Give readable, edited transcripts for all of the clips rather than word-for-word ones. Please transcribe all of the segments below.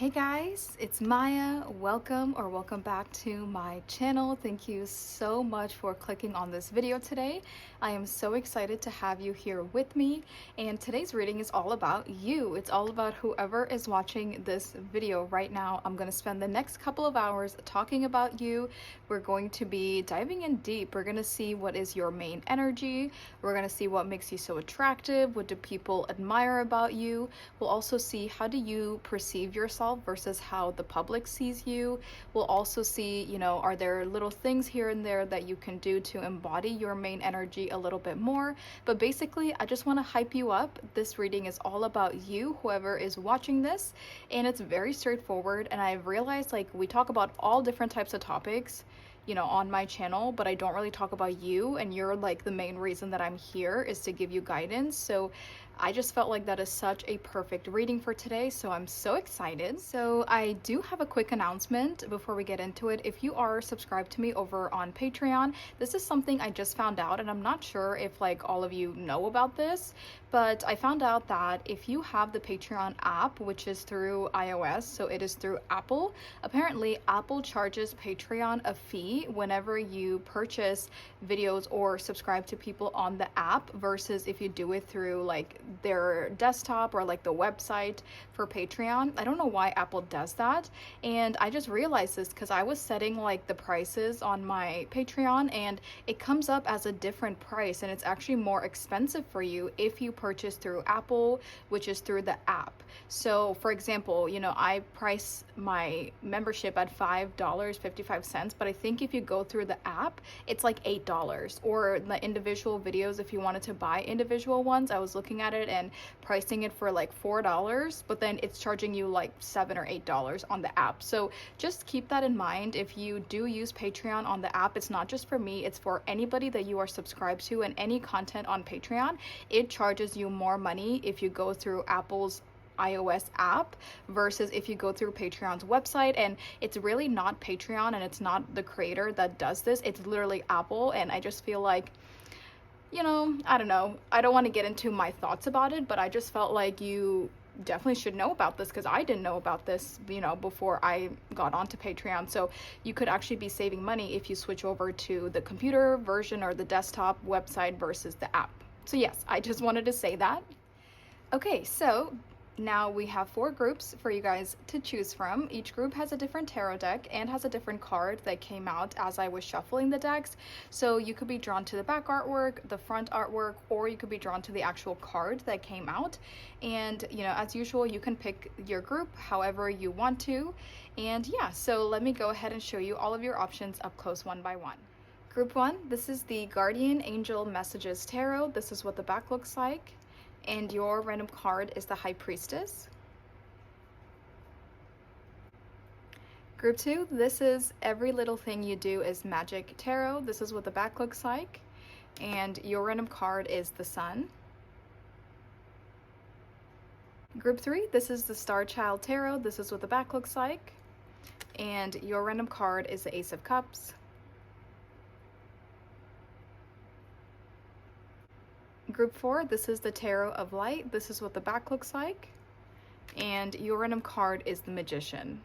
Hey guys, it's Maya. Welcome back to my channel. Thank you so much for clicking on this video today. I am so excited to have you here with me, and today's reading is all about you. It's all about whoever is watching this video right now. I'm going to spend the next couple of hours talking about you. We're going to be diving in deep. We're going to see what is your main energy. We're going to see what makes you so attractive. What do people admire about you? We'll also see how do you perceive yourself versus how the public sees you. We'll also see, are there little things here and there that you can do to embody your main energy a little bit more. But basically, I just want to hype you up. This reading is all about you, whoever is watching this, and it's very straightforward. And I've realized, like, we talk about all different types of topics on my channel, but I don't really talk about you, and you're like the main reason that I'm here is to give you guidance. So I just felt like that is such a perfect reading for today, so I'm so excited. So I do have a quick announcement before we get into it. If you are subscribed to me over on Patreon, this is something I just found out, and I'm not sure if like all of you know about this, but I found out that if you have the Patreon app, which is through iOS, so it is through Apple, apparently Apple charges Patreon a fee whenever you purchase videos or subscribe to people on the app versus if you do it through like their desktop or like the website for Patreon. I don't know why Apple does that, and I just realized this because I was setting like the prices on my Patreon and it comes up as a different price, and it's actually more expensive for you if you purchase through Apple, which is through the app. So for example, I price my membership at $5.55, but I think if you go through the app it's like $8, or the individual videos, if you wanted to buy individual ones, I was looking at it and pricing it for like $4, but then it's charging you like $7 or $8 on the app. So just keep that in mind. If you do use Patreon on the app, it's not just for me, it's for anybody that you are subscribed to, and any content on Patreon, it charges you more money if you go through Apple's iOS app versus if you go through Patreon's website. And it's really not Patreon, and it's not the creator that does this, it's literally Apple. And I just feel like, I don't know, I don't want to get into my thoughts about it, but I just felt like you definitely should know about this because I didn't know about this, before I got onto Patreon. So you could actually be saving money if you switch over to the computer version or the desktop website versus the app. So yes, I just wanted to say that. Okay, so now we have 4 groups for you guys to choose from. Each group has a different tarot deck and has a different card that came out as I was shuffling the decks. So you could be drawn to the back artwork, the front artwork, or you could be drawn to the actual card that came out. And as usual, you can pick your group however you want to. And yeah, so let me go ahead and show you all of your options up close one by one. Group 1, this is the Guardian Angel Messages Tarot. This is what the back looks like. And your random card is the High Priestess. Group 2, this is Every Little Thing You Do Is Magic Tarot. This is what the back looks like. And your random card is the Sun. Group 3, this is the Starchild Tarot. This is what the back looks like. And your random card is the Ace of Cups. Group 4, this is the Tarot of Light. This is what the back looks like. And your random card is the Magician.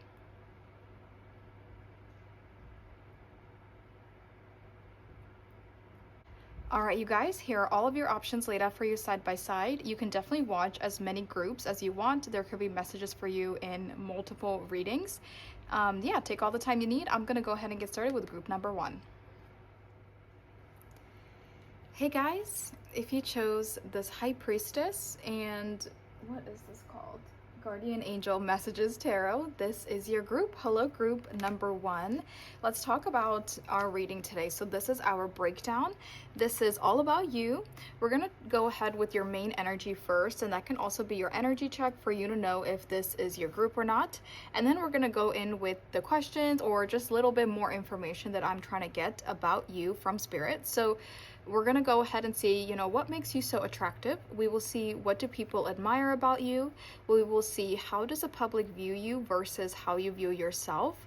Alright, you guys, here are all of your options laid out for you side by side. You can definitely watch as many groups as you want. There could be messages for you in multiple readings. Yeah, take all the time you need. I'm going to go ahead and get started with group number 1. Hey guys, if you chose this High Priestess and what is this called? Guardian Angel Messages Tarot, this is your group. Hello group number 1. Let's talk about our reading today. So this is our breakdown. This is all about you. We're going to go ahead with your main energy first, and that can also be your energy check for you to know if this is your group or not. And then we're going to go in with the questions or just a little bit more information that I'm trying to get about you from Spirit. So we're going to go ahead and see, what makes you so attractive. We will see what do people admire about you. We will see how does the public view you versus how you view yourself.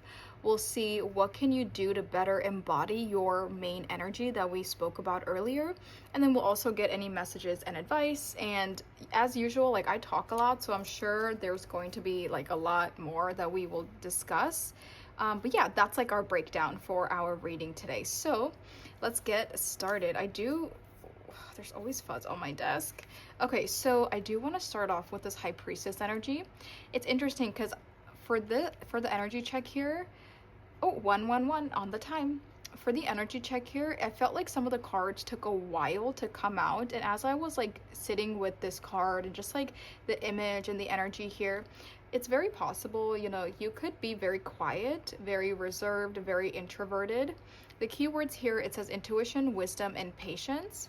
We'll see what can you do to better embody your main energy that we spoke about earlier. And then we'll also get any messages and advice. And as usual, like I talk a lot, so I'm sure there's going to be like a lot more that we will discuss. But yeah, that's like our breakdown for our reading today. So let's get started. There's always fuzz on my desk. Okay, so I do want to start off with this High Priestess energy. It's interesting because for the energy check here, oh, 111 on the time. For the energy check here, I felt like some of the cards took a while to come out. And as I was like sitting with this card and just like the image and the energy here, it's very possible, you could be very quiet, very reserved, very introverted. The keywords here, it says intuition, wisdom, and patience.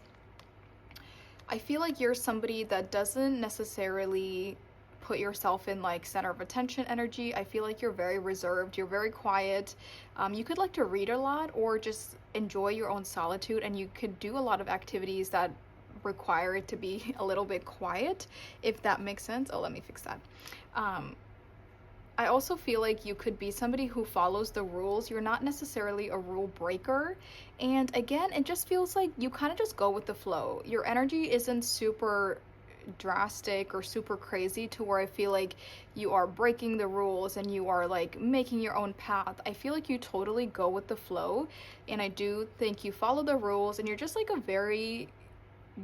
I feel like you're somebody that doesn't necessarily put yourself in like center of attention energy. I feel like you're very reserved, you're very quiet. You could like to read a lot or just enjoy your own solitude, and you could do a lot of activities that require it to be a little bit quiet, if that makes sense. Oh, let me fix that. I also feel like you could be somebody who follows the rules. You're not necessarily a rule breaker. And again, it just feels like you kind of just go with the flow. Your energy isn't super drastic or super crazy to where I feel like you are breaking the rules and you are like making your own path. I feel like you totally go with the flow. And I do think you follow the rules and you're just like a very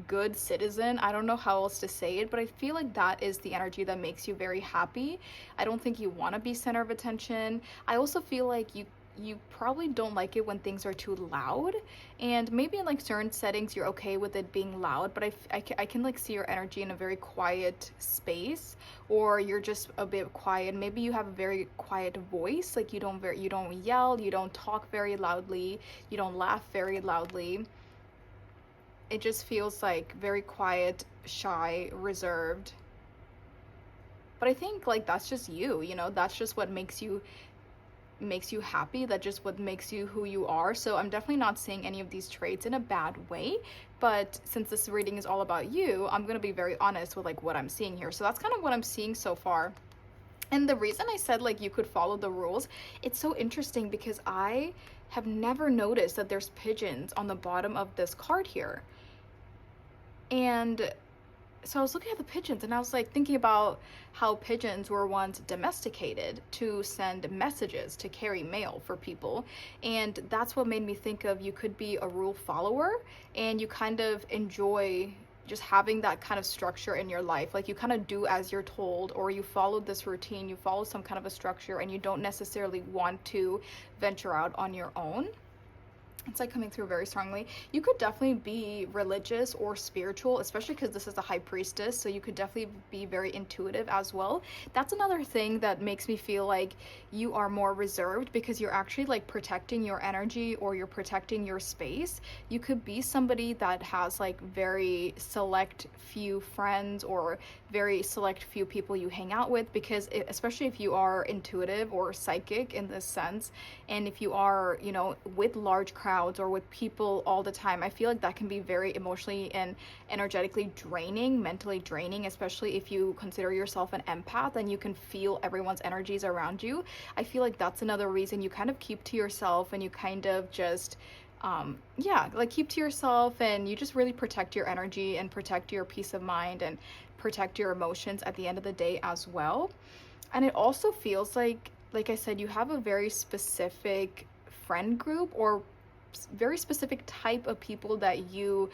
good citizen. I don't know how else to say it, but I feel like that is the energy that makes you very happy. I don't think you want to be center of attention. I also feel like you probably don't like it when things are too loud, and maybe in like certain settings you're okay with it being loud, but I can like see your energy in a very quiet space, or you're just a bit quiet. Maybe you have a very quiet voice, like you don't yell, you don't talk very loudly, you don't laugh very loudly. It just feels like very quiet, shy, reserved. But I think like that's just that's just what makes you happy. That's just what makes you who you are. So I'm definitely not saying any of these traits in a bad way, but since this reading is all about you, I'm going to be very honest with like what I'm seeing here. So that's kind of what I'm seeing so far. And the reason I said like you could follow the rules, it's so interesting because I have never noticed that there's pigeons on the bottom of this card here. And so I was looking at the pigeons and I was like thinking about how pigeons were once domesticated to send messages, to carry mail for people. And that's what made me think of you could be a rule follower and you kind of enjoy just having that kind of structure in your life. Like you kind of do as you're told, or you follow this routine, you follow some kind of a structure, and you don't necessarily want to venture out on your own. It's like coming through very strongly. You could definitely be religious or spiritual, especially because this is a High Priestess, so you could definitely be very intuitive as well. That's another thing that makes me feel like you are more reserved, because you're actually like protecting your energy or you're protecting your space. You could be somebody that has like very select few friends or very select few people you hang out with, because especially if you are intuitive or psychic in this sense, and if you are, with large crowds or with people all the time, I feel like that can be very emotionally and energetically draining, mentally draining, especially if you consider yourself an empath and you can feel everyone's energies around you. I feel like that's another reason you kind of keep to yourself and you kind of just keep to yourself, and you just really protect your energy and protect your peace of mind and protect your emotions at the end of the day as well. And it also feels like I said, you have a very specific friend group or very specific type of people that you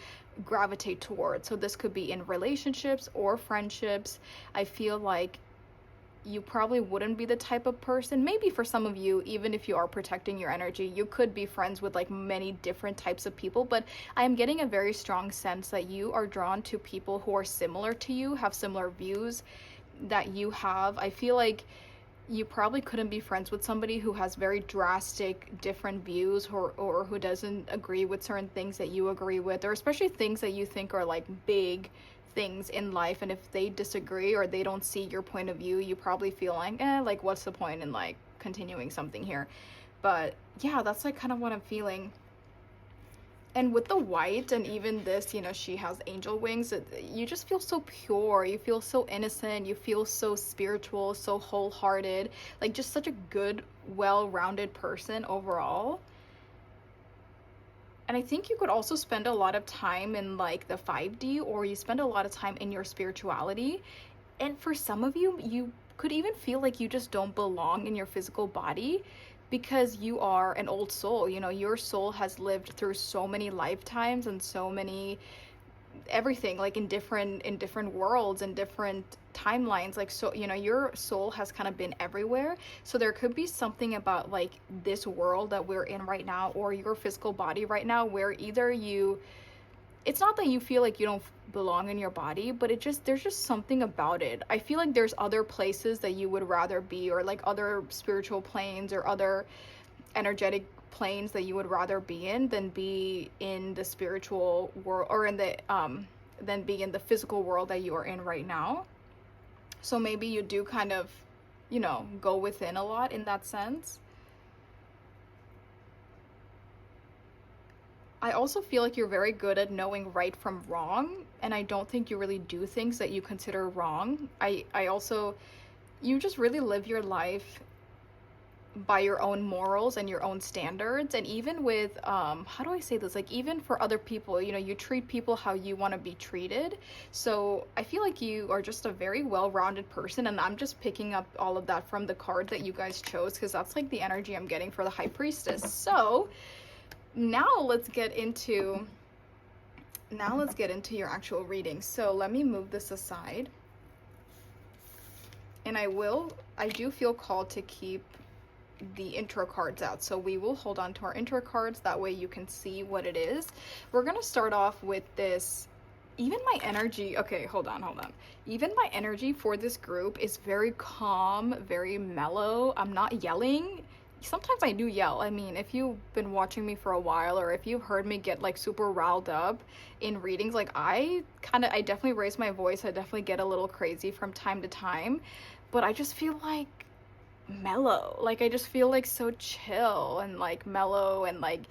gravitate towards. So this could be in relationships or friendships. I feel like you probably wouldn't be the type of person, maybe for some of you, even if you are protecting your energy, you could be friends with like many different types of people, but I am getting a very strong sense that you are drawn to people who are similar to you, have similar views that you have. I feel like you probably couldn't be friends with somebody who has very drastic different views, or who doesn't agree with certain things that you agree with, or especially things that you think are like big things in life, and if they disagree or they don't see your point of view, you probably feel like what's the point in like continuing something here. But yeah, that's like kind of what I'm feeling. And with the white and even this, you know, she has angel wings, you just feel so pure, you feel so innocent, you feel so spiritual, so wholehearted, like just such a good, well-rounded person overall. And I think you could also spend a lot of time in like the 5D, or you spend a lot of time in your spirituality. And for some of you, you could even feel like you just don't belong in your physical body because you are an old soul. You know, your soul has lived through so many lifetimes and so many everything, like in different worlds and different timelines, like, so you know, your soul has kind of been everywhere. So there could be something about like this world that we're in right now, or your physical body right now, where either you, it's not that you feel like you don't belong in your body, but it just, there's just something about it. I feel like there's other places that you would rather be, or like other spiritual planes or other energetic planes that you would rather be in than be in the spiritual world, or in the than be in the physical world that you are in right now. So maybe you do kind of, you know, go within a lot in that sense. I also feel like you're very good at knowing right from wrong, and I don't think you really do things that you consider wrong. I also, you just really live your life by your own morals and your own standards. And even with how do I say this, like even for other people, you know, you treat people how you want to be treated. So I feel like you are just a very well-rounded person, and I'm just picking up all of that from the card that you guys chose, because that's like the energy I'm getting for the High Priestess. So now let's get into your actual reading. So let me move this aside, and I do feel called to keep the intro cards out. So we will hold on to our intro cards, that way you can see what it is. We're gonna start off with this. Even my energy, okay, hold on. Even my energy for this group is very calm, very mellow. I'm not yelling. Sometimes I do yell. I mean, if you've been watching me for a while, or if you've heard me get like super riled up in readings, like I definitely raise my voice. I definitely get a little crazy from time to time, but I just feel like mellow. Like I just feel like so chill and like mellow and like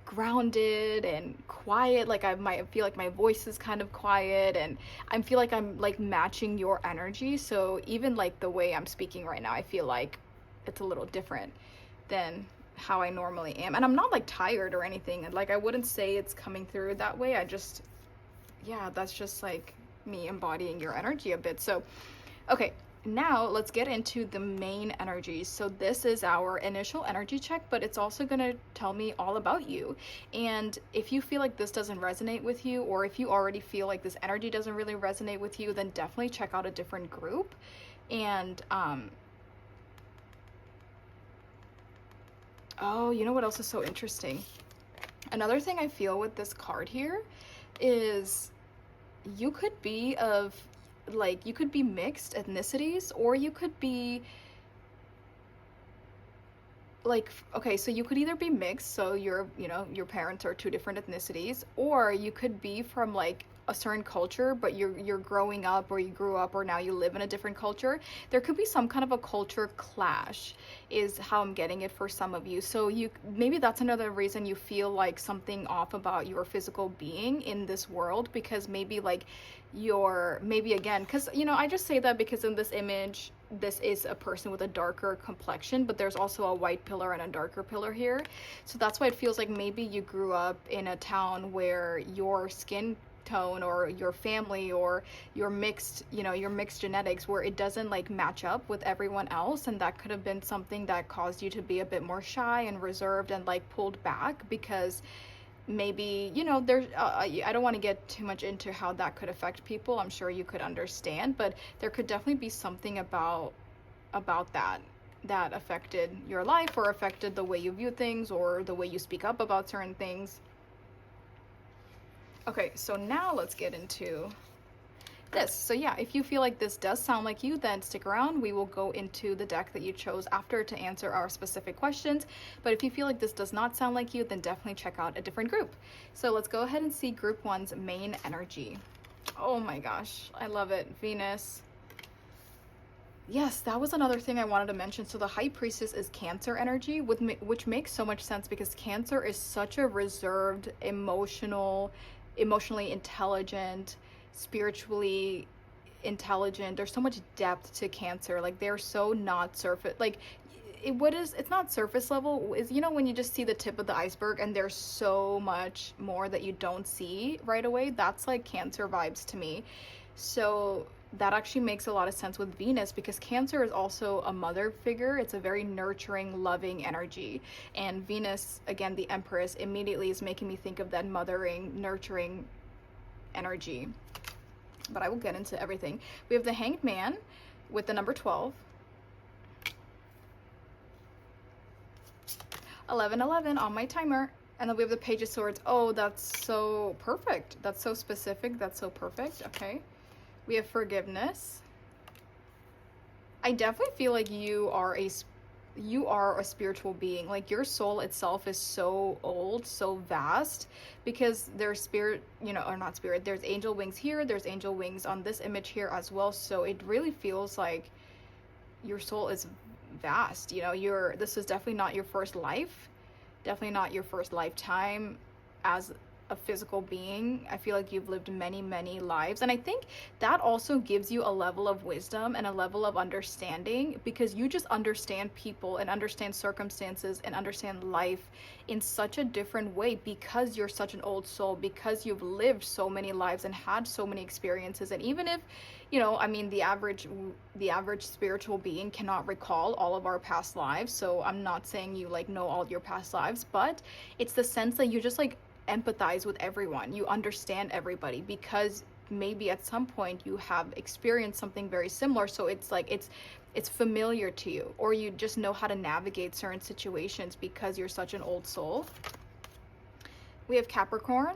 grounded and quiet. Like I might feel like my voice is kind of quiet, and I feel like I'm like matching your energy. So even like the way I'm speaking right now, I feel like it's a little different than how I normally am. And I'm not like tired or anything. And like I wouldn't say it's coming through that way. I just, yeah, that's just like me embodying your energy a bit. So okay, now let's get into the main energies. So this is our initial energy check, but it's also going to tell me all about you. And if you feel like this doesn't resonate with you, or if you already feel like this energy doesn't really resonate with you, then definitely check out a different group. And oh, you know what else is so interesting? Another thing I feel with this card here is you could be of, like, you could be mixed ethnicities, or you could be like, okay, so you could either be mixed, so you're, you know, your parents are two different ethnicities, or you could be from like a certain culture, but you're growing up, or you grew up, or now you live in a different culture. There could be some kind of a culture clash, is how I'm getting it for some of you. So you, maybe that's another reason you feel like something off about your physical being in this world, because maybe like you're, maybe again, because you know, I just say that because in this image this is a person with a darker complexion, but there's also a white pillar and a darker pillar here. So that's why it feels like maybe you grew up in a town where your skin tone, or your family, or your mixed, you know, your mixed genetics, where it doesn't like match up with everyone else, and that could have been something that caused you to be a bit more shy and reserved and like pulled back, because maybe, you know, there's I don't want to get too much into how that could affect people. I'm sure you could understand, but there could definitely be something about that affected your life, or affected the way you view things, or the way you speak up about certain things. Okay, so now let's get into this. So yeah, if you feel like this does sound like you, then stick around. We will go into the deck that you chose after to answer our specific questions. But if you feel like this does not sound like you, then definitely check out a different group. So let's go ahead and see group one's main energy. Oh my gosh, I love it. Venus, Yes, that was another thing I wanted to mention. So the High Priestess is Cancer energy, which makes so much sense because Cancer is such a reserved, emotionally intelligent, spiritually intelligent. There's so much depth to Cancer. Like they're so not surface. Like it's not surface level. Is when you just see the tip of the iceberg and there's so much more that you don't see right away. That's like Cancer vibes to me. So that actually makes a lot of sense with Venus because Cancer is also a mother figure. It's a very nurturing, loving energy. And Venus, again, the Empress, immediately is making me think of that mothering, nurturing energy. But I will get into everything. We have the Hanged Man with the number 12. 1111 on my timer. And then we have the Page of Swords. Oh, that's so perfect. That's so specific. That's so perfect. Okay. We have Forgiveness. I definitely feel like you are a spiritual being. Like your soul itself is so old, so vast, because there's spirit, or not spirit, there's angel wings here, there's angel wings on this image here as well. So it really feels like your soul is vast. This is definitely not your first life, definitely not your first lifetime as a physical being. I feel like you've lived many, many lives. And I think that also gives you a level of wisdom and a level of understanding because you just understand people and understand circumstances and understand life in such a different way because you're such an old soul, because you've lived so many lives and had so many experiences. And even if, the average spiritual being cannot recall all of our past lives. So I'm not saying you like know all your past lives, but it's the sense that you just like empathize with everyone. You understand everybody because maybe at some point you have experienced something very similar. So it's like it's familiar to you, or you just know how to navigate certain situations because you're such an old soul. We have Capricorn.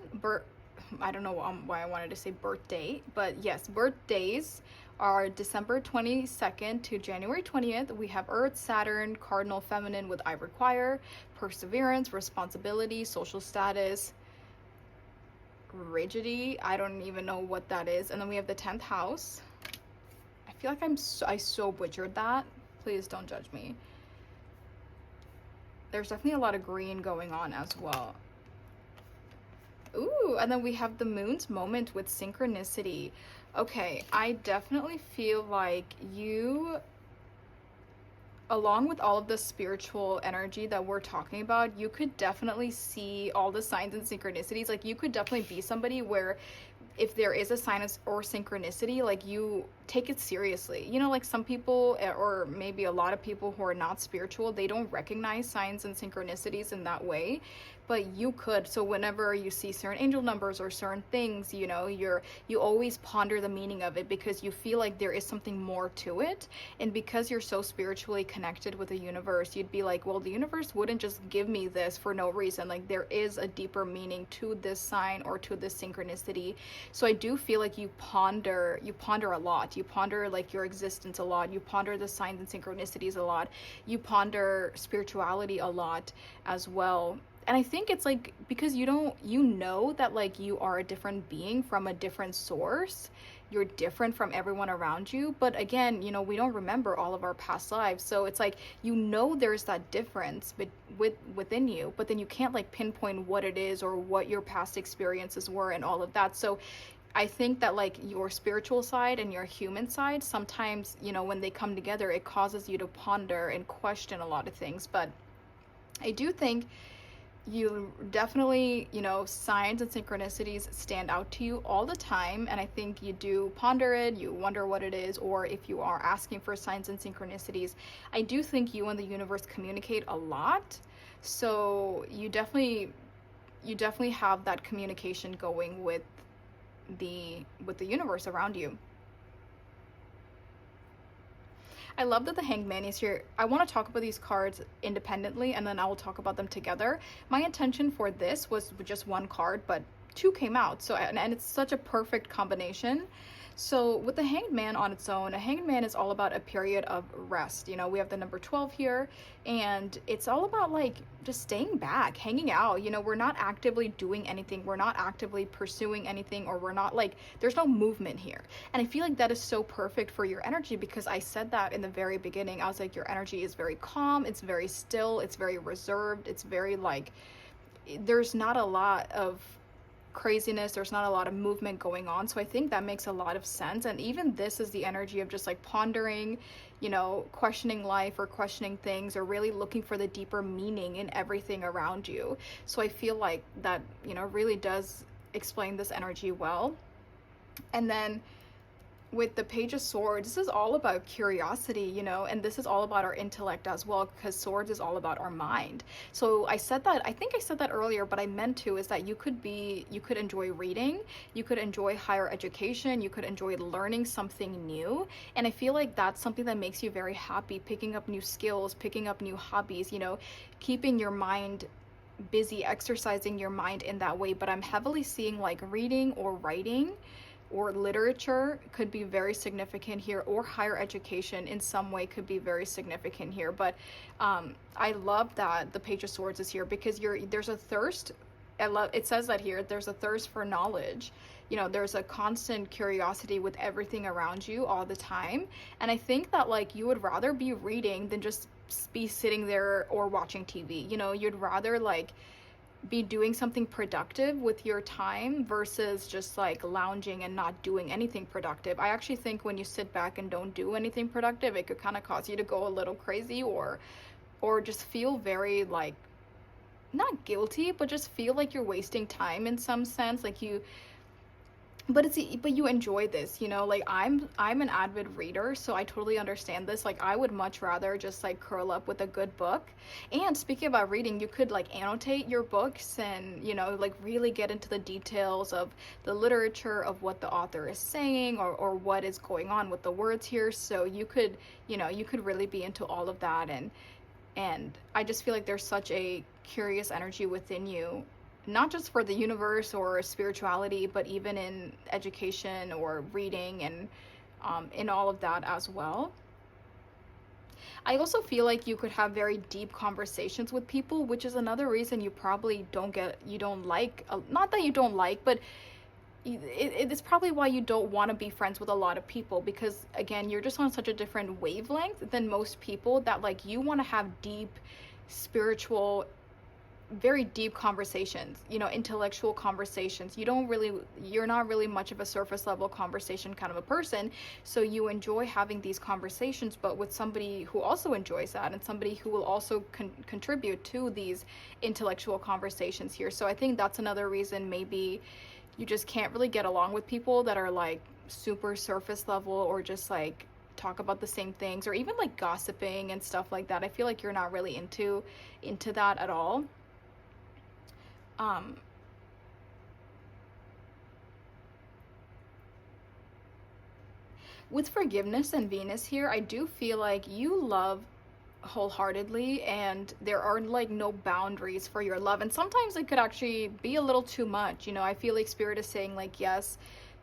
I don't know why I wanted to say birthday, but yes, birthdays are December 22nd to January 20th. We have Earth, Saturn, Cardinal Feminine with I require, perseverance, responsibility, social status, rigidity. I don't even know what that is. And then we have the 10th house. I feel like I so butchered that. Please don't judge me. There's definitely a lot of green going on as well. Ooh, and then we have the Moon's moment with synchronicity. Okay, I definitely feel like you, along with all of the spiritual energy that we're talking about, you could definitely see all the signs and synchronicities. Like you could definitely be somebody where if there is a sign or synchronicity, like you take it seriously. Like some people, or maybe a lot of people who are not spiritual, they don't recognize signs and synchronicities in that way, but you could. So whenever you see certain angel numbers or certain things, you always ponder the meaning of it because you feel like there is something more to it. And because you're so spiritually connected with the universe, you'd be like, well, the universe wouldn't just give me this for no reason. Like there is a deeper meaning to this sign or to this synchronicity. So I do feel like you ponder a lot. You ponder like your existence a lot. You ponder the signs and synchronicities a lot. You ponder spirituality a lot as well. And I think it's like because you know that like you are a different being from a different source. You're different from everyone around you. But again, we don't remember all of our past lives. So it's like, there's that difference within you, but then you can't like pinpoint what it is or what your past experiences were and all of that. So I think that like your spiritual side and your human side, sometimes, when they come together, it causes you to ponder and question a lot of things. But I do think you definitely, signs and synchronicities stand out to you all the time. And I think you do ponder it, you wonder what it is, or if you are asking for signs and synchronicities, I do think you and the universe communicate a lot. So you definitely have that communication going with the universe around you. I love that the Hanged Man is here. I want to talk about these cards independently and then I will talk about them together. My intention for this was just one card, but two came out. So and it's such a perfect combination. So with the Hanged Man on its own, a Hanged Man is all about a period of rest. You know, we have the number 12 here, and it's all about like just staying back, hanging out. You know, we're not actively doing anything, we're not actively pursuing anything, or we're not like, there's no movement here. And I feel like that is so perfect for your energy, because I said that in the very beginning. I was like, your energy is very calm, it's very still, it's very reserved, it's very like, there's not a lot of craziness, there's not a lot of movement going on. So I think that makes a lot of sense. And even this is the energy of just like pondering, you know, questioning life or questioning things, or really looking for the deeper meaning in everything around you. So I feel like that, you know, really does explain this energy well. And then with the Page of Swords, this is all about curiosity, you know, and this is all about our intellect as well, because Swords is all about our mind. So I said that, I think I said that earlier, but I meant to, is that you could enjoy reading, you could enjoy higher education, you could enjoy learning something new. And I feel like that's something that makes you very happy, picking up new skills, picking up new hobbies, you know, keeping your mind busy, exercising your mind in that way. But I'm heavily seeing like reading or writing or literature could be very significant here, or higher education in some way could be very significant here. But I love that the Page of Swords is here, because there's a thirst. It says that here, there's a thirst for knowledge. You know, there's a constant curiosity with everything around you all the time. And I think that like you would rather be reading than just be sitting there or watching TV. You know, you'd rather like be doing something productive with your time versus just like lounging and not doing anything productive. I actually think when you sit back and don't do anything productive, it could kind of cause you to go a little crazy, or just feel very like, not guilty, but just feel like you're wasting time in some sense. Like you, but you enjoy this, you know. Like I'm an avid reader, so I totally understand this. Like I would much rather just like curl up with a good book. And speaking about reading, you could like annotate your books, and you know, like really get into the details of the literature, of what the author is saying, or what is going on with the words here. So you could, you know, you could really be into all of that. And I just feel like there's such a curious energy within you, not just for the universe or spirituality, but even in education or reading, and in all of that as well. I also feel like you could have very deep conversations with people, which is another reason you probably you don't like, not that you don't like, but it is probably why you don't want to be friends with a lot of people, because again, you're just on such a different wavelength than most people, that like you want to have deep spiritual, very deep conversations, you know, intellectual conversations. You're not really much of a surface level conversation kind of a person. So you enjoy having these conversations, but with somebody who also enjoys that, and somebody who will also contribute to these intellectual conversations here. So I think that's another reason maybe you just can't really get along with people that are like super surface level, or just like talk about the same things, or even like gossiping and stuff like that. I feel like you're not really into that at all. um with forgiveness and Venus here, I do feel like you love wholeheartedly, and there are like no boundaries for your love. And sometimes it could actually be a little too much, you know. I feel like Spirit is saying like, yes,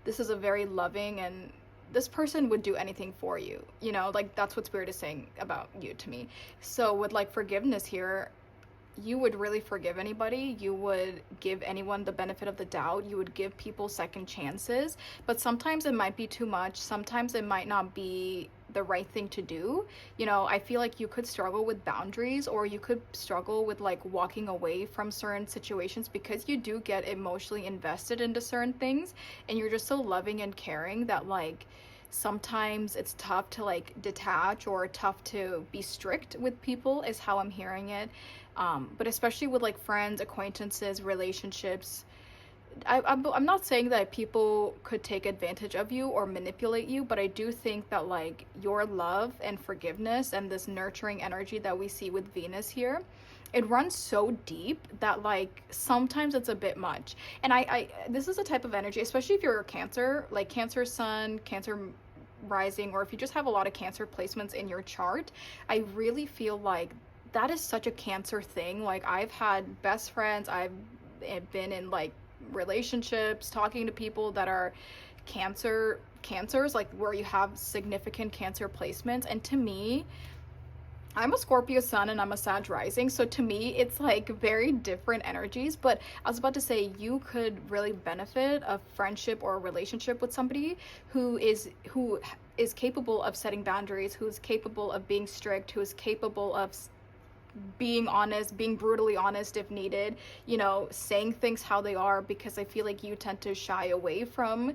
this is a very loving, and this person would do anything for you, you know. Like that's what Spirit is saying about you to me. So with like forgiveness here, you would really forgive anybody. You would give anyone the benefit of the doubt. You would give people second chances. But sometimes it might be too much. Sometimes it might not be the right thing to do. You know, I feel like you could struggle with boundaries, or you could struggle with like walking away from certain situations, because you do get emotionally invested into certain things, and you're just so loving and caring that like sometimes it's tough to like detach, or tough to be strict with people, is how I'm hearing it. But especially with like friends, acquaintances, relationships, I'm not saying that people could take advantage of you or manipulate you, but I do think that like your love and forgiveness and this nurturing energy that we see with Venus here, it runs so deep that like sometimes it's a bit much. And I this is a type of energy, especially if you're a Cancer, like Cancer Sun, Cancer rising, or if you just have a lot of Cancer placements in your chart. I really feel like that is such a Cancer thing. Like I've had best friends, I've been in like relationships, talking to people that are cancers, like where you have significant Cancer placements. And to me, I'm a Scorpio sun and I'm a Sag rising, so to me it's like very different energies. But I was about to say, you could really benefit a friendship or a relationship with somebody who is capable of setting boundaries, who's capable of being strict, who is capable of being honest, being brutally honest if needed, saying things how they are, because I feel like you tend to shy away from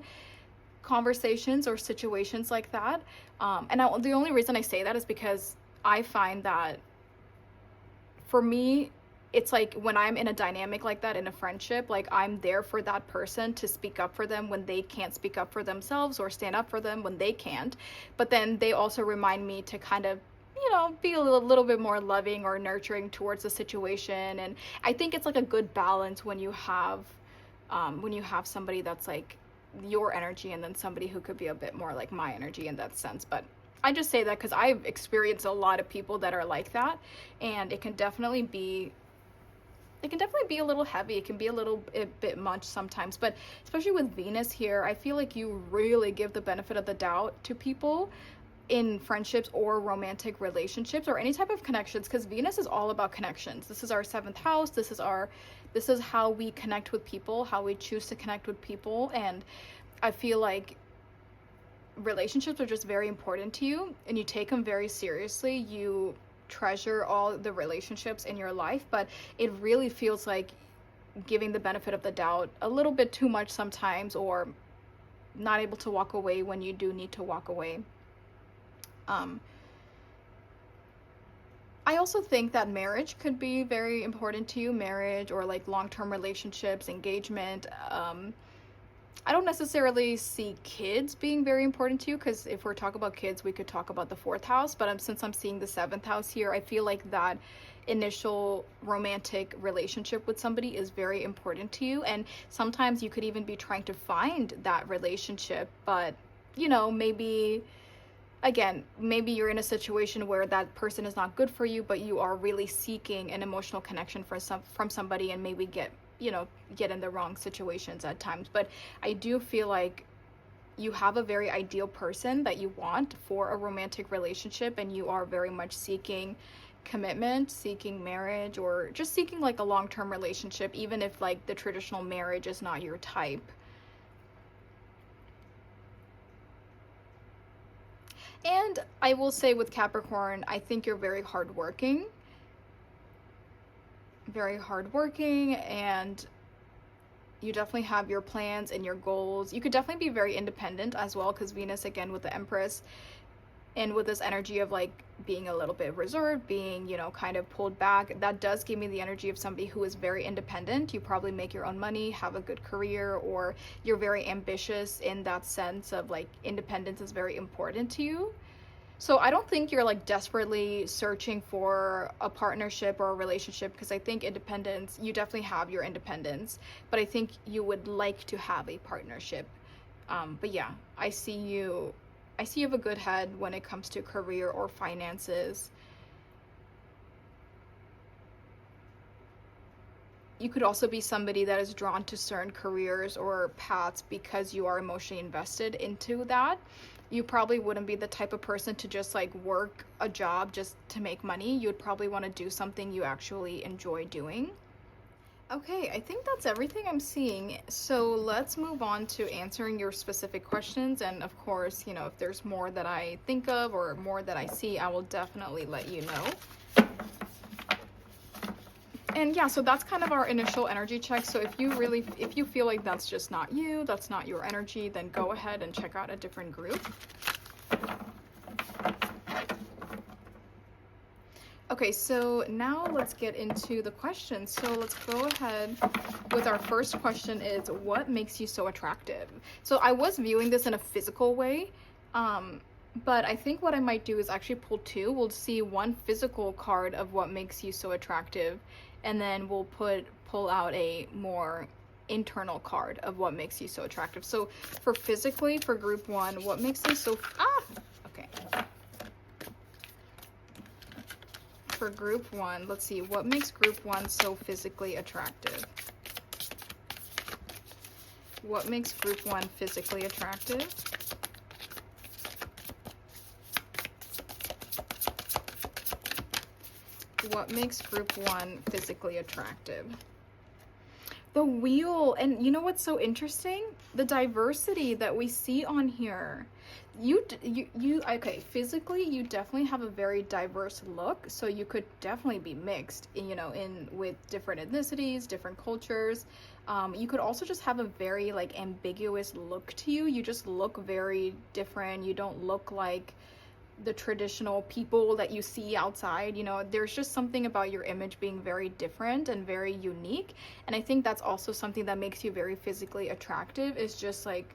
conversations or situations like that. The only reason I say that is because I find that for me, it's like when I'm in a dynamic like that in a friendship, like I'm there for that person to speak up for them when they can't speak up for themselves, or stand up for them when they can't. But then they also remind me to kind of, be a little bit more loving or nurturing towards the situation. And I think it's like a good balance when you have somebody that's like your energy, and then somebody who could be a bit more like my energy in that sense. But I just say that because I've experienced a lot of people that are like that, and it can definitely be a little heavy. It can be a bit much sometimes. But especially with Venus here, I feel like you really give the benefit of the doubt to people in friendships or romantic relationships or any type of connections, because Venus is all about connections. This is our 7th house. This is how we connect with people, how we choose to connect with people. And I feel like relationships are just very important to you, and you take them very seriously. You treasure all the relationships in your life, but it really feels like giving the benefit of the doubt a little bit too much sometimes, or not able to walk away when you do need to walk away. I also think that marriage could be very important to you, marriage or like long-term relationships, engagement. I don't necessarily see kids being very important to you, because if we're talking about kids, we could talk about the 4th house. But since I'm seeing the 7th house here, I feel like that initial romantic relationship with somebody is very important to you. And sometimes you could even be trying to find that relationship, but maybe you're in a situation where that person is not good for you, but you are really seeking an emotional connection from somebody, and maybe get in the wrong situations at times. But I do feel like you have a very ideal person that you want for a romantic relationship, and you are very much seeking commitment, seeking marriage, or just seeking like a long-term relationship, even if like the traditional marriage is not your type. And I will say with Capricorn, I think you're very hardworking, and you definitely have your plans and your goals. You could definitely be very independent as well, because Venus, again, with the Empress, and with this energy of like being a little bit reserved, being, kind of pulled back, that does give me the energy of somebody who is very independent. You probably make your own money, have a good career, or you're very ambitious in that sense of like independence is very important to you. So I don't think you're like desperately searching for a partnership or a relationship, because I think independence, you definitely have your independence, but I think you would like to have a partnership. But yeah, I see you have a good head when it comes to career or finances. You could also be somebody that is drawn to certain careers or paths because you are emotionally invested into that. You probably wouldn't be the type of person to just like work a job just to make money. You would probably want to do something you actually enjoy doing. Okay, I think that's everything I'm seeing. So let's move on to answering your specific questions. And of course, if there's more that I think of or more that I see, I will definitely let you know. And yeah, so that's kind of our initial energy check. So if you feel like that's just not you, that's not your energy, then go ahead and check out a different group. Okay, so now let's get into the questions. So let's go ahead with our first question is, what makes you so attractive? So I was viewing this in a physical way, but I think what I might do is actually pull two. We'll see one physical card of what makes you so attractive, and then we'll pull out a more internal card of what makes you so attractive. So for physically, for group one, what makes them so okay. For group one, let's see, what makes group one so physically attractive? What makes group 1 physically attractive? What makes group 1 physically attractive? The wheel. And you know what's so interesting? The diversity that we see on here. Okay, physically you definitely have a very diverse look, so you could definitely be mixed, you know, in with different ethnicities, different cultures. You could also just have a very like ambiguous look to you. You just look very different. You don't look like the traditional people that you see outside. You know, there's just something about your image being very different and very unique, and I think that's also something that makes you very physically attractive, is just like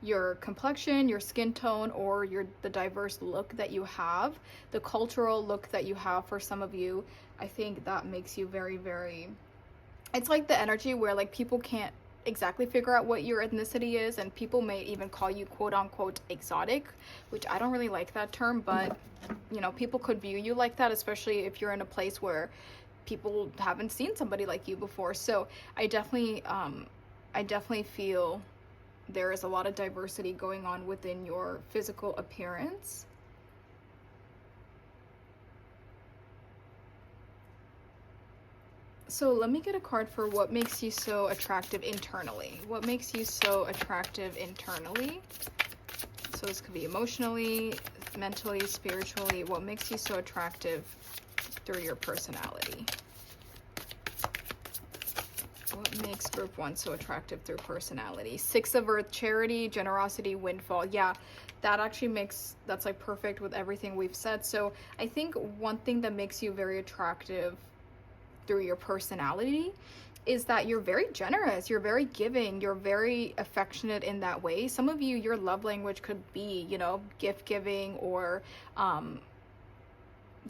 your complexion, your skin tone, or the diverse look that you have, the cultural look that you have. For some of you, I think that makes you very, very, it's like the energy where like people can't exactly figure out what your ethnicity is, and people may even call you quote unquote exotic, which I don't really like that term, but you know, people could view you like that, especially if you're in a place where people haven't seen somebody like you before. So I definitely feel there is a lot of diversity going on within your physical appearance. So let me get a card for what makes you so attractive internally. What makes you so attractive internally? So this could be emotionally, mentally, spiritually. What makes you so attractive through your personality? What makes group 1 so attractive through personality? 6 of Earth, charity, generosity, windfall. Yeah, that actually makes, that's like perfect with everything we've said. So I think one thing that makes you very attractive through your personality is that you're very generous, you're very giving, you're very affectionate in that way. Some of you, your love language could be, you know, gift giving, or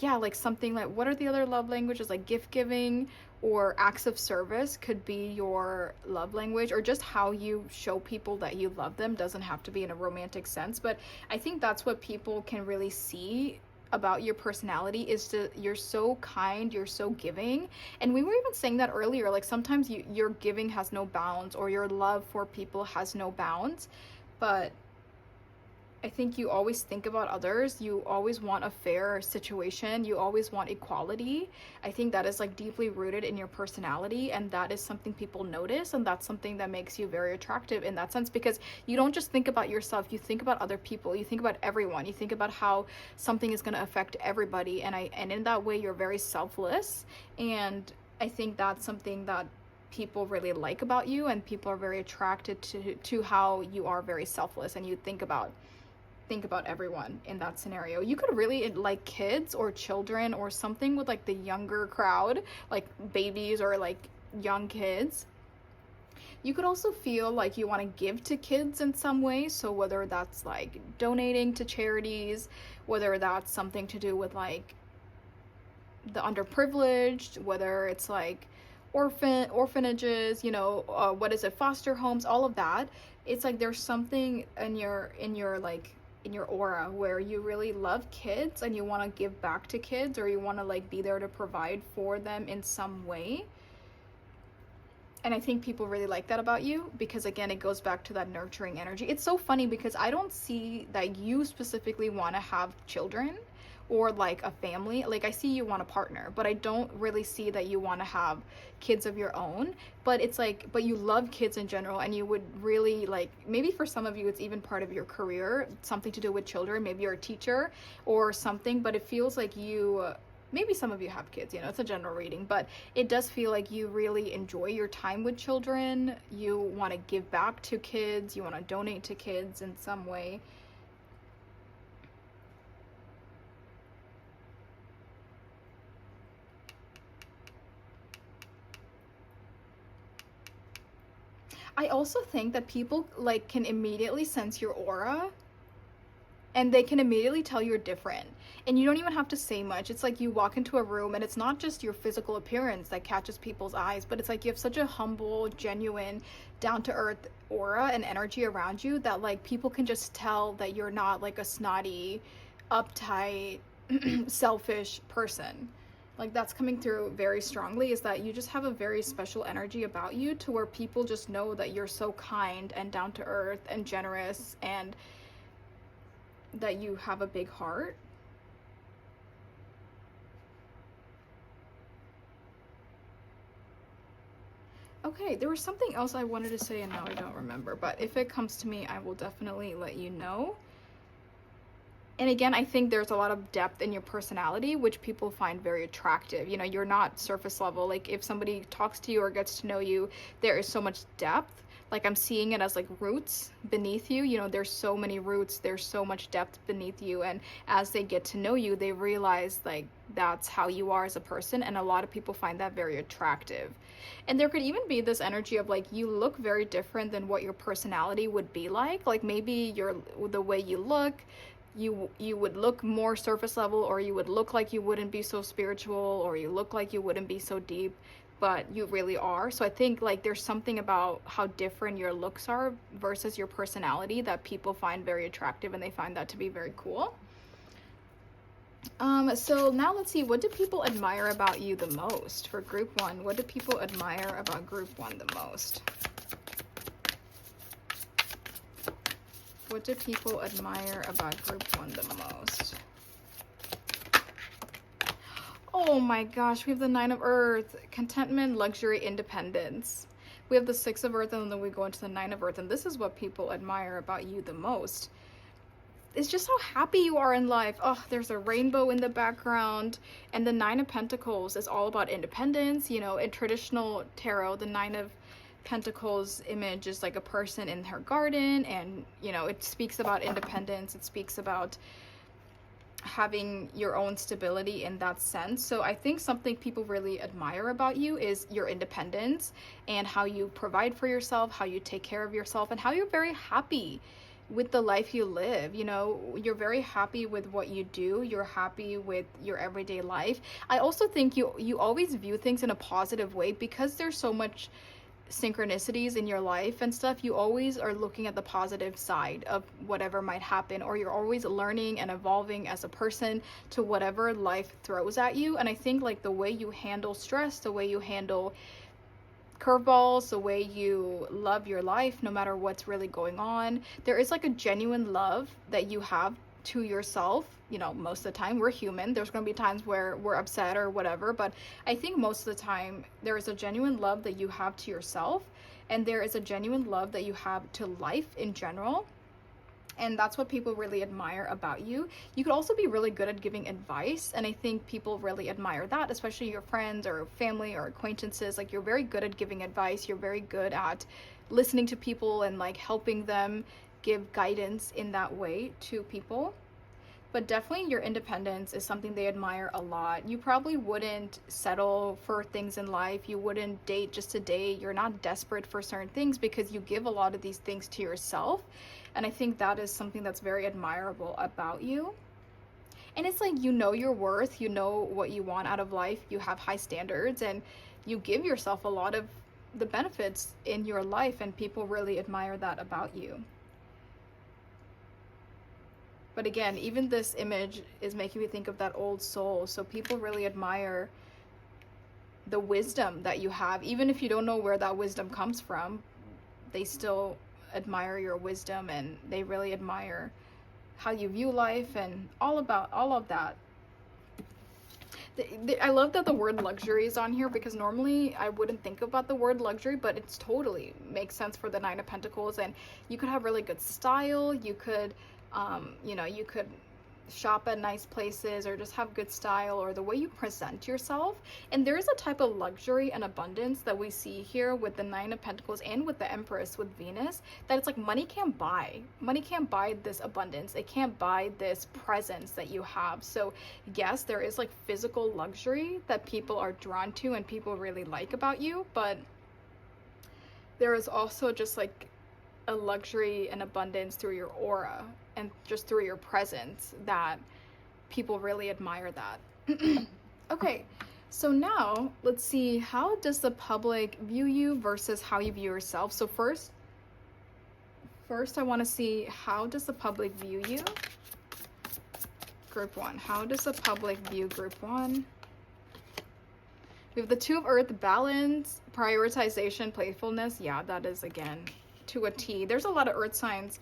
yeah, like something like, what are the other love languages? Like gift giving or acts of service could be your love language, or just how you show people that you love them. Doesn't have to be in a romantic sense, but I think that's what people can really see about your personality, is that you're so kind, you're so giving. And we were even saying that earlier, like sometimes your giving has no bounds, or your love for people has no bounds, but I think you always think about others. You always want a fair situation. You always want equality. I think that is like deeply rooted in your personality, and that is something people notice, and that's something that makes you very attractive in that sense, because you don't just think about yourself, you think about other people, you think about everyone, you think about how something is going to affect everybody, and in that way you're very selfless. And I think that's something that people really like about you, and people are very attracted to how you are very selfless, and you think about everyone in that scenario. You could really like kids or children or something with like the younger crowd, like babies or like young kids. You could also feel like you want to give to kids in some way. So whether that's like donating to charities, whether that's something to do with like the underprivileged, whether it's like orphanages, you know, what is it, foster homes, all of that. It's like there's something in your like in your aura where you really love kids, and you want to give back to kids, or you want to like be there to provide for them in some way. And I think people really like that about you, because again, it goes back to that nurturing energy. It's so funny because I don't see that you specifically want to have children or like a family. Like I see you want a partner, but I don't really see that you want to have kids of your own. But it's like, but you love kids in general, and you would really like, maybe for some of you it's even part of your career, something to do with children. Maybe you're a teacher or something, but it feels like you, maybe some of you have kids, you know, it's a general reading, but it does feel like you really enjoy your time with children. You want to give back to kids, you want to donate to kids in some way. I also think that people like can immediately sense your aura, and they can immediately tell you're different, and you don't even have to say much. It's like you walk into a room, and it's not just your physical appearance that catches people's eyes, but it's like you have such a humble, genuine, down-to-earth aura and energy around you that like people can just tell that you're not like a snotty, uptight, selfish person. like that's coming through very strongly, is that you just have a very special energy about you, to where people just know that you're so kind and down to earth and generous, and that you have a big heart. Okay, there was something else I wanted to say and now I don't remember, but if it comes to me, I will definitely let you know. And again, I think there's a lot of depth in your personality, which people find very attractive. You know, you're not surface level. Like if somebody talks to you or gets to know you, there is so much depth. Like I'm seeing it as like roots beneath you. You know, there's so many roots, there's so much depth beneath you. And as they get to know you, they realize like that's how you are as a person. And a lot of people find that very attractive. And there could even be this energy of like you look very different than what your personality would be like. Like maybe the way you look, you would look more surface level, or you would look like you wouldn't be so spiritual, or you look like you wouldn't be so deep, but you really are. So I think like there's something about how different your looks are versus your personality that people find very attractive, and they find that to be very cool. So now let's see, what do people admire about you the most? For group one, what do people admire about group one the most? What do people admire about group one the most? Oh my gosh, we have the Nine of Earth, contentment, luxury, independence. We have the Six of Earth, and then we go into the Nine of Earth, and this is what people admire about you the most. It's just how happy you are in life. Oh, there's a rainbow in the background. And the Nine of Pentacles is all about independence. You know, in traditional tarot, the Nine of Pentacles image is like a person in her garden, and you know, it speaks about independence. It speaks about having your own stability in that sense. So I think something people really admire about you is your independence, and how you provide for yourself, how you take care of yourself, and how you're very happy with the life you live. You know, you're very happy with what you do, you're happy with your everyday life. I also think you always view things in a positive way, because there's so much synchronicities in your life and stuff. You always are looking at the positive side of whatever might happen, or you're always learning and evolving as a person to whatever life throws at you. And I think like the way you handle stress, the way you handle curveballs, the way you love your life no matter what's really going on, there is like a genuine love that you have to yourself. You know, most of the time, we're human, there's going to be times where we're upset or whatever, but I think most of the time there is a genuine love that you have to yourself, and there is a genuine love that you have to life in general. And that's what people really admire about you. You could also be really good at giving advice, and I think people really admire that, especially your friends or family or acquaintances. Like, you're very good at giving advice, you're very good at listening to people and like helping them give guidance in that way to people. But definitely your independence is something they admire a lot. You probably wouldn't settle for things in life. You wouldn't date just to date. You're not desperate for certain things, because you give a lot of these things to yourself. And I think that is something that's very admirable about you. And it's like, you know your worth, you know what you want out of life, you have high standards, and you give yourself a lot of the benefits in your life, and people really admire that about you. But again, even this image is making me think of that old soul. So people really admire the wisdom that you have. Even if you don't know where that wisdom comes from, they still admire your wisdom, and they really admire how you view life and all of that. I love that the word luxury is on here, because normally I wouldn't think about the word luxury, but it's totally makes sense for the Nine of Pentacles. And you could have really good style, you could you know, you could shop at nice places, or just have good style, or the way you present yourself. And there is a type of luxury and abundance that we see here with the Nine of Pentacles and with the Empress, with Venus, that it's like money can't buy. Money can't buy this abundance. It can't buy this presence that you have. So yes, there is like physical luxury that people are drawn to and people really like about you, but there is also just like a luxury and abundance through your aura and just through your presence that people really admire that. Okay, so now let's see, how does the public view you versus how you view yourself? So first I want to see, how does the public view you? Group one, how does the public view group one? We have the Two of Earth, balance, prioritization, playfulness. Yeah, that is, again, to a T. There's a lot of earth signs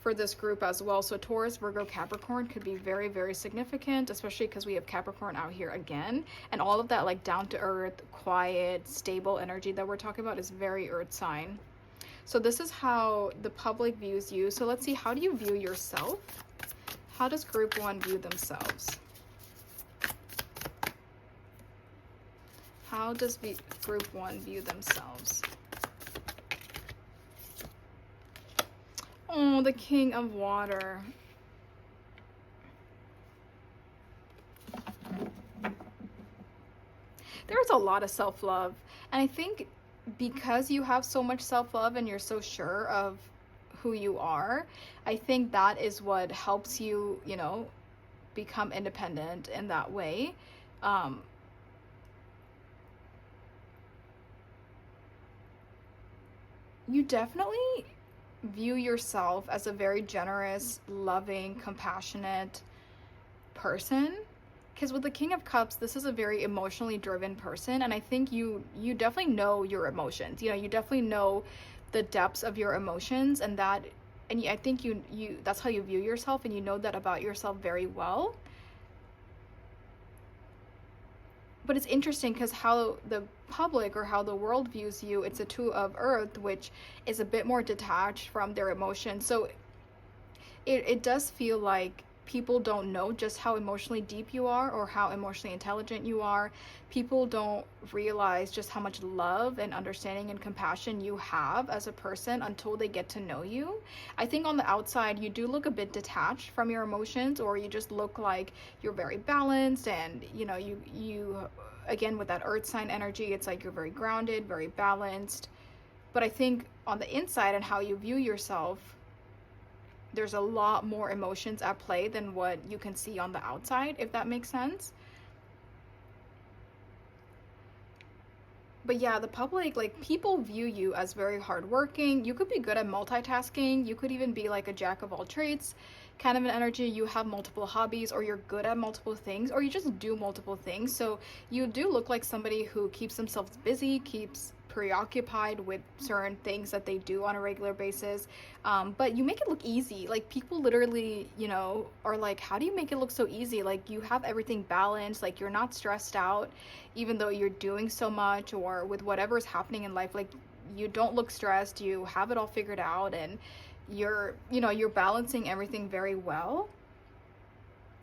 for this group as well. So Taurus, Virgo, Capricorn could be very, very significant, especially because we have Capricorn out here again. And all of that like down to earth, quiet, stable energy that we're talking about is very earth sign. So this is how the public views you. So let's see, how do you view yourself? How does group one view themselves? How does group one view themselves? Oh, the King of Water. There's a lot of self-love. And I think because you have so much self-love and you're so sure of who you are, I think that is what helps you, you know, become independent in that way. You definitely view yourself as a very generous, loving, compassionate person. Because with the King of Cups, this is a very emotionally driven person, and I think you definitely know your emotions. You know, you definitely know the depths of your emotions, and I think you that's how you view yourself, and you know that about yourself very well. But it's interesting because how the public or how the world views you, it's a Two of Earth, which is a bit more detached from their emotions. So it does feel like people don't know just how emotionally deep you are or how emotionally intelligent you are. People don't realize just how much love and understanding and compassion you have as a person until they get to know you. I think on the outside, you do look a bit detached from your emotions, or you just look like you're very balanced, and you know, you again, with that earth sign energy, it's like you're very grounded, very balanced. But I think on the inside and how you view yourself, there's a lot more emotions at play than what you can see on the outside, if that makes sense. But yeah, the public, like, people view you as very hardworking. You could be good at multitasking. You could even be like a jack of all trades kind of an energy. You have multiple hobbies, or you're good at multiple things, or you just do multiple things. So you do look like somebody who keeps themselves busy, keeps preoccupied with certain things that they do on a regular basis. But you make it look easy. Like, people literally, you know, are like, how do you make it look so easy? Like, you have everything balanced, like you're not stressed out even though you're doing so much, or with whatever's happening in life. Like, you don't look stressed, you have it all figured out, and you're, you know, you're balancing everything very well.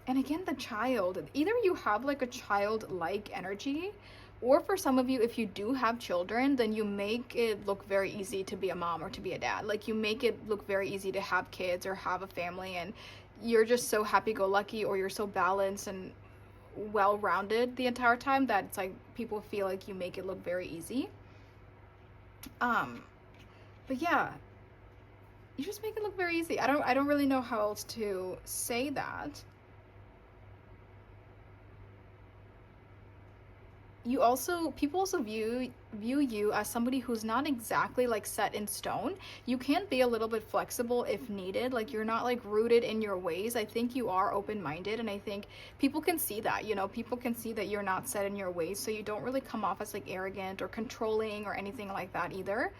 And again, the child, either you have like a childlike energy, or for some of you, if you do have children, then you make it look very easy to be a mom or to be a dad. Like, you make it look very easy to have kids or have a family, and you're just so happy-go-lucky, or you're so balanced and well-rounded the entire time that it's like people feel like you make it look very easy. But yeah, you just make it look very easy. I don't really know how else to say that. People also view you as somebody who's not exactly like set in stone. You can be a little bit flexible if needed. Like, you're not like rooted in your ways. I think you are open-minded, and I think people can see that. You know, people can see that you're not set in your ways, so you don't really come off as like arrogant or controlling or anything like that either.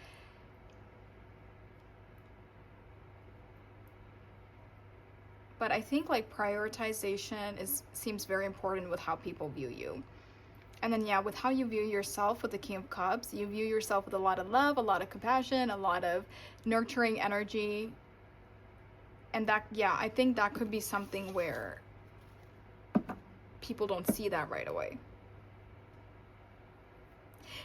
But I think like prioritization seems very important with how people view you. And then, yeah, with how you view yourself with the King of Cups, you view yourself with a lot of love, a lot of compassion, a lot of nurturing energy. And that, yeah, I think that could be something where people don't see that right away.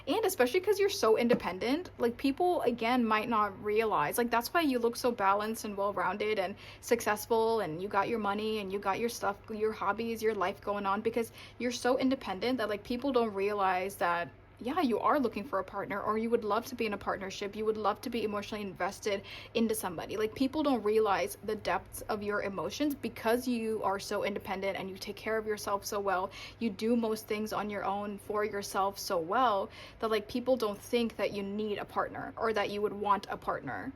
And especially because you're so independent, like, people again might not realize, like, that's why you look so balanced and well-rounded and successful, and you got your money and you got your stuff, your hobbies, your life going on, because you're so independent that like people don't realize that, yeah, you are looking for a partner, or you would love to be in a partnership, you would love to be emotionally invested into somebody. Like, people don't realize the depths of your emotions because you are so independent and you take care of yourself so well. You do most things on your own for yourself so well that like people don't think that you need a partner, or that you would want a partner,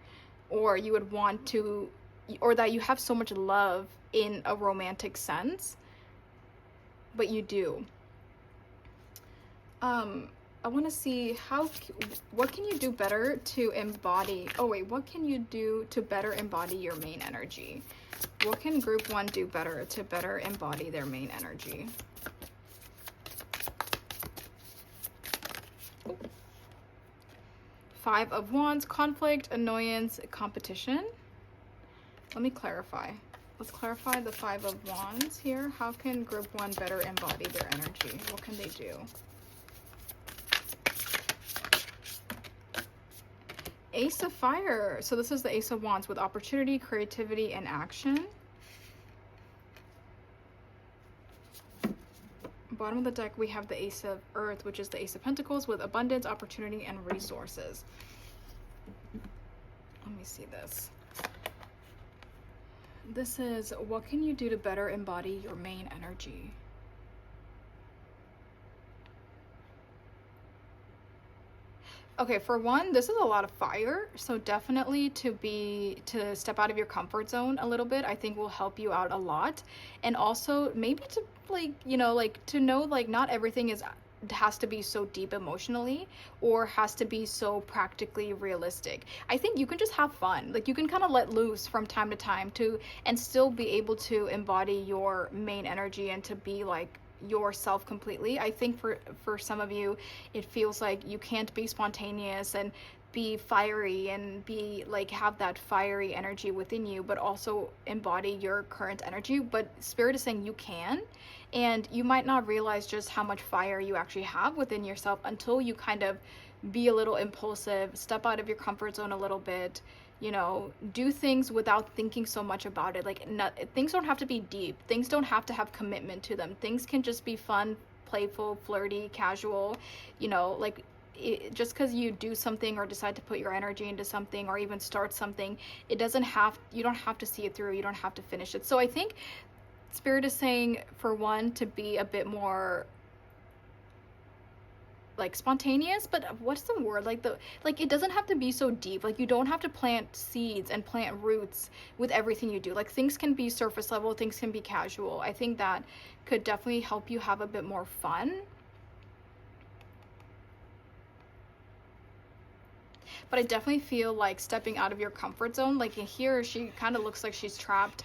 or you would want to, or that you have so much love in a romantic sense, but you do. I want to see what can you do better to embody, oh wait, what can you do to better embody your main energy? What can group 1 do better to better embody their main energy? Oh. 5 of Wands, conflict, annoyance, competition. Let me clarify. Let's clarify the 5 of Wands here. How can group 1 better embody their energy? What can they do? Ace of Fire. So this is the Ace of Wands with opportunity, creativity, and action. Bottom of the deck, we have the Ace of Earth, which is the Ace of Pentacles with abundance, opportunity, and resources. Let me see this. This is, what can you do to better embody your main energy? Okay, for one, this is a lot of fire, so definitely to step out of your comfort zone a little bit, I think will help you out a lot. And also maybe to like, you know, like to know like not everything has to be so deep emotionally or has to be so practically realistic. I think you can just have fun. Like you can kind of let loose from time to time and still be able to embody your main energy and to be like yourself completely. I think for some of you it feels like you can't be spontaneous and be fiery and be like have that fiery energy within you but also embody your current energy, but spirit is saying you can, and you might not realize just how much fire you actually have within yourself until you kind of be a little impulsive, step out of your comfort zone a little bit, you know, do things without thinking so much about it. Like things don't have to be deep, things don't have to have commitment to them, things can just be fun, playful, flirty, casual, you know, like just because you do something or decide to put your energy into something or even start something, you don't have to see it through, you don't have to finish it. So I think spirit is saying for one to be a bit more like spontaneous, but what's the word, like it doesn't have to be so deep. Like you don't have to plant seeds and plant roots with everything you do. Like things can be surface level, things can be casual. I think that could definitely help you have a bit more fun. But I definitely feel like stepping out of your comfort zone, like here she kind of looks like she's trapped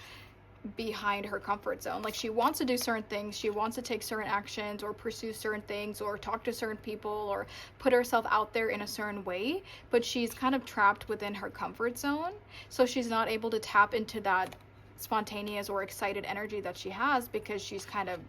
behind her comfort zone. Like she wants to do certain things, she wants to take certain actions or pursue certain things or talk to certain people or put herself out there in a certain way, but she's kind of trapped within her comfort zone, so she's not able to tap into that spontaneous or excited energy that she has because she's kind of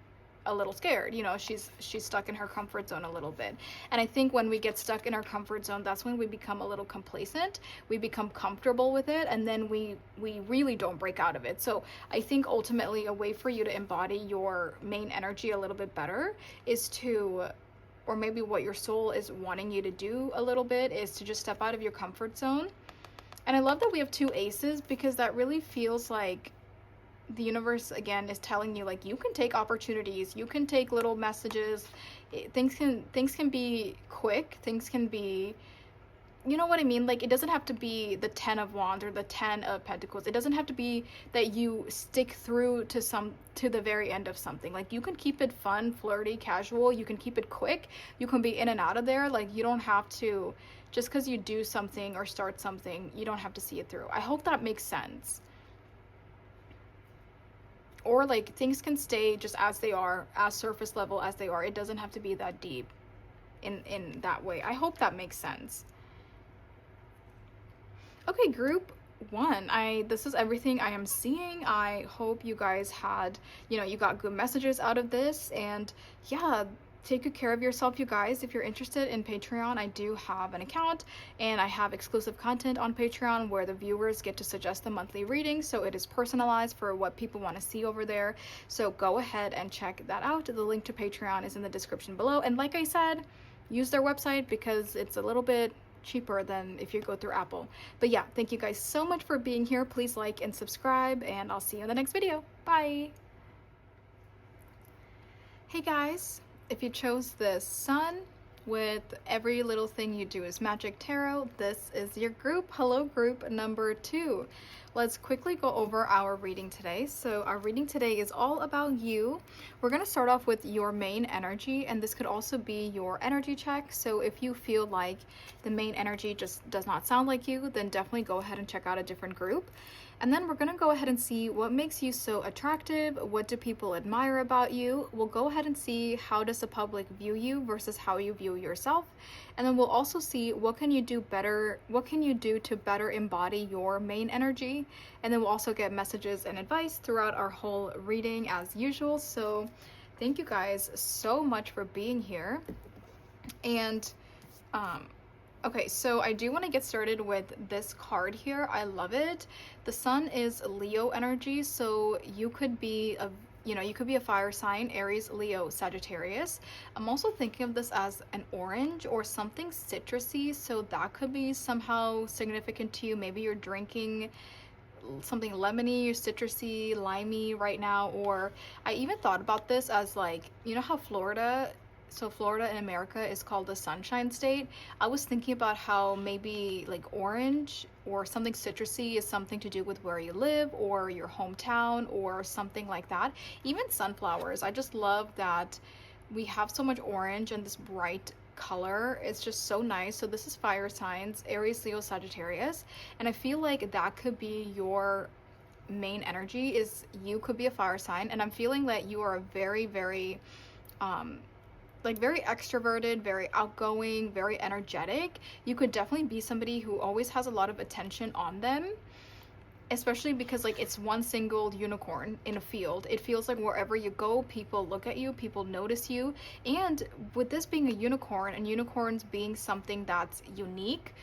a little scared, you know, she's stuck in her comfort zone a little bit. And I think when we get stuck in our comfort zone, that's when we become a little complacent, we become comfortable with it, and then we really don't break out of it. So I think ultimately a way for you to embody your main energy a little bit better is to, or maybe what your soul is wanting you to do a little bit, is to just step out of your comfort zone. And I love that we have 2 aces because that really feels like the universe again is telling you like you can take opportunities, you can take little messages, things can be quick, things can be, you know what I mean, like it doesn't have to be the 10 of Wands or the 10 of Pentacles. It doesn't have to be that you stick through to the very end of something. Like you can keep it fun, flirty, casual, you can keep it quick, you can be in and out of there. Like you don't have to, just because you do something or start something, you don't have to see it through. I hope that makes sense. Or like things can stay just as they are, as surface level as they are. It doesn't have to be that deep in that way. I hope that makes sense. Okay, group 1, this is everything I am seeing. I hope you guys had, you know, you got good messages out of this, and yeah, take good care of yourself, you guys. If you're interested in Patreon, I do have an account and I have exclusive content on Patreon where the viewers get to suggest the monthly reading, so it is personalized for what people want to see over there. So go ahead and check that out. The link to Patreon is in the description below, and like I said, use their website because it's a little bit cheaper than if you go through Apple. But yeah, thank you guys so much for being here. Please like and subscribe, and I'll see you in the next video. Bye. Hey guys, if you chose the Sun with every little thing you do is magic tarot, this is your group. Hello, group number 2. let's quickly go over our reading today. So our reading today is all about you. We're going to start off with your main energy, and this could also be your energy check. So if you feel like the main energy just does not sound like you, then definitely go ahead and check out a different group. And then we're going to go ahead and see what makes you so attractive. What do people admire about you? We'll go ahead and see how does the public view you versus how you view yourself. And then we'll also see what can you do better, what can you do to better embody your main energy. And then we'll also get messages and advice throughout our whole reading as usual. So thank you guys so much for being here. And okay, so I do want to get started with this card here. I love it. The sun is Leo energy, so you could be a fire sign, Aries, Leo, Sagittarius. I'm also thinking of this as an orange or something citrusy, so that could be somehow significant to you. Maybe you're drinking something lemony or citrusy, limey right now, or I even thought about this as like, you know how Florida in America is called the Sunshine State. I was thinking about how maybe like orange or something citrusy is something to do with where you live or your hometown or something like that. Even sunflowers. I just love that we have so much orange and this bright color. It's just so nice. So this is fire signs, Aries, Leo, Sagittarius. And I feel like that could be your main energy, is you could be a fire sign. And I'm feeling that you are a very, very very extroverted, very outgoing, very energetic. You could definitely be somebody who always has a lot of attention on them, especially because like it's one single unicorn in a field. It feels like wherever you go, people look at you, people notice you. And with this being a unicorn and unicorns being something that's unique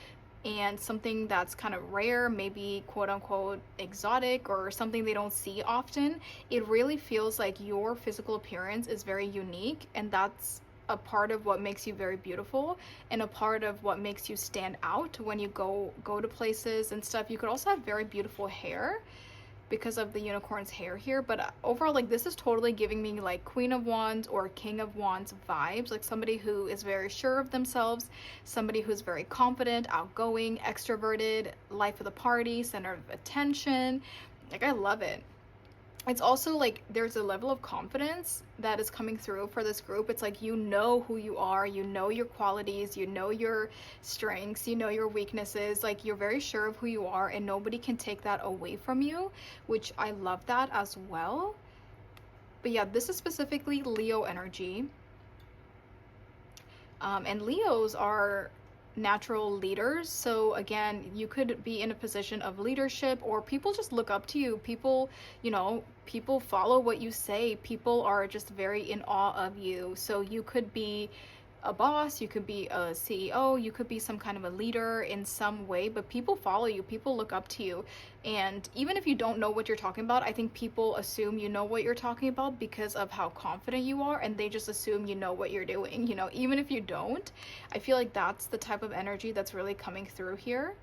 and something that's kind of rare, maybe quote unquote exotic or something they don't see often, it really feels like your physical appearance is very unique, and that's a part of what makes you very beautiful and a part of what makes you stand out when you go to places and stuff. You could also have very beautiful hair because of the unicorn's hair here, but overall, like, this is totally giving me like Queen of Wands or King of Wands vibes, like somebody who is very sure of themselves, somebody who's very confident, outgoing, extroverted, life of the party, center of attention. Like, I love it. It's also like there's a level of confidence that is coming through for this group. It's like, you know who you are, you know your qualities, you know your strengths, you know your weaknesses. Like, you're very sure of who you are and nobody can take that away from you, which I love that as well. But yeah, this is specifically Leo energy. And Leos are natural leaders, so again, you could be in a position of leadership, or people just look up to you. People, people follow what you say. People are just very in awe of you. So you could be a boss, you could be a CEO, you could be some kind of a leader in some way, but people follow you, people look up to you. And even if you don't know what you're talking about, I think people assume you know what you're talking about because of how confident you are, and they just assume you know what you're doing, even if you don't. I feel like that's the type of energy that's really coming through here.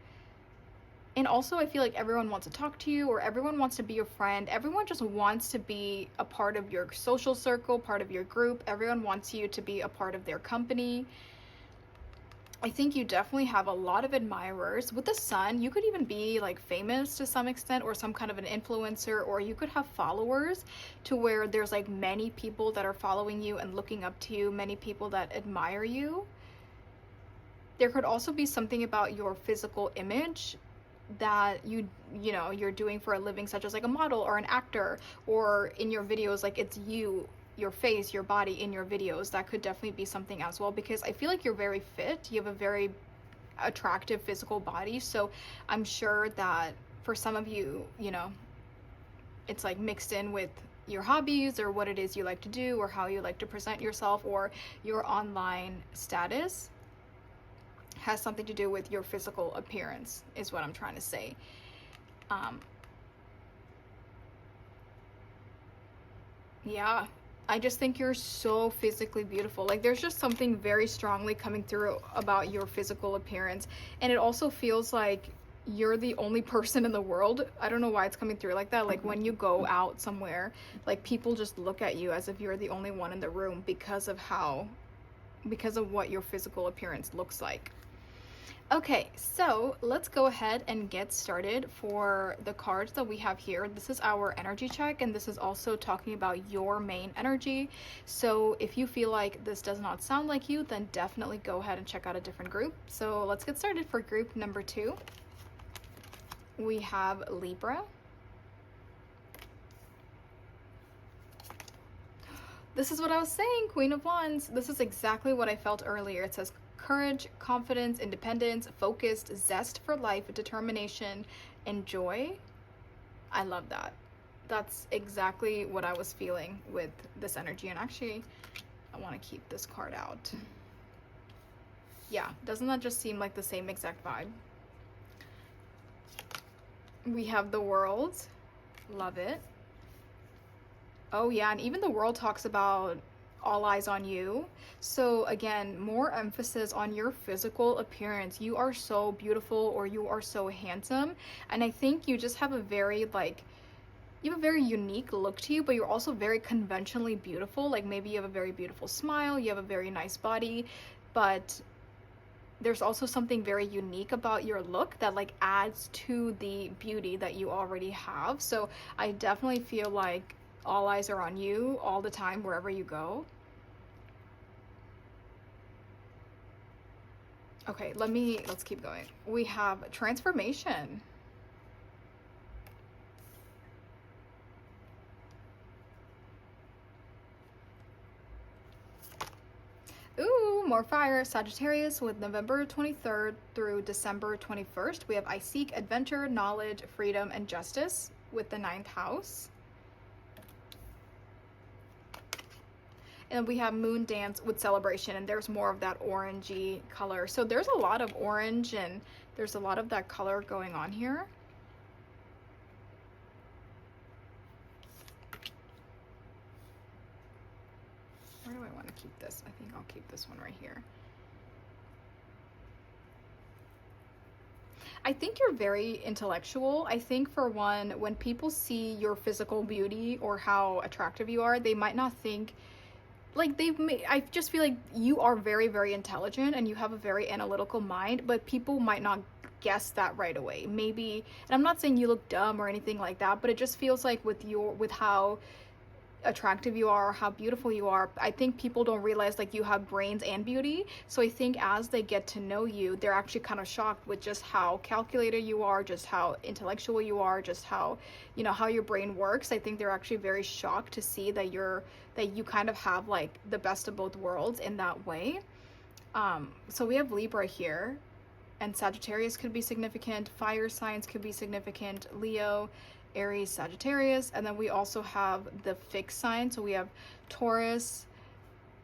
And also, I feel like everyone wants to talk to you, or everyone wants to be your friend. Everyone just wants to be a part of your social circle, part of your group. Everyone wants you to be a part of their company. I think you definitely have a lot of admirers. With the sun, you could even be like famous to some extent, or some kind of an influencer, or you could have followers to where there's like many people that are following you and looking up to you, many people that admire you. There could also be something about your physical image that you're doing for a living, such as like a model or an actor, or in your videos, like it's you, your face, your body in your videos. That could definitely be something as well, because I feel like you're very fit, you have a very attractive physical body. So I'm sure that for some of you, it's like mixed in with your hobbies or what it is you like to do or how you like to present yourself, or your online status has something to do with your physical appearance, is what I'm trying to say. Yeah, I just think you're so physically beautiful. Like, there's just something very strongly coming through about your physical appearance, and it also feels like you're the only person in the world. I don't know why it's coming through like that. Like, when you go out somewhere, like, people just look at you as if you're the only one in the room because of what your physical appearance looks like. Okay, so let's go ahead and get started for the cards that we have here. This is our energy check, and this is also talking about your main energy. So if you feel like this does not sound like you, then definitely go ahead and check out a different group. So let's get started for group number 2. We have Libra. This is what I was saying, Queen of Wands. This is exactly what I felt earlier. It says courage, confidence, independence, focused, zest for life, determination, and joy. I love that. That's exactly what I was feeling with this energy. And actually, I want to keep this card out. Yeah, doesn't that just seem like the same exact vibe? We have the World. Love it. Oh yeah, and even the World talks about all eyes on you. So again, more emphasis on your physical appearance. You are so beautiful, or you are so handsome, and I think you just have a very you have a very unique look to you, but you're also very conventionally beautiful. Like maybe you have a very beautiful smile, you have a very nice body, but there's also something very unique about your look that like adds to the beauty that you already have. So I definitely feel like all eyes are on you all the time, wherever you go. Okay, let's keep going. We have transformation. Ooh, more fire. Sagittarius with November 23rd through December 21st. We have I seek adventure, knowledge, freedom, and justice with the 9th house. And we have Moon Dance with celebration, and there's more of that orangey color. So there's a lot of orange, and there's a lot of that color going on here. Where do I want to keep this? I think I'll keep this one right here. I think you're very intellectual. I think for one, when people see your physical beauty or how attractive you are, they might not think like I just feel like you are very, very intelligent and you have a very analytical mind, but people might not guess that right away. Maybe, and I'm not saying you look dumb or anything like that, but it just feels like with how attractive you are, how beautiful you are, I think people don't realize like you have brains and beauty. So I think as they get to know you, they're actually kind of shocked with just how calculated you are, just how intellectual you are, just how, you know, how your brain works. I think they're actually very shocked to see that you kind of have like the best of both worlds in that way. So we have Libra here, and Sagittarius could be significant, fire signs could be significant, Leo, Aries, Sagittarius, and then we also have the fixed sign. So we have Taurus,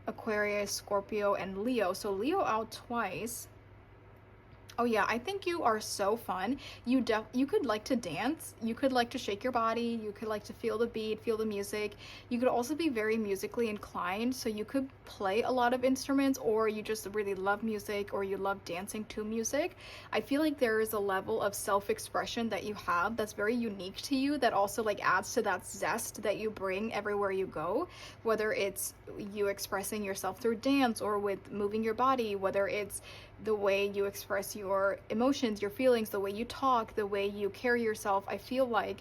Aquarius, Scorpio, and Leo. So Leo out twice. Oh yeah, I think you are so fun. You could like to dance, you could like to shake your body, you could like to feel the beat, feel the music. You could also be very musically inclined, so you could play a lot of instruments, or you just really love music, or you love dancing to music. I feel like there is a level of self-expression that you have that's very unique to you, that also like adds to that zest that you bring everywhere you go, whether it's you expressing yourself through dance or with moving your body, whether it's the way you express your emotions, your feelings, the way you talk, the way you carry yourself. I feel like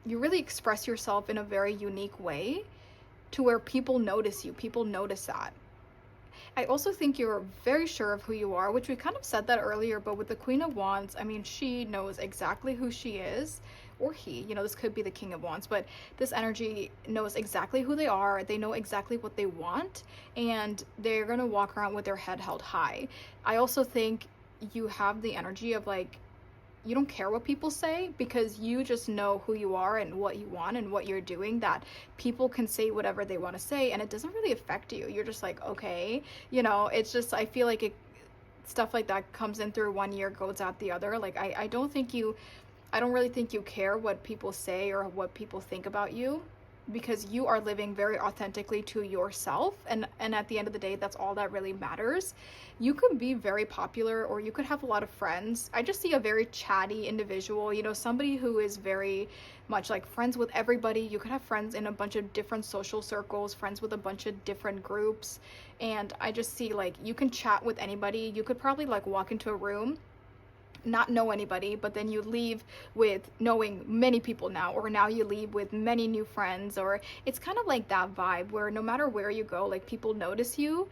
you really express yourself in a very unique way to where people notice you. People notice that. I also think you're very sure of who you are, which we kind of said that earlier, but with the Queen of Wands, I mean, she knows exactly who she is, or he, you know, this could be the King of Wands, but this energy knows exactly who they are. They know exactly what they want, and they're going to walk around with their head held high. I also think you have the energy of like, you don't care what people say, because you just know who you are and what you want and what you're doing, that people can say whatever they want to say and it doesn't really affect you. You're just like, okay, you know, it's just, I feel like stuff like that comes in through one ear, goes out the other. Like I don't really think you care what people say or what people think about you. because you are living very authentically to yourself, and at the end of the day, that's all that really matters. You could be very popular, or you could have a lot of friends. I just see a very chatty individual, you know, somebody who is very much like friends with everybody. You could have friends in a bunch of different social circles, friends with a bunch of different groups, and I just see like you can chat with anybody. You could probably like walk into a room, not know anybody, but then you leave with knowing many people now, or now you leave with many new friends, or it's kind of like that vibe where no matter where you go, like people notice you,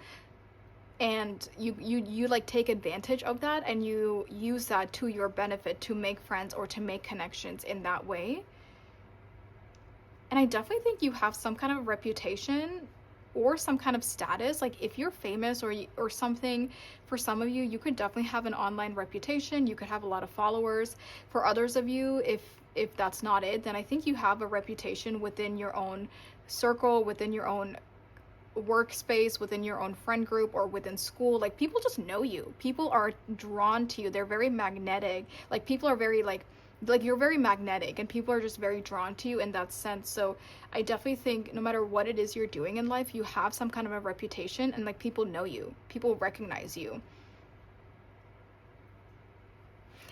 and you like take advantage of that, and you use that to your benefit to make friends or to make connections in that way. And I definitely think you have some kind of reputation or some kind of status. Like if you're famous or something, for some of you, you could definitely have an online reputation. You could have a lot of followers. For others of you, if that's not it, then I think you have a reputation within your own circle, within your own workspace, within your own friend group, or within school. Like people just know you. People are drawn to you. They're very magnetic. Like people are very like you're very magnetic, and people are just very drawn to you in that sense. So I definitely think no matter what it is you're doing in life, you have some kind of a reputation, and like people know you. People recognize you.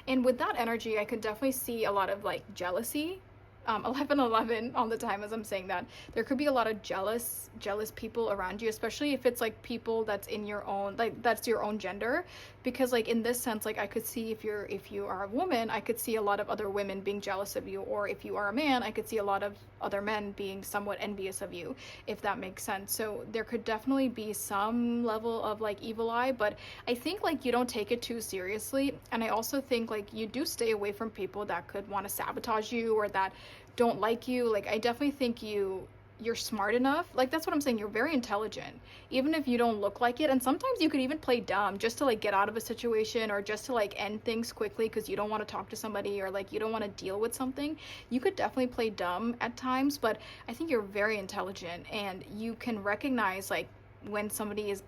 And with that energy, I could definitely see a lot of like jealousy. 1111 all the time as I'm saying that. There could be a lot of jealous people around you, especially if it's like people that's in your own, like that's your own gender. Because like in this sense, like I could see if you are a woman, I could see a lot of other women being jealous of you, or if you are a man, I could see a lot of other men being somewhat envious of you, if that makes sense. So there could definitely be some level of like evil eye, but I think like you don't take it too seriously. And I also think like you do stay away from people that could want to sabotage you or that don't like you. Like I definitely think you're smart enough. Like that's what I'm saying. You're very intelligent, even if you don't look like it. And sometimes you could even play dumb just to like get out of a situation, or just to like end things quickly because you don't want to talk to somebody, or like you don't want to deal with something. You could definitely play dumb at times, but I think you're very intelligent, and you can recognize like when somebody is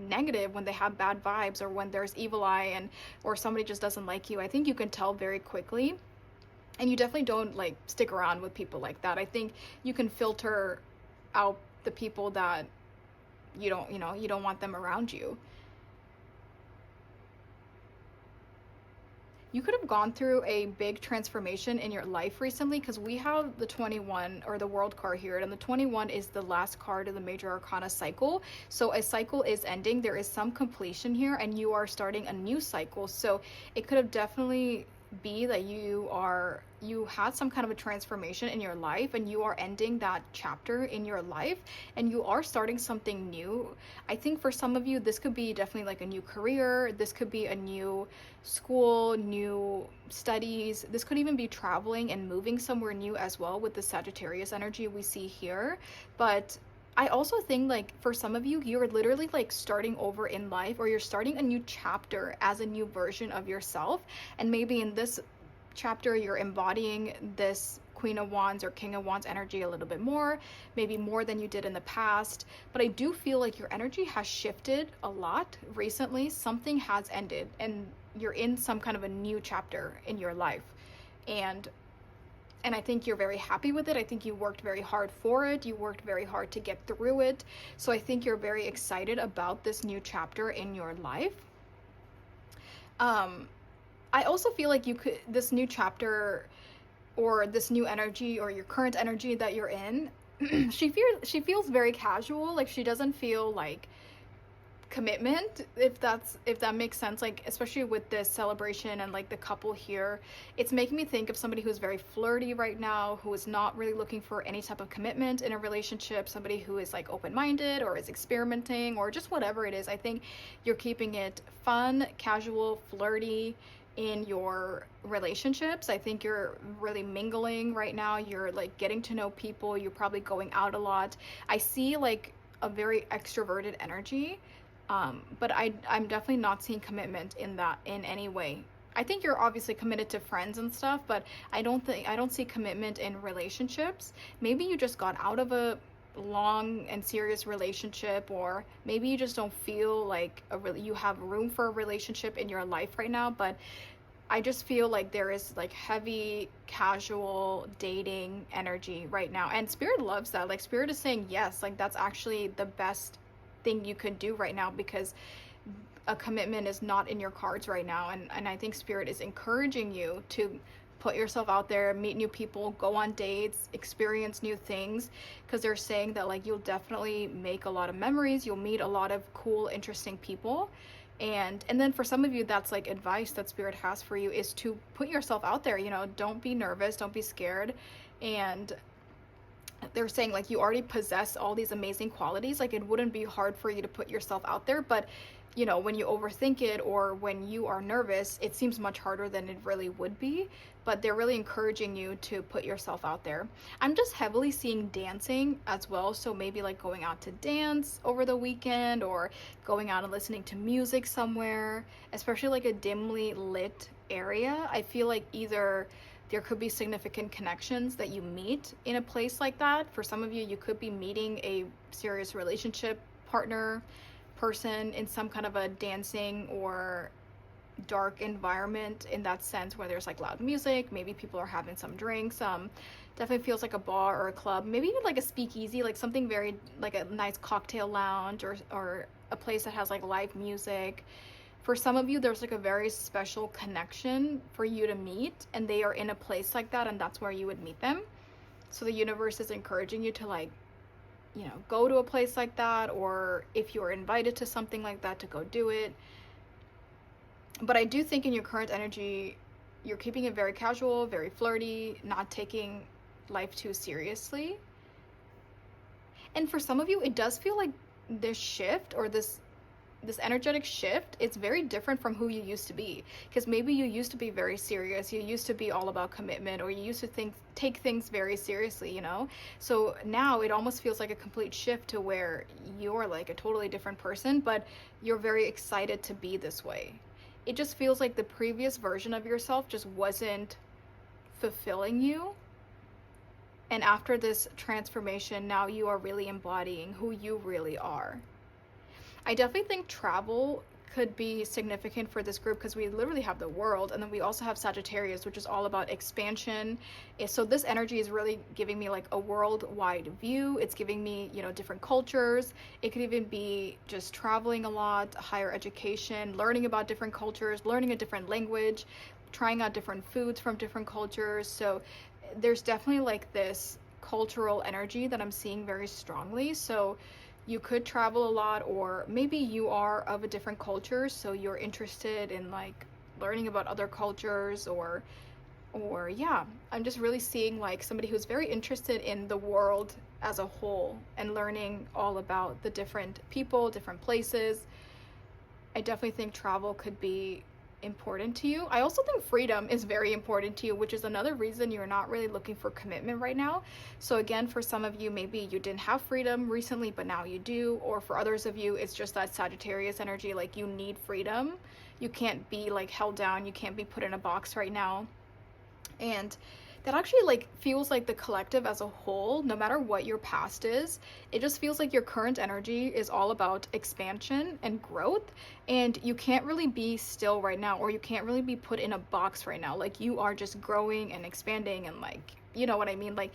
negative, when they have bad vibes, or when there's evil eye, and or somebody just doesn't like you. I think you can tell very quickly, and you definitely don't like stick around with people like that. I think you can filter out the people that you don't want them around you. You could have gone through a big transformation in your life recently, because we have the 21, or the world card here, and the 21 is the last card of the major arcana cycle. So a cycle is ending, there is some completion here, and you are starting a new cycle. So it could have definitely be that you had some kind of a transformation in your life, and you are ending that chapter in your life, and you are starting something new. I think for some of you, this could be definitely like a new career. This could be a new school, new studies. This could even be traveling and moving somewhere new as well, with the Sagittarius energy we see here. But I also think like for some of you, you're literally like starting over in life, or you're starting a new chapter as a new version of yourself. And maybe in this chapter, you're embodying this Queen of Wands or King of Wands energy a little bit more, maybe more than you did in the past. But I do feel like your energy has shifted a lot recently. Something has ended, and you're in some kind of a new chapter in your life. And I think you're very happy with it. I think you worked very hard for it. You worked very hard to get through it. So I think you're very excited about this new chapter in your life. I also feel like this new chapter, or this new energy, or your current energy that you're in, she feels very casual. Like she doesn't feel like commitment, if that makes sense. Like especially with this celebration and like the couple here, it's making me think of somebody who's very flirty right now, who is not really looking for any type of commitment in a relationship, somebody who is like open-minded, or is experimenting, or just whatever it is. I think you're keeping it fun, casual, flirty in your relationships. I think you're really mingling right now. You're like getting to know people. You're probably going out a lot. I see like a very extroverted energy. But I'm definitely not seeing commitment in any way. I think you're obviously committed to friends and stuff, but I don't see commitment in relationships. Maybe you just got out of a long and serious relationship, or maybe you just don't feel like you have room for a relationship in your life right now. But I just feel like there is like heavy casual dating energy right now. And Spirit loves that. Like Spirit is saying yes, like that's actually the best thing you could do right now, because a commitment is not in your cards right now. And I think Spirit is encouraging you to put yourself out there, meet new people, go on dates, experience new things, because they're saying that like you'll definitely make a lot of memories, you'll meet a lot of cool, interesting people. And then for some of you, that's like advice that Spirit has for you, is to put yourself out there, you know, don't be nervous, don't be scared. And they're saying like you already possess all these amazing qualities, like it wouldn't be hard for you to put yourself out there. But you know, when you overthink it or when you are nervous, it seems much harder than it really would be. But they're really encouraging you to put yourself out there. I'm just heavily seeing dancing as well, so maybe like going out to dance over the weekend, or going out and listening to music somewhere, especially like a dimly lit area. I feel like either there could be significant connections that you meet in a place like that. For some of you, you could be meeting a serious relationship partner, person in some kind of a dancing or dark environment, in that sense, where there's like loud music, maybe people are having some drinks. Definitely feels like a bar or a club, maybe even like a speakeasy, like something very like a nice cocktail lounge, or a place that has like live music. For some of you, there's like a very special connection for you to meet, and they are in a place like that, and that's where you would meet them. So the universe is encouraging you to like, you know, go to a place like that, or if you're invited to something like that, to go do it. But I do think in your current energy, you're keeping it very casual, very flirty, not taking life too seriously. And for some of you, it does feel like this shift, or this energetic shift, it's very different from who you used to be, because maybe you used to be very serious, you used to be all about commitment, or you used to take things very seriously, you know. So now it almost feels like a complete shift to where you're like a totally different person, but you're very excited to be this way. It just feels like the previous version of yourself just wasn't fulfilling you, and after this transformation, now you are really embodying who you really are. I definitely think travel could be significant for this group, because we literally have the world, and then we also have Sagittarius, which is all about expansion. So this energy is really giving me like a worldwide view. It's giving me, you know, different cultures. It could even be just traveling a lot, higher education, learning about different cultures, learning a different language, trying out different foods from different cultures. So there's definitely like this cultural energy that I'm seeing very strongly. So you could travel a lot, or maybe you are of a different culture, so you're interested in like learning about other cultures, or yeah, I'm just really seeing like somebody who's very interested in the world as a whole and learning all about the different people, different places. I definitely think travel could be important to you. I also think freedom is very important to you, which is another reason you're not really looking for commitment right now. So again, for some of you, maybe you didn't have freedom recently, but now you do. Or for others of you, it's just that Sagittarius energy, like you need freedom. You can't be like held down, you can't be put in a box right now. And that actually like feels like the collective as a whole, no matter what your past is, it just feels like your current energy is all about expansion and growth, and you can't really be still right now, or you can't really be put in a box right now. Like you are just growing and expanding, and like, you know what I mean? Like,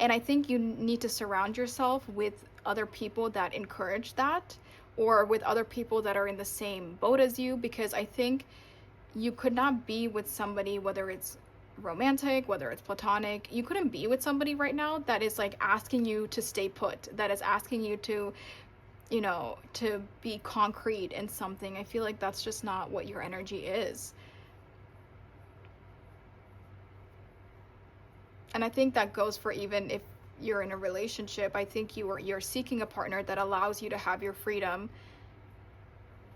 and I think you need to surround yourself with other people that encourage that, or with other people that are in the same boat as you, because I think you could not be with somebody, whether it's romantic, whether it's platonic, you couldn't be with somebody right now that is like asking you to stay put, that is asking you to, you know, to be concrete in something. I feel like that's just not what your energy is. And I think that goes for even if you're in a relationship. I think you're seeking a partner that allows you to have your freedom,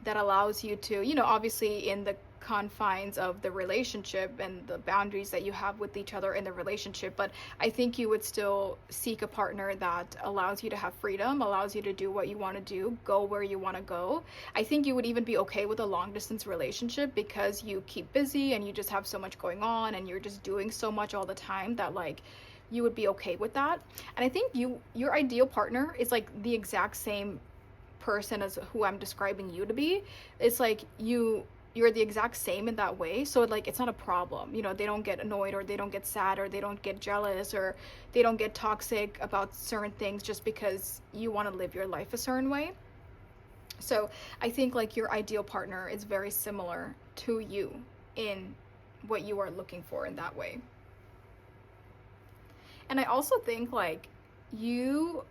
that allows you to, you know, obviously in the confines of the relationship and the boundaries that you have with each other in the relationship, but I think you would still seek a partner that allows you to have freedom, allows you to do what you want to do, go where you want to go. I think you would even be okay with a long distance relationship, because you keep busy and you just have so much going on and you're just doing so much all the time that like you would be okay with that. And I think your ideal partner is like the exact same person as who I'm describing you to be. It's like you're the exact same in that way. So like it's not a problem. You know, they don't get annoyed or they don't get sad or they don't get jealous or they don't get toxic about certain things just because you want to live your life a certain way. So I think like your ideal partner is very similar to you in what you are looking for in that way. And I also think like you,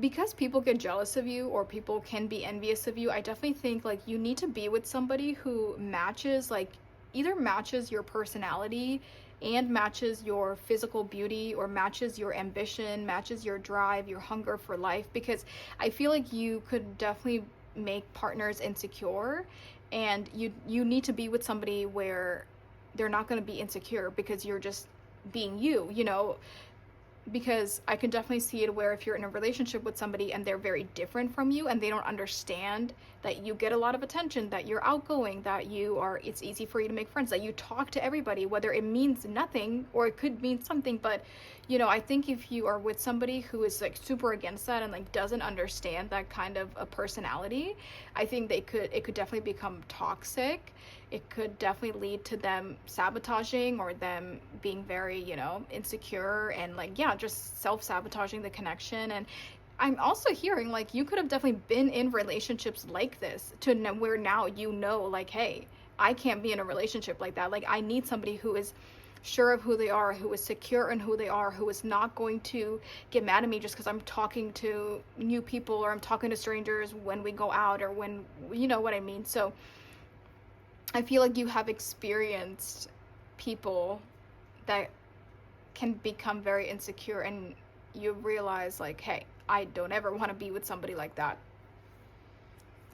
because people get jealous of you or people can be envious of you, I definitely think like you need to be with somebody who matches, like either matches your personality and matches your physical beauty or matches your ambition, matches your drive, your hunger for life, because I feel like you could definitely make partners insecure, and you need to be with somebody where they're not going to be insecure because you're just being you, you know, because I can definitely see it where if you're in a relationship with somebody and they're very different from you and they don't understand that you get a lot of attention, that you're outgoing, that you are, it's easy for you to make friends, that you talk to everybody, whether it means nothing or it could mean something. But, you know, I think if you are with somebody who is like super against that and like doesn't understand that kind of a personality, I think it could definitely become toxic. It could definitely lead to them sabotaging or them being very, you know, insecure and like, yeah, just self-sabotaging the connection. And I'm also hearing like you could have definitely been in relationships like this to where now you know, like, hey, I can't be in a relationship like that. Like, I need somebody who is sure of who they are, who is secure in who they are, who is not going to get mad at me just because I'm talking to new people or I'm talking to strangers when we go out or when, you know what I mean. So I feel like you have experienced people that can become very insecure and you realize like, hey, I don't ever want to be with somebody like that.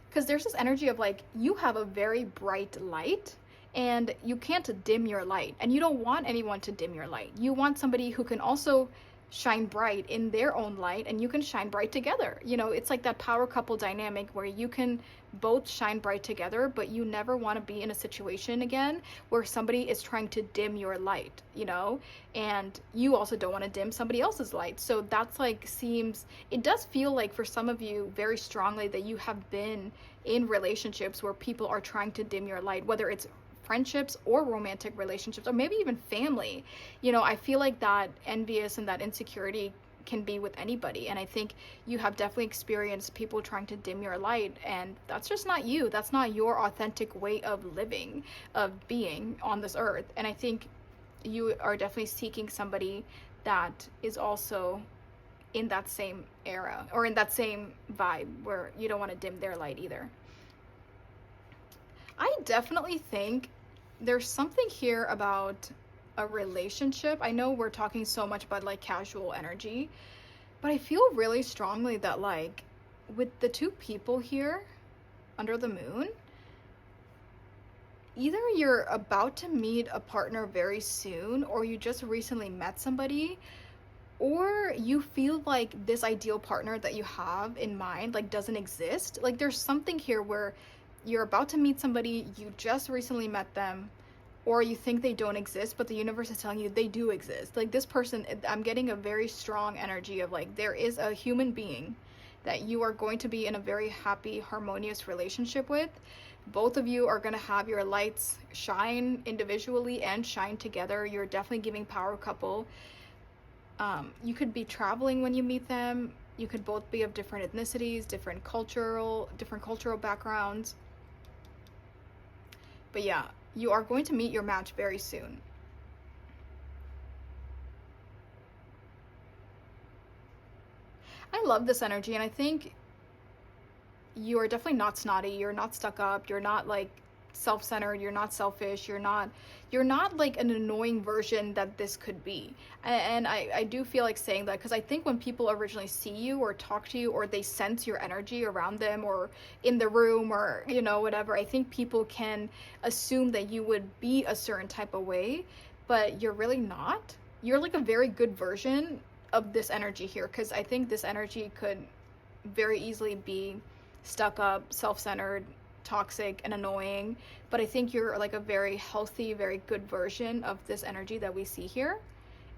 Because there's this energy of like, you have a very bright light and you can't dim your light. And you don't want anyone to dim your light. You want somebody who can also shine bright in their own light and you can shine bright together. You know, it's like that power couple dynamic where you can both shine bright together, but you never want to be in a situation again where somebody is trying to dim your light, you know, and you also don't want to dim somebody else's light. So that's like seems, it does feel like for some of you very strongly that you have been in relationships where people are trying to dim your light, whether it's friendships or romantic relationships or maybe even family. You know, I feel like that envious and that insecurity can be with anybody, and I think you have definitely experienced people trying to dim your light, and that's just not you. That's not your authentic way of living, of being on this earth. And I think you are definitely seeking somebody that is also in that same era or in that same vibe where you don't want to dim their light either. I definitely think there's something here about a relationship. I know we're talking so much about like casual energy, but I feel really strongly that like with the two people here under the moon, either you're about to meet a partner very soon or you just recently met somebody, or you feel like this ideal partner that you have in mind like doesn't exist. Like there's something here where you're about to meet somebody, you just recently met them, or you think they don't exist, but the universe is telling you they do exist. Like this person, I'm getting a very strong energy of like there is a human being that you are going to be in a very happy, harmonious relationship with. Both of you are going to have your lights shine individually and shine together. You're definitely giving power couple. You could be traveling when you meet them. You could both be of different ethnicities, different cultural backgrounds. But yeah, you are going to meet your match very soon. I love this energy, and I think you are definitely not snotty, you're not stuck up, you're not like self-centered, you're not selfish, you're not like an annoying version that this could be. And I do feel like saying that because I think when people originally see you or talk to you or they sense your energy around them or in the room or you know whatever, I think people can assume that you would be a certain type of way, but you're really not. You're like a very good version of this energy here, because I think this energy could very easily be stuck up, self-centered, toxic and annoying, but I think you're like a very healthy, very good version of this energy that we see here.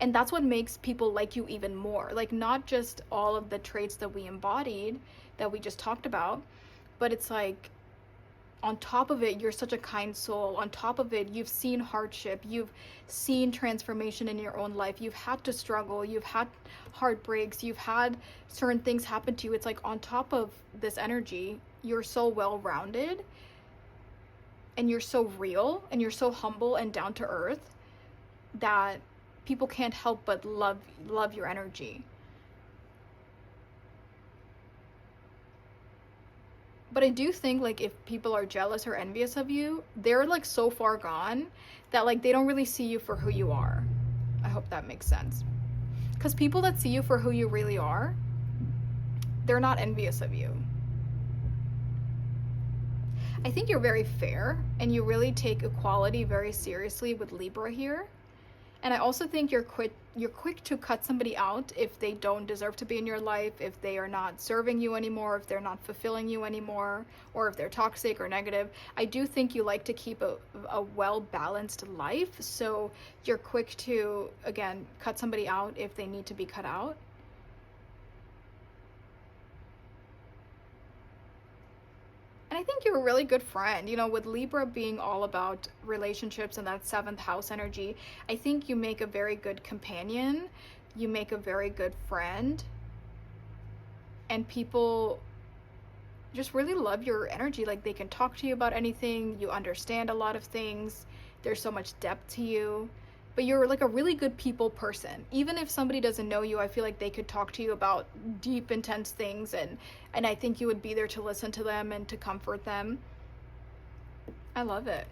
And that's what makes people like you even more. Like not just all of the traits that we embodied that we just talked about, but it's like on top of it, you're such a kind soul. On top of it, you've seen hardship, you've seen transformation in your own life, you've had to struggle, you've had heartbreaks, you've had certain things happen to you. It's like on top of this energy, you're so well-rounded, and you're so real, and you're so humble and down to earth that people can't help but love your energy. But I do think, like, if people are jealous or envious of you, they're like so far gone that like they don't really see you for who you are. I hope that makes sense. Because people that see you for who you really are, they're not envious of you. I think you're very fair, and you really take equality very seriously with Libra here. And I also think you're quick to cut somebody out if they don't deserve to be in your life, if they are not serving you anymore, if they're not fulfilling you anymore, or if they're toxic or negative. I do think you like to keep a well-balanced life, so you're quick to, again, cut somebody out if they need to be cut out. And I think you're a really good friend. You know, with Libra being all about relationships and that 7th house energy, I think you make a very good companion. You make a very good friend. And people just really love your energy. Like, they can talk to you about anything. You understand a lot of things. There's so much depth to you. But you're like a really good people person. Even if somebody doesn't know you, I feel like they could talk to you about deep, intense things, and I think you would be there to listen to them and to comfort them. I love it.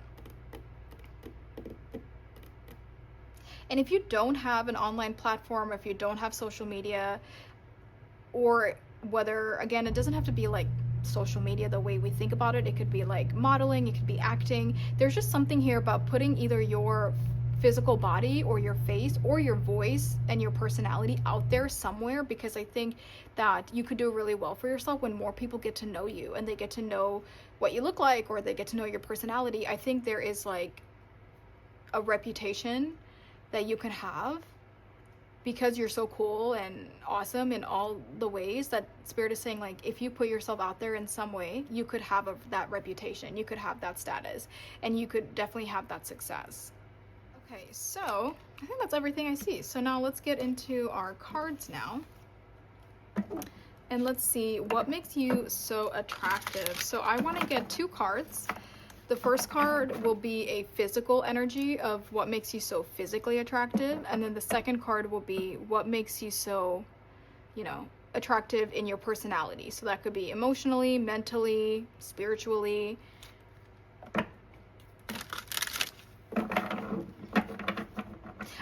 And if you don't have an online platform, if you don't have social media, or whether, again, it doesn't have to be like social media the way we think about it. It could be like modeling, it could be acting. There's just something here about putting either your physical body or your face or your voice and your personality out there somewhere, because I think that you could do really well for yourself when more people get to know you and they get to know what you look like, or they get to know your personality. I think there is like a reputation that you can have because you're so cool and awesome in all the ways that Spirit is saying, like, if you put yourself out there in some way, you could have that reputation, you could have that status, and you could definitely have that success. Okay, so I think that's everything I see. So now let's get into our cards now. And let's see what makes you so attractive. So I want to get 2 cards. The first card will be a physical energy of what makes you so physically attractive. And then the second card will be what makes you so, you know, attractive in your personality. So that could be emotionally, mentally, spiritually.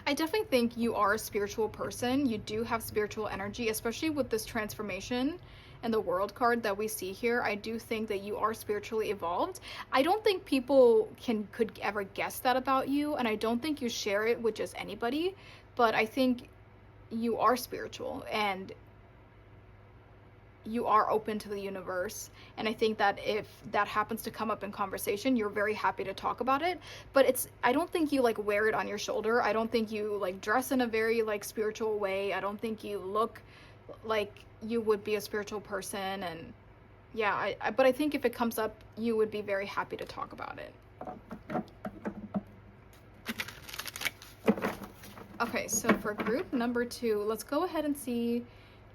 I definitely think you are a spiritual person. You do have spiritual energy, especially with this transformation and the world card that we see here. I do think that you are spiritually evolved. I don't think people could ever guess that about you, and I don't think you share it with just anybody, but I think you are spiritual and you are open to the universe. And I think that if that happens to come up in conversation, you're very happy to talk about it. But I don't think you like wear it on your shoulder. I don't think you like dress in a very like spiritual way. I don't think you look like you would be a spiritual person. And yeah, but I think if it comes up, you would be very happy to talk about it. Okay, so for group number 2, let's go ahead and see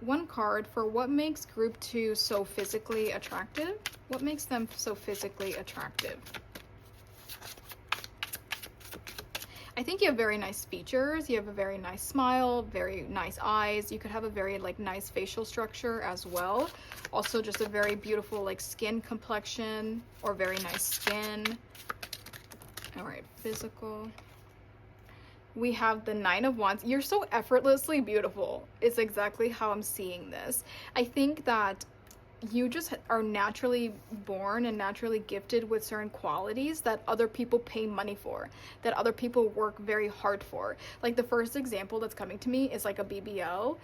one card for what makes group 2 so physically attractive. What makes them so physically attractive? I think you have very nice features. You have a very nice smile, very nice eyes. You could have a very like nice facial structure as well. Also just a very beautiful like skin complexion or very nice skin. All right, physical. We have the 9 of Wands. You're so effortlessly beautiful is exactly how I'm seeing this. I think that you just are naturally born and naturally gifted with certain qualities that other people pay money for, that other people work very hard for. Like the first example that's coming to me is like a BBL.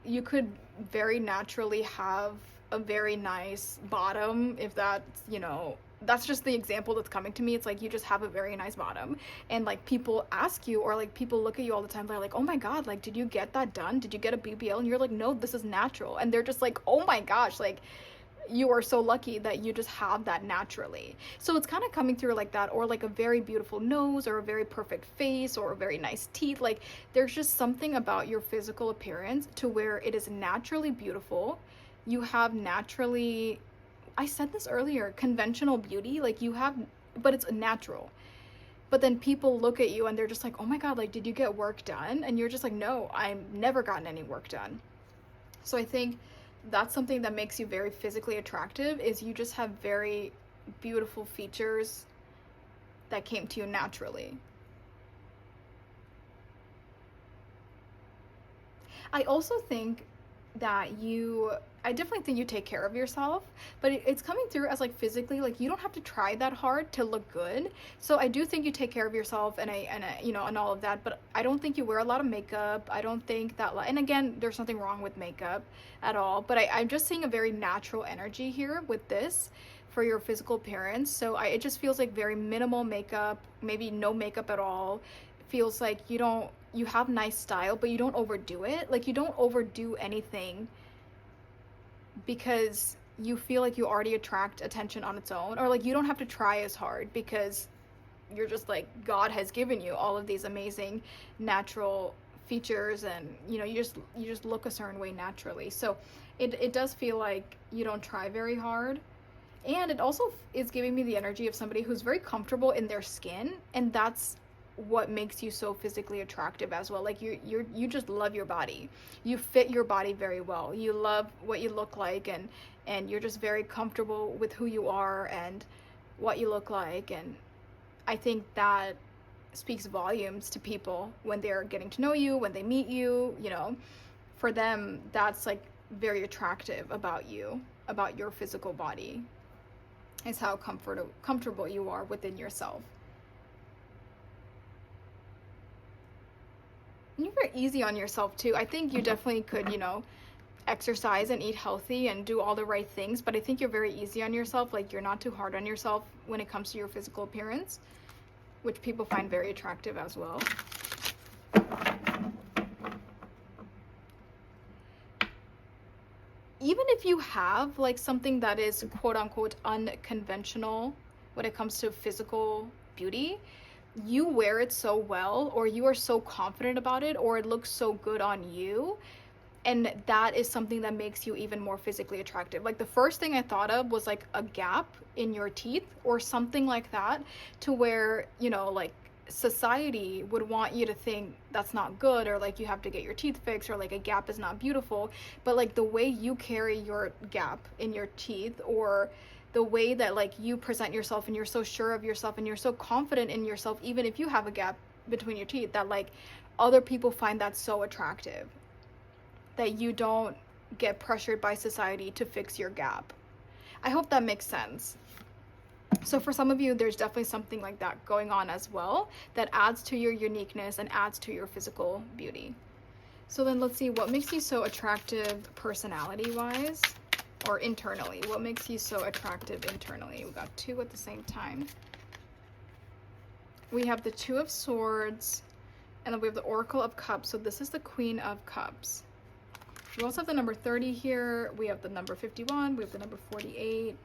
You could very naturally have a very nice bottom, if that's, you know, that's just the example that's coming to me. It's like you just have a very nice bottom, and like people ask you, or like people look at you all the time, they're like, oh my god, like did you get that done? Did you get a BBL? And you're like, no, this is natural. And they're just like, oh my gosh, like you are so lucky that you just have that naturally. So it's kind of coming through like that, or like a very beautiful nose, or a very perfect face, or a very nice teeth. Like there's just something about your physical appearance to where it is naturally beautiful. You have naturally, I said this earlier, conventional beauty. Like you have, but it's natural. But then people look at you and they're just like, oh my God, like, did you get work done? And you're just like, no, I've never gotten any work done. So I think that's something that makes you very physically attractive, is you just have very beautiful features that came to you naturally. I also think that I definitely think you take care of yourself, but it's coming through as like physically, like you don't have to try that hard to look good. So I do think you take care of yourself, and you know, and all of that, but I don't think you wear a lot of makeup. I don't think that, and again, there's nothing wrong with makeup at all, but I'm just seeing a very natural energy here with this for your physical appearance. So it just feels like very minimal makeup, maybe no makeup at all. It feels like you have nice style, but you don't overdo it. Like you don't overdo anything because you feel like you already attract attention on its own, or like you don't have to try as hard because you're just like, God has given you all of these amazing natural features, and you know, you just look a certain way naturally. So it does feel like you don't try very hard. And it also is giving me the energy of somebody who's very comfortable in their skin, and that's what makes you so physically attractive as well. Like you just love your body. You fit your body very well. You love what you look like, and you're just very comfortable with who you are and what you look like. And I think that speaks volumes to people when they're getting to know you, when they meet you, you know. For them, that's like very attractive about you, about your physical body, is how comfortable you are within yourself. And you're very easy on yourself too. I think you definitely could, you know, exercise and eat healthy and do all the right things, but I think you're very easy on yourself. Like you're not too hard on yourself when it comes to your physical appearance, which people find very attractive as well. Even if you have like something that is quote unquote unconventional when it comes to physical beauty, you wear it so well, or you are so confident about it, or it looks so good on you, and that is something that makes you even more physically attractive. Like the first thing I thought of was like a gap in your teeth or something like that, to where, you know, like society would want you to think that's not good, or like you have to get your teeth fixed, or like a gap is not beautiful. But like the way you carry your gap in your teeth, or the way that like you present yourself, and you're so sure of yourself, and you're so confident in yourself even if you have a gap between your teeth, that like other people find that so attractive, that you don't get pressured by society to fix your gap. I hope that makes sense. So for some of you, there's definitely something like that going on as well, that adds to your uniqueness and adds to your physical beauty. So then let's see, what makes you so attractive personality wise, or internally? What makes you so attractive internally? We got two at the same time. We have the Two of Swords, and then we have the Oracle of Cups. So this is the Queen of Cups. We also have the number 30 here. We have the number 51. We have the number 48.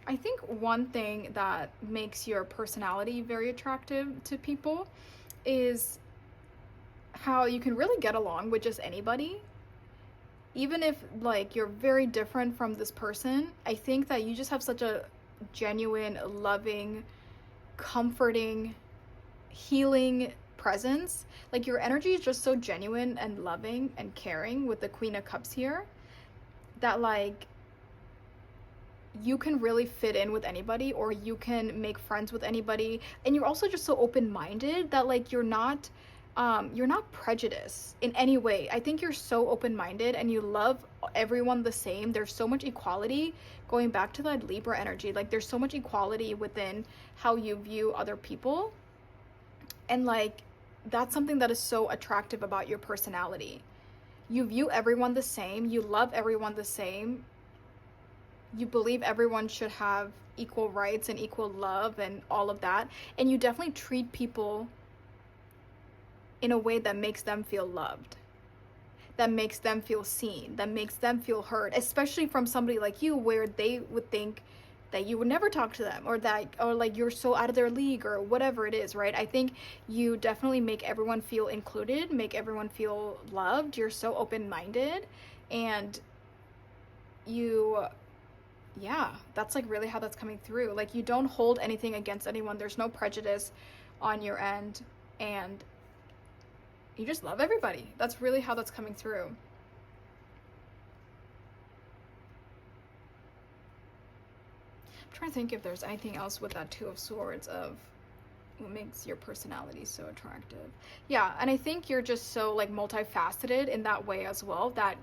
I think one thing that makes your personality very attractive to people is how you can really get along with just anybody. Even if like you're very different from this person, I think that you just have such a genuine, loving, comforting, healing presence. Like your energy is just so genuine and loving and caring with the Queen of Cups here, that like you can really fit in with anybody, or you can make friends with anybody. And you're also just so open-minded that like you're not prejudiced in any way. I think you're so open-minded and you love everyone the same. There's so much equality, going back to that Libra energy. Like there's so much equality within how you view other people, and like that's something that is so attractive about your personality. You view everyone the same, you love everyone the same, you believe everyone should have equal rights and equal love and all of that. And you definitely treat people in a way that makes them feel loved, that makes them feel seen, that makes them feel heard, especially from somebody like you, where they would think that you would never talk to them, or that, or like you're so out of their league, or whatever it is, right? I think you definitely make everyone feel included, make everyone feel loved. You're so open-minded, and you, yeah, that's like really how that's coming through. Like, you don't hold anything against anyone. There's no prejudice on your end, and you just love everybody. That's really how that's coming through. I'm trying to think if there's anything else with that Two of Swords of what makes your personality so attractive. Yeah, and I think you're just so like multifaceted in that way as well, that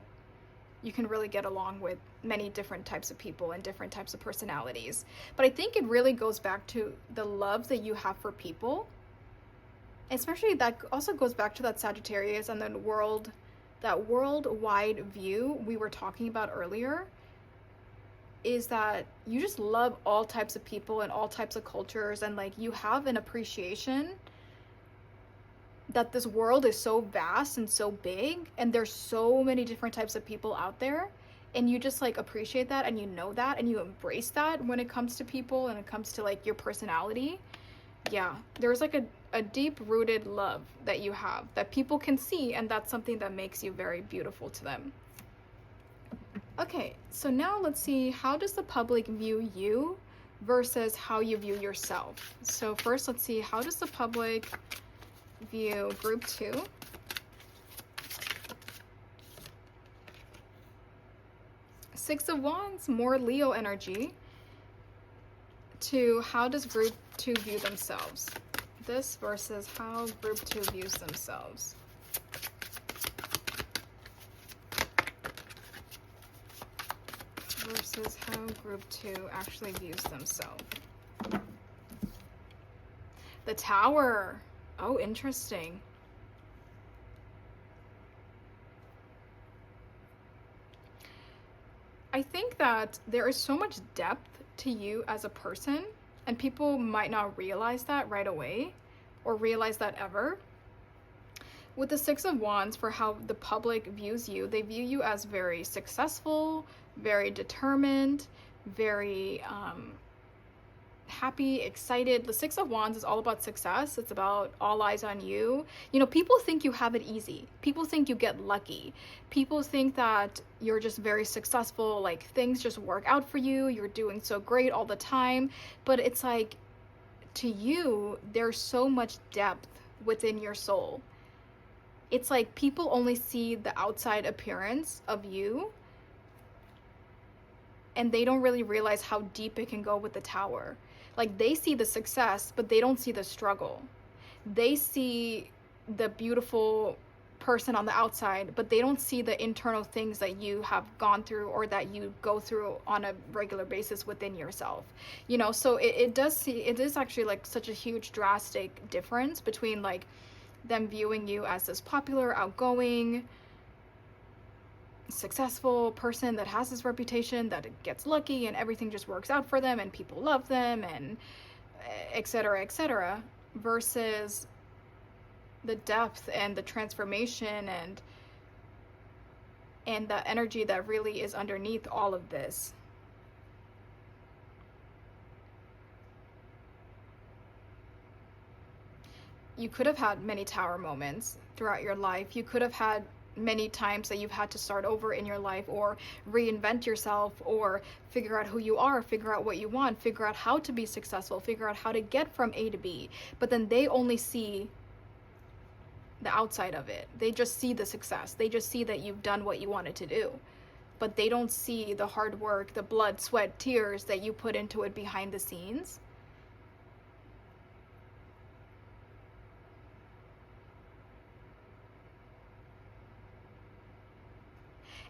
you can really get along with many different types of people and different types of personalities. But I think it really goes back to the love that you have for people. Especially that also goes back to that Sagittarius and then that worldwide view we were talking about earlier, is that you just love all types of people and all types of cultures, and like you have an appreciation that this world is so vast and so big, and there's so many different types of people out there, and you just like appreciate that, and you know that, and you embrace that when it comes to people and it comes to like your personality. Yeah, there's like a deep rooted love that you have that people can see, and that's something that makes you very beautiful to them. Okay, so now let's see, how does the public view you versus how you view yourself? So first, let's see, how does the public view group 2? Six of Wands, more Leo energy, to how does group 2 view themselves? This versus how group 2 views themselves. Versus how group 2 actually views themselves. The Tower. Oh, interesting. I think that there is so much depth to you as a person, and people might not realize that right away or realize that ever. With the Six of Wands, for how the public views you, they view you as very successful, very determined, very happy, excited. The Six of Wands is all about success. It's about all eyes on you. You know, people think you have it easy. People think you get lucky. People think that you're just very successful, like things just work out for you. You're doing so great all the time. But it's like, to you, there's so much depth within your soul. It's like people only see the outside appearance of you, and they don't really realize how deep it can go with the Tower. Like, they see the success, but they don't see the struggle. They see the beautiful person on the outside, but they don't see the internal things that you have gone through or that you go through on a regular basis within yourself. You know, so it is actually like such a huge drastic difference between like them viewing you as this popular, outgoing, successful person that has this reputation, that it gets lucky and everything just works out for them and people love them and etc., versus the depth and the transformation and the energy that really is underneath all of this. You could have had many Tower moments throughout your life. You could have had many times that you've had to start over in your life or reinvent yourself or figure out who you are, figure out what you want, figure out how to be successful, figure out how to get from A to B. But then they only see the outside of it. They just see the success. They just see that you've done what you wanted to do. But they don't see the hard work, the blood, sweat, tears that you put into it behind the scenes.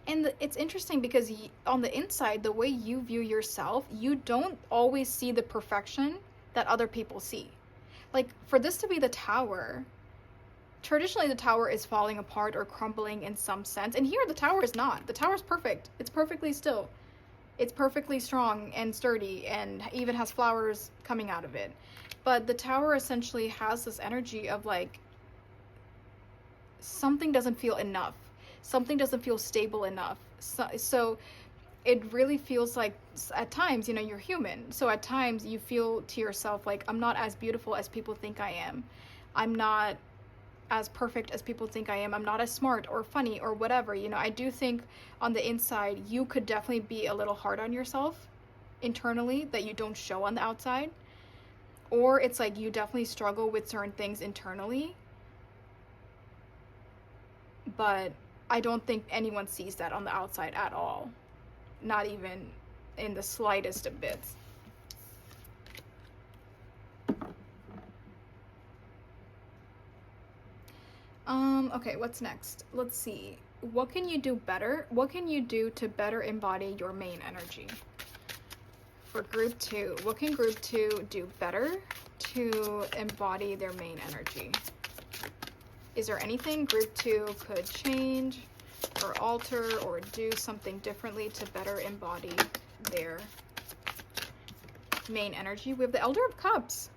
And it's interesting because on the inside, the way you view yourself, you don't always see the perfection that other people see. Like, for this to be the Tower, traditionally the Tower is falling apart or crumbling in some sense. And here the Tower is not. The Tower is perfect. It's perfectly still. It's perfectly strong and sturdy and even has flowers coming out of it. But the Tower essentially has this energy of like something doesn't feel enough. Something doesn't feel stable enough. So it really feels like at times, you know, you're human. So at times you feel to yourself like, I'm not as beautiful as people think I am. I'm not as perfect as people think I am. I'm not as smart or funny or whatever. You know, I do think on the inside, you could definitely be a little hard on yourself internally that you don't show on the outside. Or it's like you definitely struggle with certain things internally, but I don't think anyone sees that on the outside at all. Not even in the slightest of bits. Okay, what's next? Let's see. What can you do better? What can you do to better embody your main energy? For group 2, what can group 2 do better to embody their main energy? Is there anything group 2 could change or alter or do something differently to better embody their main energy? We have the Elder of Cups.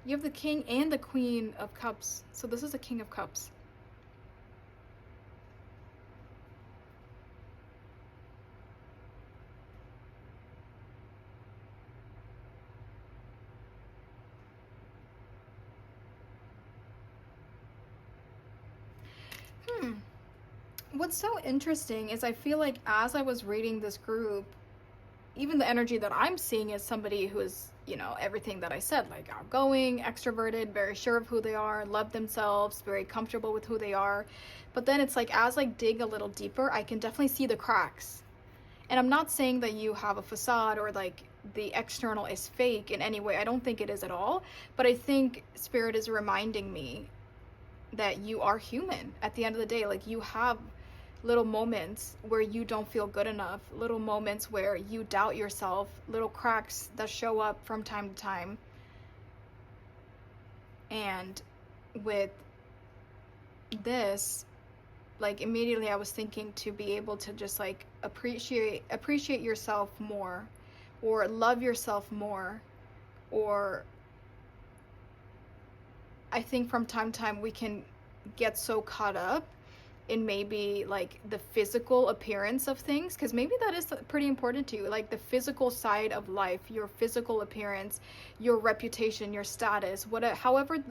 You have the King and the Queen of Cups. So this is the King of Cups. What's so interesting is I feel like as I was reading this group, even the energy that I'm seeing is somebody who is, you know, everything that I said, like outgoing, extroverted, very sure of who they are, love themselves, very comfortable with who they are. But then it's like, as I dig a little deeper, I can definitely see the cracks. And I'm not saying that you have a facade or like the external is fake in any way. I don't think it is at all. But I think Spirit is reminding me that you are human at the end of the day. Like, you have little moments where you don't feel good enough, little moments where you doubt yourself, little cracks that show up from time to time. And with this, like, immediately I was thinking to be able to just like appreciate yourself more, or love yourself more, or I think from time to time we can get so caught up in maybe like the physical appearance of things, because maybe that is pretty important to you, like the physical side of life, your physical appearance, your reputation, your status, whatever, however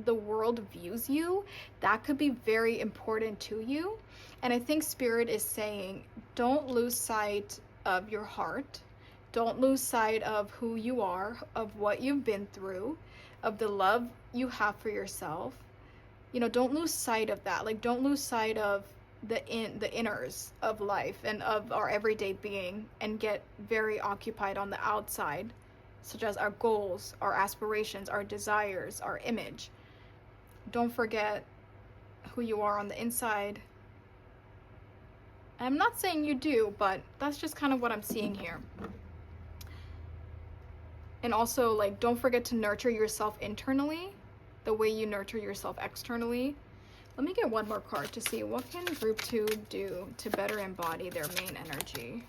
the world views you, that could be very important to you. And I think Spirit is saying, don't lose sight of your heart, don't lose sight of who you are, of what you've been through, of the love you have for yourself. You know, don't lose sight of that. Like, don't lose sight of the inners of life and of our everyday being, and get very occupied on the outside, such as our goals, our aspirations, our desires, our image. Don't forget who you are on the inside. I'm not saying you do, but that's just kind of what I'm seeing here. And also, like, don't forget to nurture yourself internally the way you nurture yourself externally. Let me get one more card to see what can group 2 do to better embody their main energy.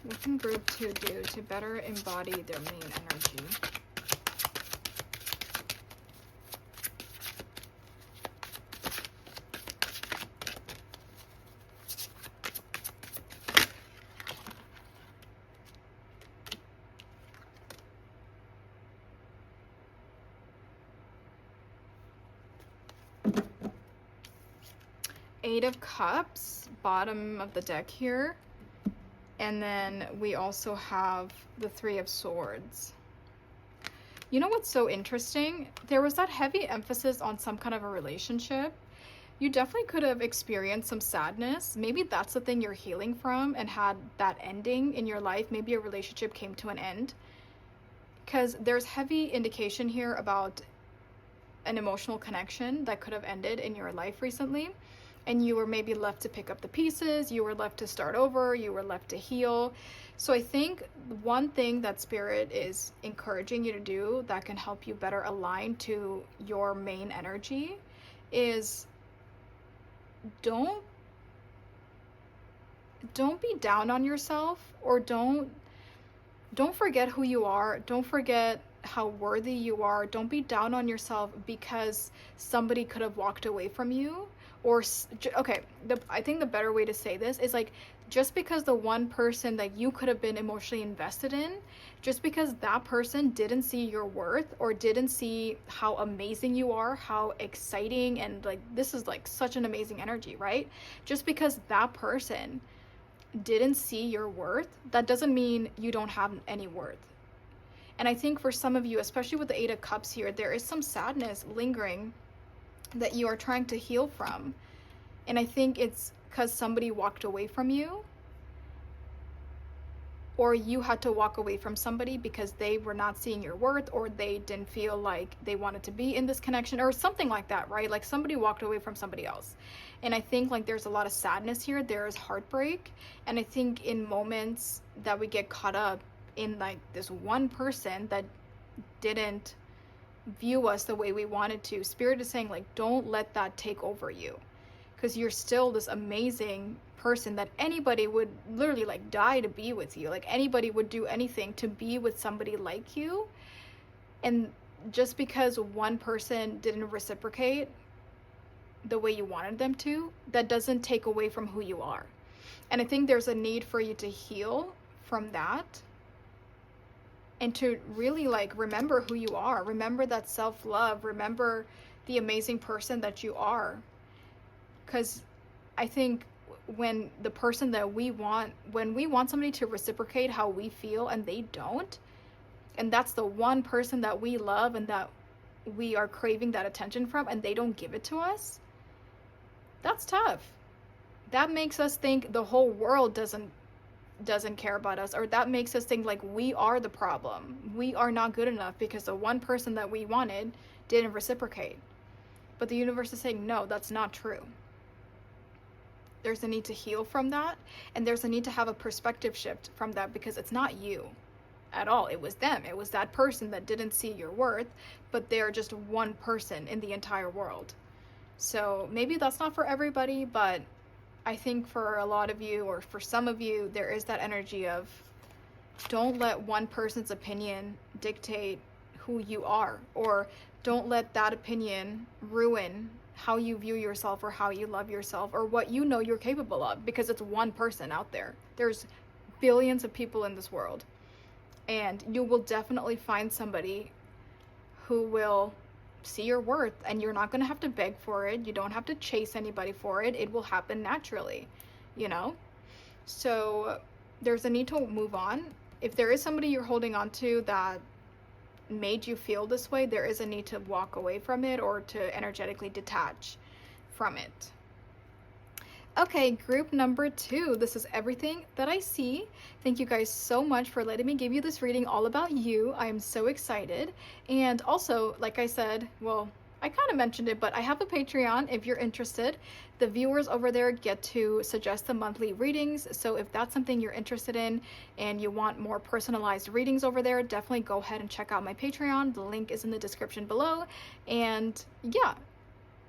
What can group 2 do to better embody their main energy? Eight of Cups, bottom of the deck here. And then we also have the Three of Swords. You know what's so interesting? There was that heavy emphasis on some kind of a relationship. You definitely could have experienced some sadness. Maybe that's the thing you're healing from and had that ending in your life. Maybe a relationship came to an end. Because there's heavy indication here about an emotional connection that could have ended in your life recently. And you were maybe left to pick up the pieces, you were left to start over, you were left to heal. So I think one thing that Spirit is encouraging you to do that can help you better align to your main energy is don't be down on yourself, or don't forget who you are. Don't forget how worthy you are. Don't be down on yourself because somebody could have walked away from you. Or, okay, I think the better way to say this is like, just because the one person that you could have been emotionally invested in, just because that person didn't see your worth or didn't see how amazing you are, how exciting, and like, this is like such an amazing energy, right? Just because that person didn't see your worth, that doesn't mean you don't have any worth. And I think for some of you, especially with the Eight of Cups here, there is some sadness lingering that you are trying to heal from. And I think it's because somebody walked away from you, or you had to walk away from somebody because they were not seeing your worth, or they didn't feel like they wanted to be in this connection, or something like that, right? Like somebody walked away from somebody else. And I think like there's a lot of sadness here. There's heartbreak. And I think in moments that we get caught up in like this one person that didn't view us the way we wanted to, Spirit is saying like, don't let that take over you, because you're still this amazing person that anybody would literally like die to be with you. Like anybody would do anything to be with somebody like you. And just because one person didn't reciprocate the way you wanted them to, that doesn't take away from who you are. And I think there's a need for you to heal from that, and to really like remember who you are. Remember that self-love. Remember the amazing person that you are. Because I think when the person that we want, when we want somebody to reciprocate how we feel and they don't, and that's the one person that we love and that we are craving that attention from, and they don't give it to us, that's tough. That makes us think the whole world doesn't care about us, or that makes us think like we are the problem. We are not good enough because the one person that we wanted didn't reciprocate. But the universe is saying, no, that's not true. There's a need to heal from that, and there's a need to have a perspective shift from that, because it's not you at all. It was them. It was that person that didn't see your worth, but they're just one person in the entire world. So maybe that's not for everybody, but I think for a lot of you, or for some of you, there is that energy of, don't let one person's opinion dictate who you are, or don't let that opinion ruin how you view yourself, or how you love yourself, or what you know you're capable of, because it's one person out there. There's billions of people in this world, and you will definitely find somebody who will see your worth, and you're not going to have to beg for it. You don't have to chase anybody for it. It will happen naturally, you know? So there's a need to move on. If there is somebody you're holding on to that made you feel this way, there is a need to walk away from it, or to energetically detach from it. Okay, group number 2. This is everything that I see. Thank you guys so much for letting me give you this reading all about you. I am so excited. And also, like I said, well, I kind of mentioned it, but I have a Patreon if you're interested. The viewers over there get to suggest the monthly readings. So if that's something you're interested in and you want more personalized readings over there, definitely go ahead and check out my Patreon. The link is in the description below. And yeah,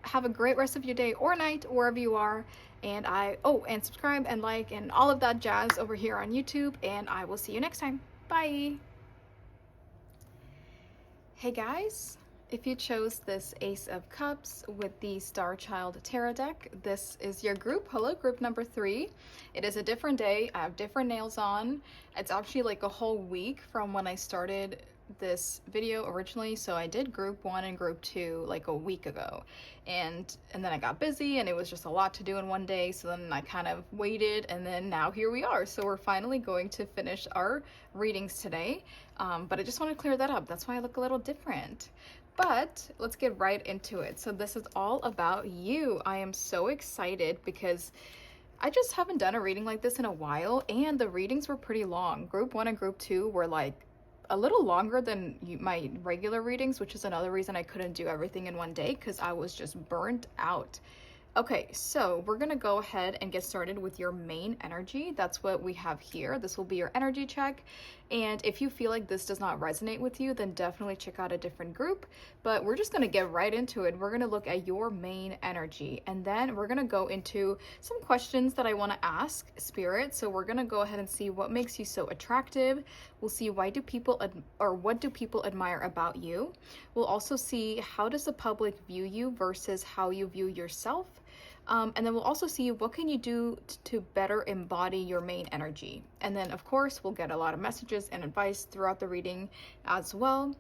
have a great rest of your day or night, wherever you are. And and subscribe and like and all of that jazz over here on YouTube. And I will see you next time. Bye. Hey guys. If you chose this Ace of Cups with the Starchild Tarot deck, this is your group. Hello, group number 3. It is a different day. I have different nails on. It's actually like a whole week from when I started this video originally. So I did group 1 and group 2 like a week ago. And then I got busy and it was just a lot to do in one day. So then I kind of waited, and then now here we are. So we're finally going to finish our readings today. But I just want to clear that up. That's why I look a little different. But let's get right into it. So this is all about you. I am so excited because I just haven't done a reading like this in a while, and the readings were pretty long. Group 1 and group 2 were like a little longer than my regular readings, which is another reason I couldn't do everything in one day, because I was just burnt out. Okay, so we're gonna go ahead and get started with your main energy. That's what we have here. This will be your energy check. And if you feel like this does not resonate with you, then definitely check out a different group. But we're just gonna get right into it. We're gonna look at your main energy. And then we're gonna go into some questions that I wanna ask Spirit. So we're gonna go ahead and see what makes you so attractive. We'll see why do people, what do people admire about you. We'll also see how does the public view you versus how you view yourself. And then we'll also see what can you do to better embody your main energy. And then of course we'll get a lot of messages and advice throughout the reading as well.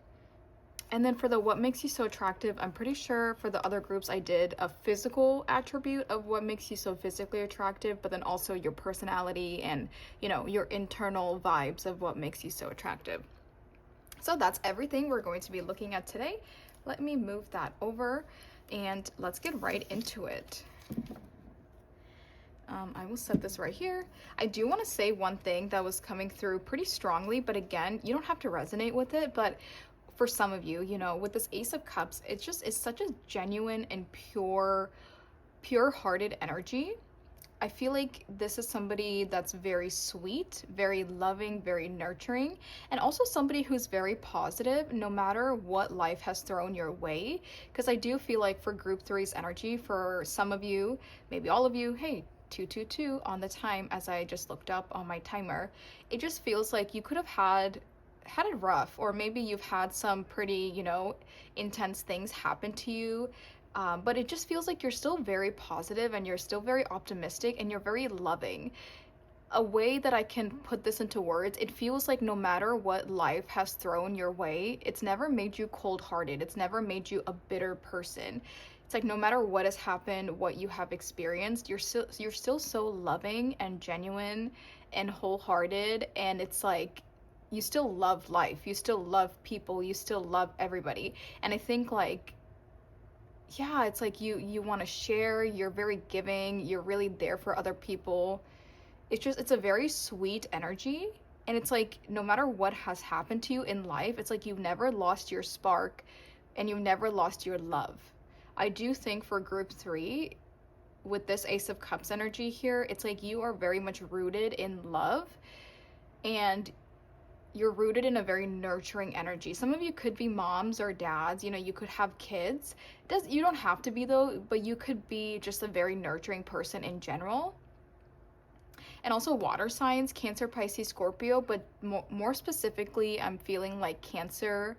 And then for the what makes you so attractive, I'm pretty sure for the other groups I did a physical attribute of what makes you so physically attractive, but then also your personality and, you know, your internal vibes of what makes you so attractive. So that's everything we're going to be looking at today. Let me move that over and let's get right into it. I will set this right here. I do want to say one thing that was coming through pretty strongly, but again, you don't have to resonate with it. But for some of you, you know, with this Ace of Cups, it's such a genuine and pure-hearted energy. I feel like this is somebody that's very sweet, very loving, very nurturing, and also somebody who's very positive no matter what life has thrown your way. Because I do feel like for group three's energy, for some of you, maybe all of you, hey, 222 on the time as I just looked up on my timer, it just feels like you could have had it rough, or maybe you've had some pretty, you know, intense things happen to you. But it just feels like you're still very positive and you're still very optimistic and you're very loving. A way that I can put this into words, it feels like no matter what life has thrown your way, it's never made you cold-hearted. It's never made you a bitter person. It's like no matter what has happened, what you have experienced, you're still so loving and genuine and wholehearted, and it's like you still love life. You still love people. You still love everybody. And I think like yeah, it's like you want to share, you're very giving, you're really there for other people. It's a very sweet energy, and it's like no matter what has happened to you in life, it's like you've never lost your spark and you've never lost your love. I do think for group three, with this Ace of Cups energy here, it's like you are very much rooted in love, and you're rooted in a very nurturing energy. Some of you could be moms or dads, you know, you could have kids. You don't have to be though, but you could be just a very nurturing person in general. And also water signs, Cancer, Pisces, Scorpio, but more specifically, I'm feeling like Cancer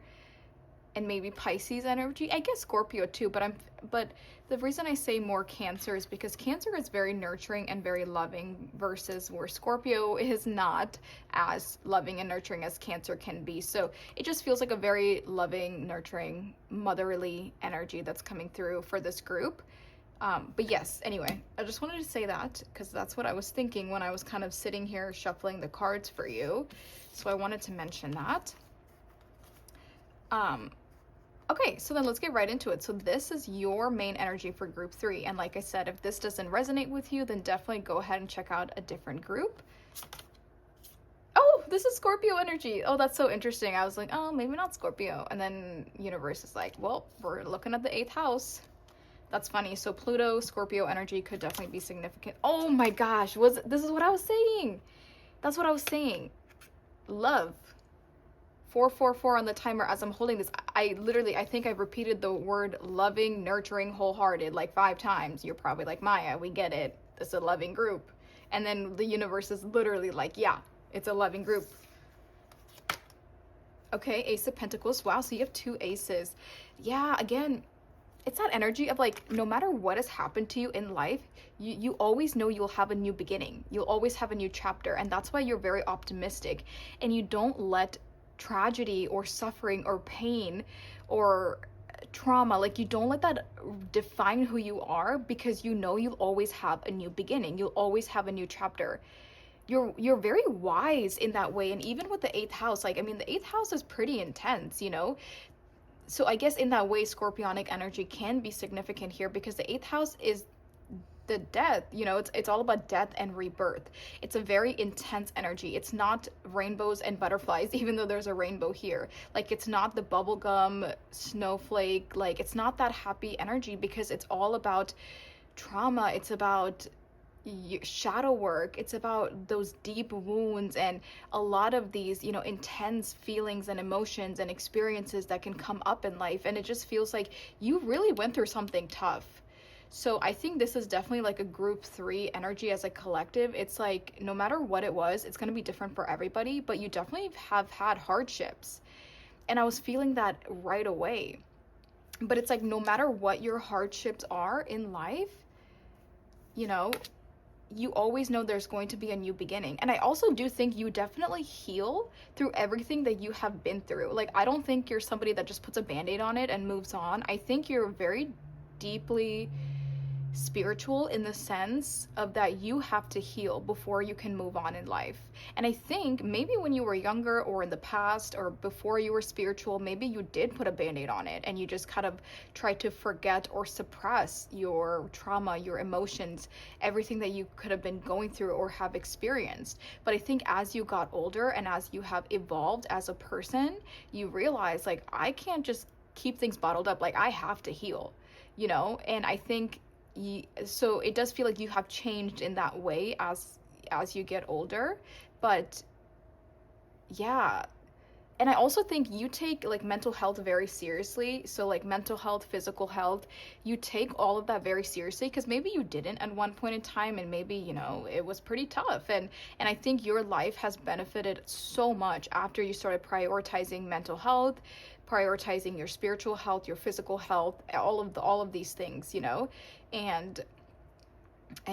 and maybe Pisces energy. I guess Scorpio too, but the reason I say more Cancer is because Cancer is very nurturing and very loving versus where Scorpio is not as loving and nurturing as Cancer can be. So it just feels like a very loving, nurturing, motherly energy that's coming through for this group. But yes, anyway, I just wanted to say that because that's what I was thinking when I was kind of sitting here shuffling the cards for you. So I wanted to mention that. Okay, so then let's get right into it. So this is your main energy for group three. And like I said, if this doesn't resonate with you, then definitely go ahead and check out a different group. Oh, this is Scorpio energy. Oh, that's so interesting. I was like, oh, maybe not Scorpio. And then universe is like, well, we're looking at the 8th house. That's funny. So Pluto, Scorpio energy could definitely be significant. Oh my gosh, this is what I was saying. That's what I was saying. Love. 444 on the timer as I'm holding this. I think I've repeated the word loving, nurturing, wholehearted like 5 times. You're probably like, Maya, we get it. It's a loving group. And then the universe is literally like, yeah, it's a loving group. Okay, Ace of Pentacles. Wow, so you have 2 aces. Yeah, again, it's that energy of like, no matter what has happened to you in life, you always know you'll have a new beginning. You'll always have a new chapter. And that's why you're very optimistic. And you don't let tragedy or suffering or pain or trauma, like you don't let that define who you are, because you know you'll always have a new beginning. You'll always have a new chapter. You're very wise in that way. And even with the 8th house, like, I mean, the 8th house is pretty intense, you know? So I guess in that way, Scorpionic energy can be significant here, because the 8th house is the death, you know, it's all about death and rebirth. It's a very intense energy. It's not rainbows and butterflies, even though there's a rainbow here. Like, it's not the bubblegum snowflake, like it's not that happy energy, because it's all about trauma, it's about shadow work, it's about those deep wounds and a lot of these, you know, intense feelings and emotions and experiences that can come up in life, and it just feels like you really went through something tough. So I think this is definitely like a group 3 energy as a collective. It's like no matter what it was, it's going to be different for everybody, but you definitely have had hardships, and I was feeling that right away. But it's like no matter what your hardships are in life, you know, you always know there's going to be a new beginning. And I also do think you definitely heal through everything that you have been through. Like, I don't think you're somebody that just puts a band-aid on it and moves on. I think you're very deeply spiritual in the sense of that you have to heal before you can move on in life. And I think maybe when you were younger or in the past or before you were spiritual, maybe you did put a band-aid on it and you just kind of tried to forget or suppress your trauma, your emotions, everything that you could have been going through or have experienced. But I think as you got older and as you have evolved as a person, you realize like I can't just keep things bottled up. Like I have to heal, you know? And I think so it does feel like you have changed in that way as you get older. But yeah, and I also think you take like mental health very seriously. So like mental health, physical health, you take all of that very seriously because maybe you didn't at one point in time, and maybe, you know, it was pretty tough. And I think your life has benefited so much after you started prioritizing mental health, prioritizing your spiritual health, your physical health, all of these things, you know. And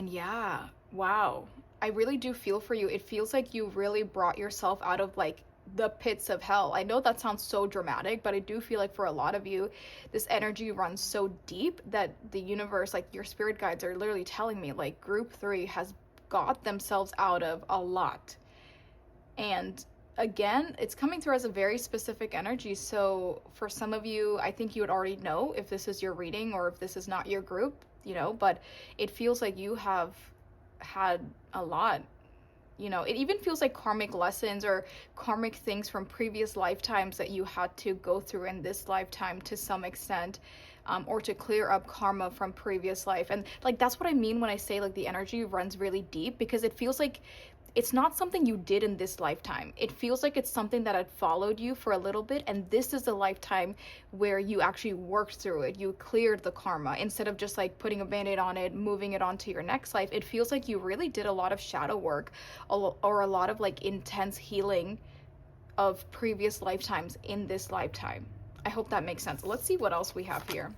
yeah, wow. I really do feel for you. It feels like you really brought yourself out of like the pits of hell. I know that sounds so dramatic, but I do feel like for a lot of you, this energy runs so deep that the universe, like your spirit guides are literally telling me like group 3 has got themselves out of a lot. And again, it's coming through as a very specific energy. So for some of you, I think you would already know if this is your reading or if this is not your group, you know, but it feels like you have had a lot. You know, it even feels like karmic lessons or karmic things from previous lifetimes that you had to go through in this lifetime to some extent, or to clear up karma from previous life. And like that's what I mean when I say like the energy runs really deep, because it feels like it's not something you did in this lifetime. It feels like it's something that had followed you for a little bit, and this is the lifetime where you actually worked through it. You cleared the karma instead of just like putting a band-aid on it, moving it on to your next life. It feels like you really did a lot of shadow work or a lot of like intense healing of previous lifetimes in this lifetime. I hope that makes sense. Let's see what else we have here.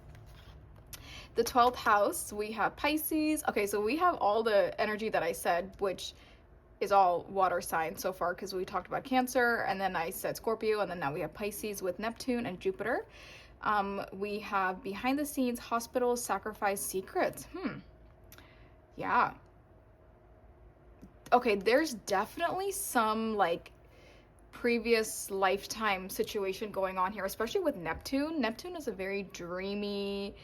The 12th house, we have Pisces. Okay, so we have all the energy that I said, which is all water signs so far, because we talked about Cancer, and then I said Scorpio, and then now we have Pisces with Neptune and Jupiter. We have behind the scenes, hospitals, sacrifice, secrets. Yeah. Okay, there's definitely some like previous lifetime situation going on here, especially with Neptune. Neptune is a very dreamy,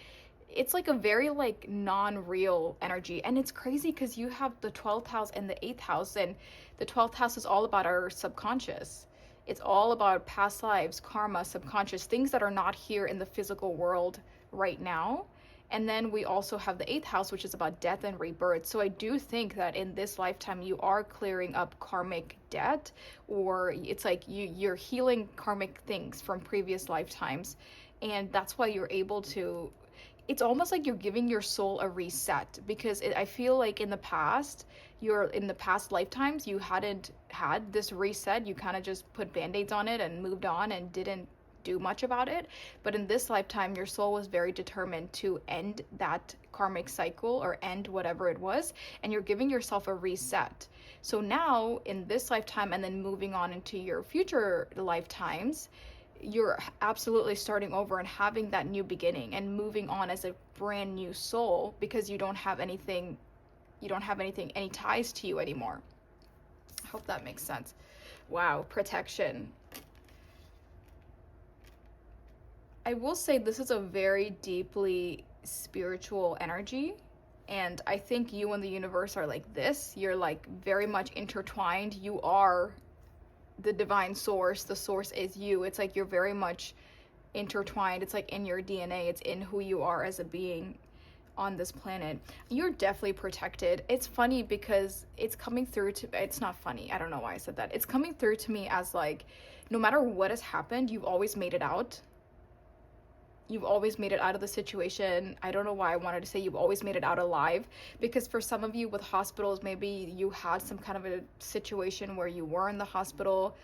it's like a very like non-real energy, and it's crazy because you have the 12th house and the 8th house, and the 12th house is all about our subconscious. It's all about past lives, karma, subconscious, things that are not here in the physical world right now. And then we also have the 8th house, which is about death and rebirth. So I do think that in this lifetime you are clearing up karmic debt, or it's like you're healing karmic things from previous lifetimes, and that's why you're able to, it's almost like you're giving your soul a reset, because I feel like in the past lifetimes you hadn't had this reset. You kind of just put band-aids on it and moved on and didn't do much about it. But in this lifetime your soul was very determined to end that karmic cycle or end whatever it was, and you're giving yourself a reset. So now in this lifetime and then moving on into your future lifetimes, you're absolutely starting over and having that new beginning and moving on as a brand new soul, because you don't have anything, any ties to you anymore. I hope that makes sense. Wow, protection. I will say this is a very deeply spiritual energy, and I think you and the universe are like this. You're like very much intertwined. You are the divine source. The source is you. It's like you're very much intertwined. It's like in your DNA. It's in who you are as a being. on this planet, you're definitely protected. It's funny because it's coming through to, it's not funny, I don't know why I said that. It's coming through to me as like, no matter what has happened, you've always made it out. You've always made it out of the situation. I don't know why I wanted to say you've always made it out alive, because for some of you with hospitals, maybe you had some kind of a situation where you were in the hospital,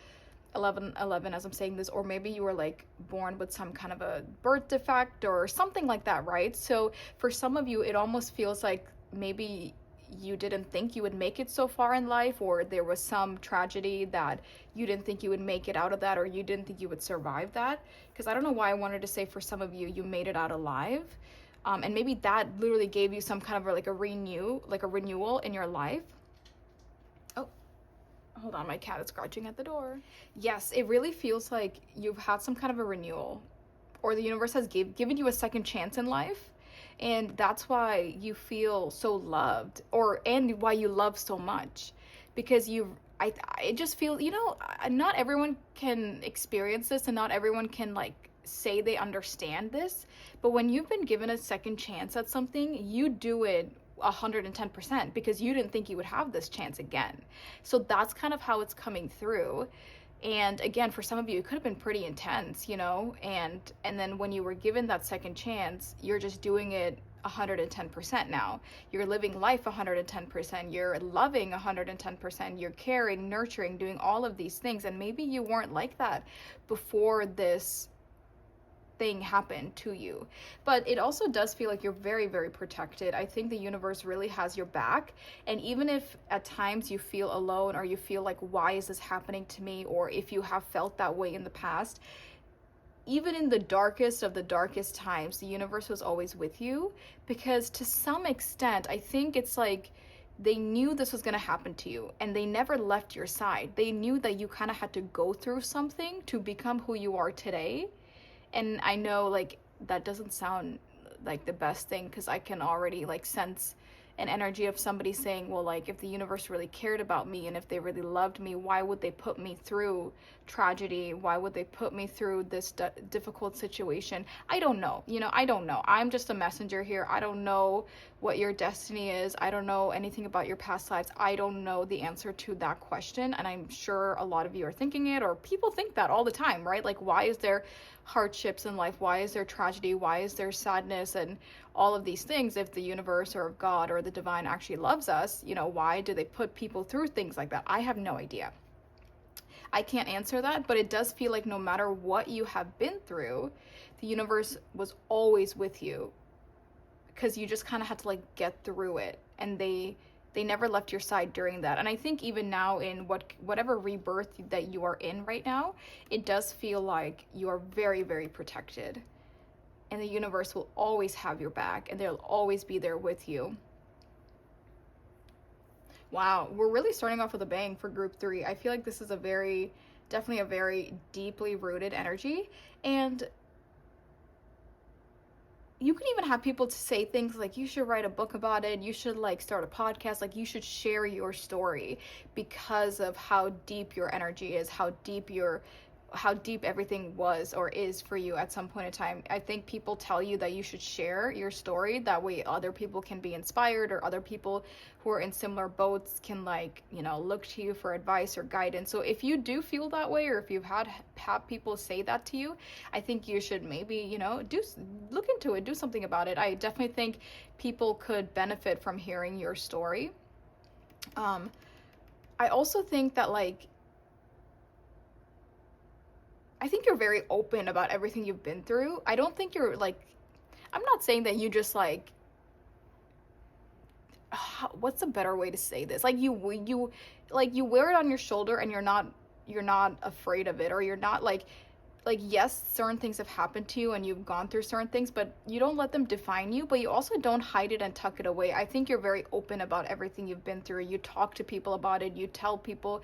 11 as I'm saying this, or maybe you were like born with some kind of a birth defect or something like that, right? So for some of you, it almost feels like maybe you didn't think you would make it so far in life, or there was some tragedy that you didn't think you would make it out of that, or you didn't think you would survive that. Because I don't know why I wanted to say for some of you, you made it out alive. And maybe that literally gave you some kind of like a renewal in your life. Oh, hold on, my cat is scratching at the door. Yes, it really feels like you've had some kind of a renewal, or the universe has given you a second chance in life, and that's why you feel so loved, and why you love so much, because I just feel, not everyone can experience this, and not everyone can like say they understand this, but when you've been given a second chance at something, you do it 110% because you didn't think you would have this chance again. So that's kind of how it's coming through. And again, for some of you, it could have been pretty intense, and then when you were given that second chance, you're just doing it 110% now. You're living life 110%. You're loving 110%. You're caring, nurturing, doing all of these things. And maybe you weren't like that before this thing happened to you, but it also does feel like you're very, very protected. I think the universe really has your back, and even if at times you feel alone, or you feel like, why is this happening to me, or if you have felt that way in the past, even in the darkest of the darkest times, the universe was always with you, because to some extent, I think it's like they knew this was going to happen to you, and they never left your side. They knew that you kind of had to go through something to become who you are today. And I know like that doesn't sound like the best thing, because I can already like sense an energy of somebody saying, well, like, if the universe really cared about me and if they really loved me, why would they put me through tragedy? Why would they put me through this difficult situation? I don't know. I don't know. I'm just a messenger here. I don't know what your destiny is. I don't know anything about your past lives. I don't know the answer to that question. And I'm sure a lot of you are thinking it, or people think that all the time, right? Like, why is there hardships in life? Why is there tragedy? Why is there sadness and all of these things? If the universe or if God or the divine actually loves us, why do they put people through things like that? I have no idea. I can't answer that, but it does feel like no matter what you have been through, the universe was always with you, because you just kind of had to like get through it, and they never left your side during that. And I think even now in whatever rebirth that you are in right now, it does feel like you are very, very protected, and the universe will always have your back, and they'll always be there with you. Wow, we're really starting off with a bang for group 3. I feel like this is definitely a very deeply rooted energy. And you can even have people to say things like, you should write a book about it, you should like start a podcast, like you should share your story, because of how deep your energy is, how deep everything was or is for you at some point in time. I think people tell you that you should share your story, that way other people can be inspired, or other people who are in similar boats can look to you for advice or guidance. So if you do feel that way, or if you've had people say that to you, I think you should maybe look into it, do something about it. I definitely think people could benefit from hearing your story. I also think that I think you're very open about everything you've been through. I don't think you're I'm not saying that you just what's a better way to say this? You wear it on your shoulder, and you're not afraid of it, or you're not yes, certain things have happened to you and you've gone through certain things, but you don't let them define you, but you also don't hide it and tuck it away. I think you're very open about everything you've been through. You talk to people about it, you tell people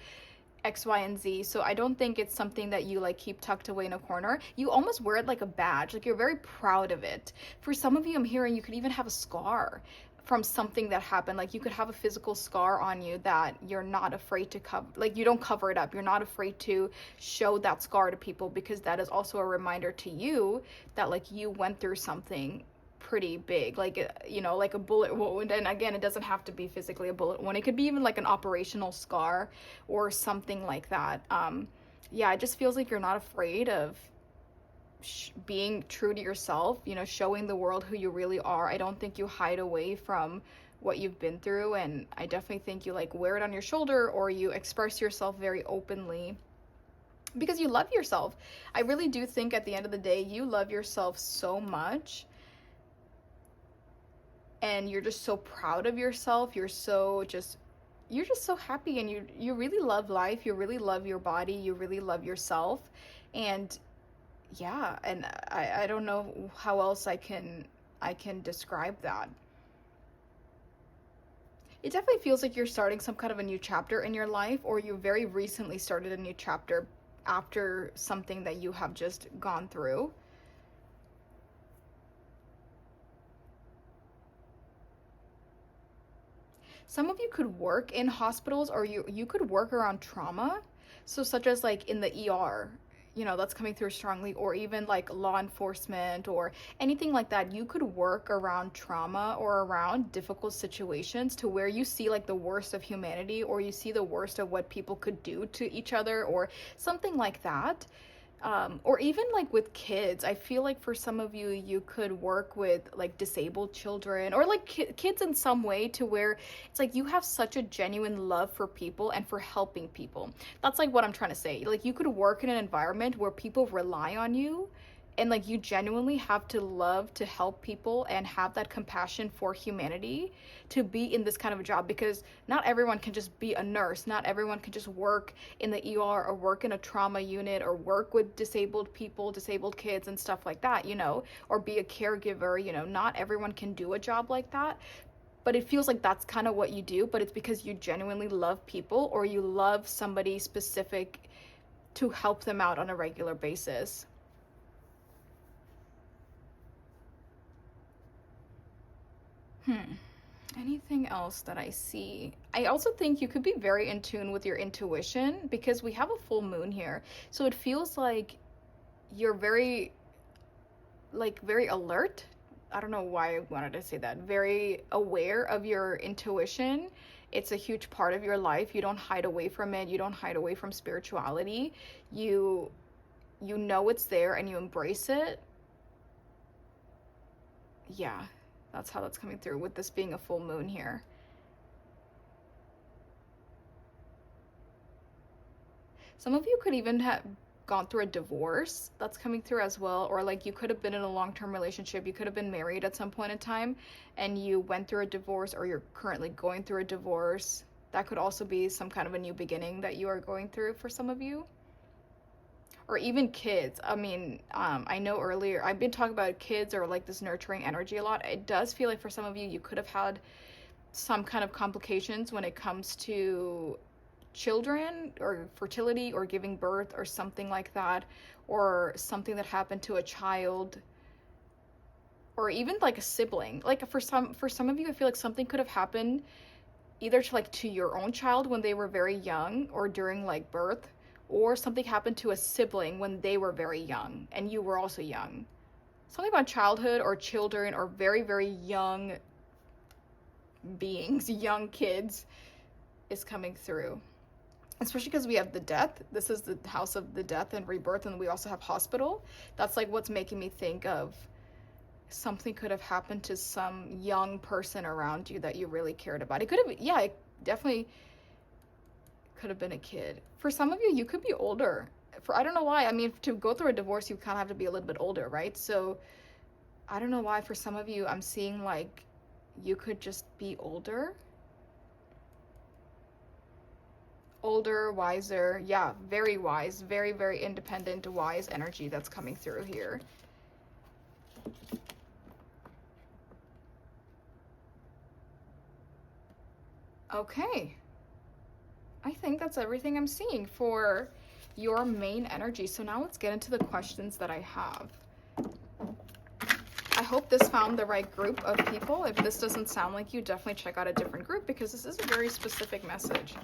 X, Y, and Z. So I don't think it's something that you keep tucked away in a corner. You almost wear it like a badge. You're very proud of it. For some of you, I'm hearing you could even have a scar from something that happened. You could have a physical scar on you that you're not afraid to cover. You don't cover it up. You're not afraid to show that scar to people, because that is also a reminder to you that you went through something pretty big, like, you know, like a bullet wound. And again, it doesn't have to be physically a bullet wound. It could be even like an operational scar or something like that. Yeah, it just feels like you're not afraid of being true to yourself, you know, showing the world who you really are. I don't think you hide away from what you've been through, and I definitely think you like wear it on your shoulder, or you express yourself very openly because you love yourself. I really do think at the end of the day, you love yourself so much, and you're just so proud of yourself. You're just so happy, and you really love life. You really love your body. You really love yourself. And yeah, and I don't know how else I can describe that. It definitely feels like you're starting some kind of a new chapter in your life, or you very recently started a new chapter after something that you have just gone through. Some of you could work in hospitals, or you could work around trauma. So such as like in the ER, you know, that's coming through strongly, or even like law enforcement or anything like that. You could work around trauma or around difficult situations to where you see like the worst of humanity, or you see the worst of what people could do to each other, or something like that. Or even like with kids, I feel like for some of you, you could work with like disabled children, or like kids in some way, to where it's like you have such a genuine love for people and for helping people. That's like what I'm trying to say. Like you could work in an environment where people rely on you, and like you genuinely have to love to help people and have that compassion for humanity to be in this kind of a job, because not everyone can just be a nurse, not everyone can just work in the ER or work in a trauma unit or work with disabled people, disabled kids and stuff like that, you know, or be a caregiver. You know, not everyone can do a job like that, but it feels like that's kind of what you do. But it's because you genuinely love people, or you love somebody specific to help them out on a regular basis. Anything else that I see? I also think you could be very in tune with your intuition, because we have a full moon here. So it feels like you're very alert. I don't know why I wanted to say that. Very aware of your intuition. It's a huge part of your life. You don't hide away from it. You don't hide away from spirituality. You know it's there and you embrace it. Yeah. That's how that's coming through with this being a full moon here. Some of you could even have gone through a divorce. That's coming through as well. Or like you could have been in a long-term relationship. You could have been married at some point in time and you went through a divorce, or you're currently going through a divorce. That could also be some kind of a new beginning that you are going through for some of you. Or even kids. I mean, I know earlier I've been talking about kids or like this nurturing energy a lot. It does feel like for some of you, you could have had some kind of complications when it comes to children or fertility or giving birth or something like that, or something that happened to a child, or even like a sibling. Like for some of you, I feel like something could have happened either to your own child when they were very young, or during like birth, or something happened to a sibling when they were very young and you were also young. Something about childhood or children or very, very young beings, young kids, is coming through. Especially because we have the death. This is the house of the death and rebirth, and we also have hospital. That's like what's making me think of something could have happened to some young person around you that you really cared about. It could have, yeah, it definitely could have been a kid. For some of you, you could be older. I don't know why. I mean, to go through a divorce, you kind of have to be a little bit older, right? So I don't know why for some of you, I'm seeing like you could just be older. Older, wiser. Yeah, very wise. Very, very independent, wise energy that's coming through here. Okay. I think that's everything I'm seeing for your main energy. So now let's get into the questions that I have. I hope this found the right group of people. If this doesn't sound like you, definitely check out a different group, because this is a very specific message.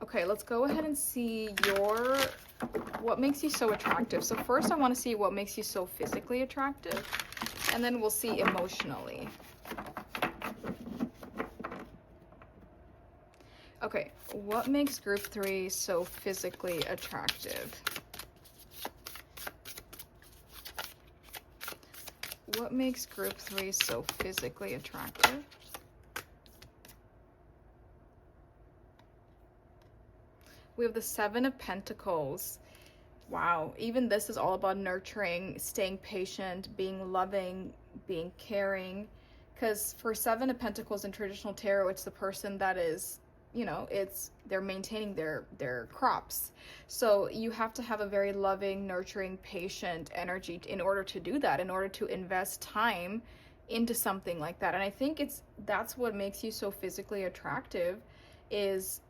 Okay, let's go ahead and see your What makes you so attractive? So first I want to see what makes you so physically attractive, and then we'll see emotionally. Okay, what makes group 3 so physically attractive? What makes group 3 so physically attractive? We have the 7 of Pentacles. Wow, even this is all about nurturing, staying patient, being loving, being caring. Because for 7 of Pentacles in traditional tarot, it's the person that is, you know, they're maintaining their crops. So you have to have a very loving, nurturing, patient energy in order to do that, in order to invest time into something like that. And I think that's what makes you so physically attractive, is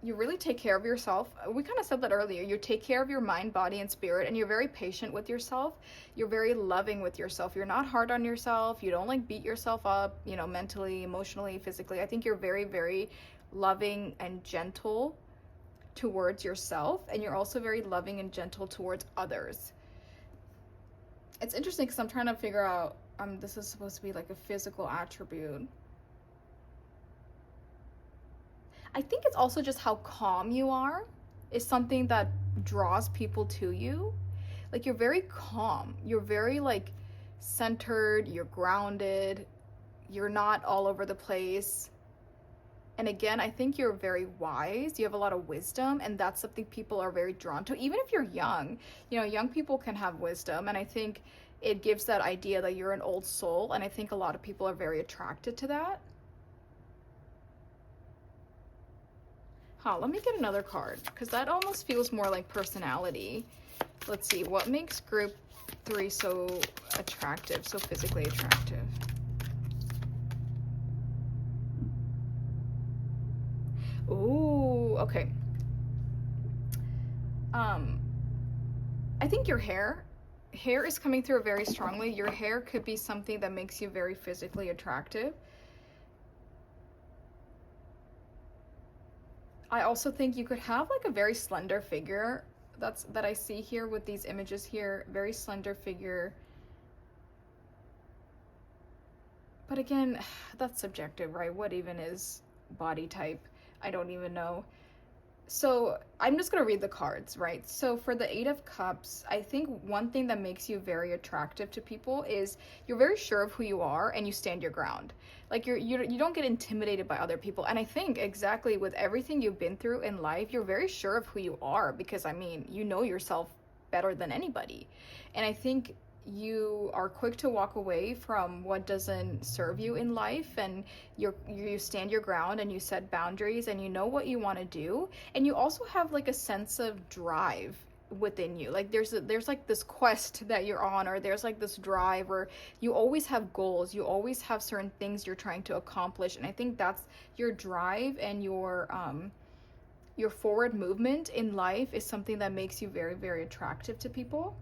you really take care of yourself. We kind of said that earlier. You take care of your mind, body, and spirit, and you're very patient with yourself. You're very loving with yourself. You're not hard on yourself. You don't like beat yourself up, you know, mentally, emotionally, physically. I think you're very, very loving and gentle towards yourself, and you're also very loving and gentle towards others. It's interesting because I'm trying to figure out, this is supposed to be like a physical attribute. I think it's also just how calm you are is something that draws people to you. Like, you're very calm. You're very, like, centered. You're grounded. You're not all over the place. And again, I think you're very wise. You have a lot of wisdom, and that's something people are very drawn to. Even if you're young, you know, young people can have wisdom, and I think it gives that idea that you're an old soul, and I think a lot of people are very attracted to that. Let me get another card, because that almost feels more like personality. Let's see, what makes group 3 so attractive, so physically attractive? Ooh, okay. I think your hair is coming through very strongly. Your hair could be something that makes you very physically attractive. I also think you could have like a very slender figure. That I see here with these images here. Very slender figure. But again, that's subjective, right? What even is body type? I don't even know. So I'm just going to read the cards, right? So for the 8 of Cups, I think one thing that makes you very attractive to people is you're very sure of who you are and you stand your ground. Like you don't get intimidated by other people. And I think exactly with everything you've been through in life, you're very sure of who you are, because I mean, you know yourself better than anybody. And I think you are quick to walk away from what doesn't serve you in life, and you stand your ground and you set boundaries and you know what you want to do, and you also have like a sense of drive within you. Like there's like this quest that you're on, or there's like this drive, or you always have goals, you always have certain things you're trying to accomplish. And I think that's your drive, and your forward movement in life is something that makes you very, very attractive to people.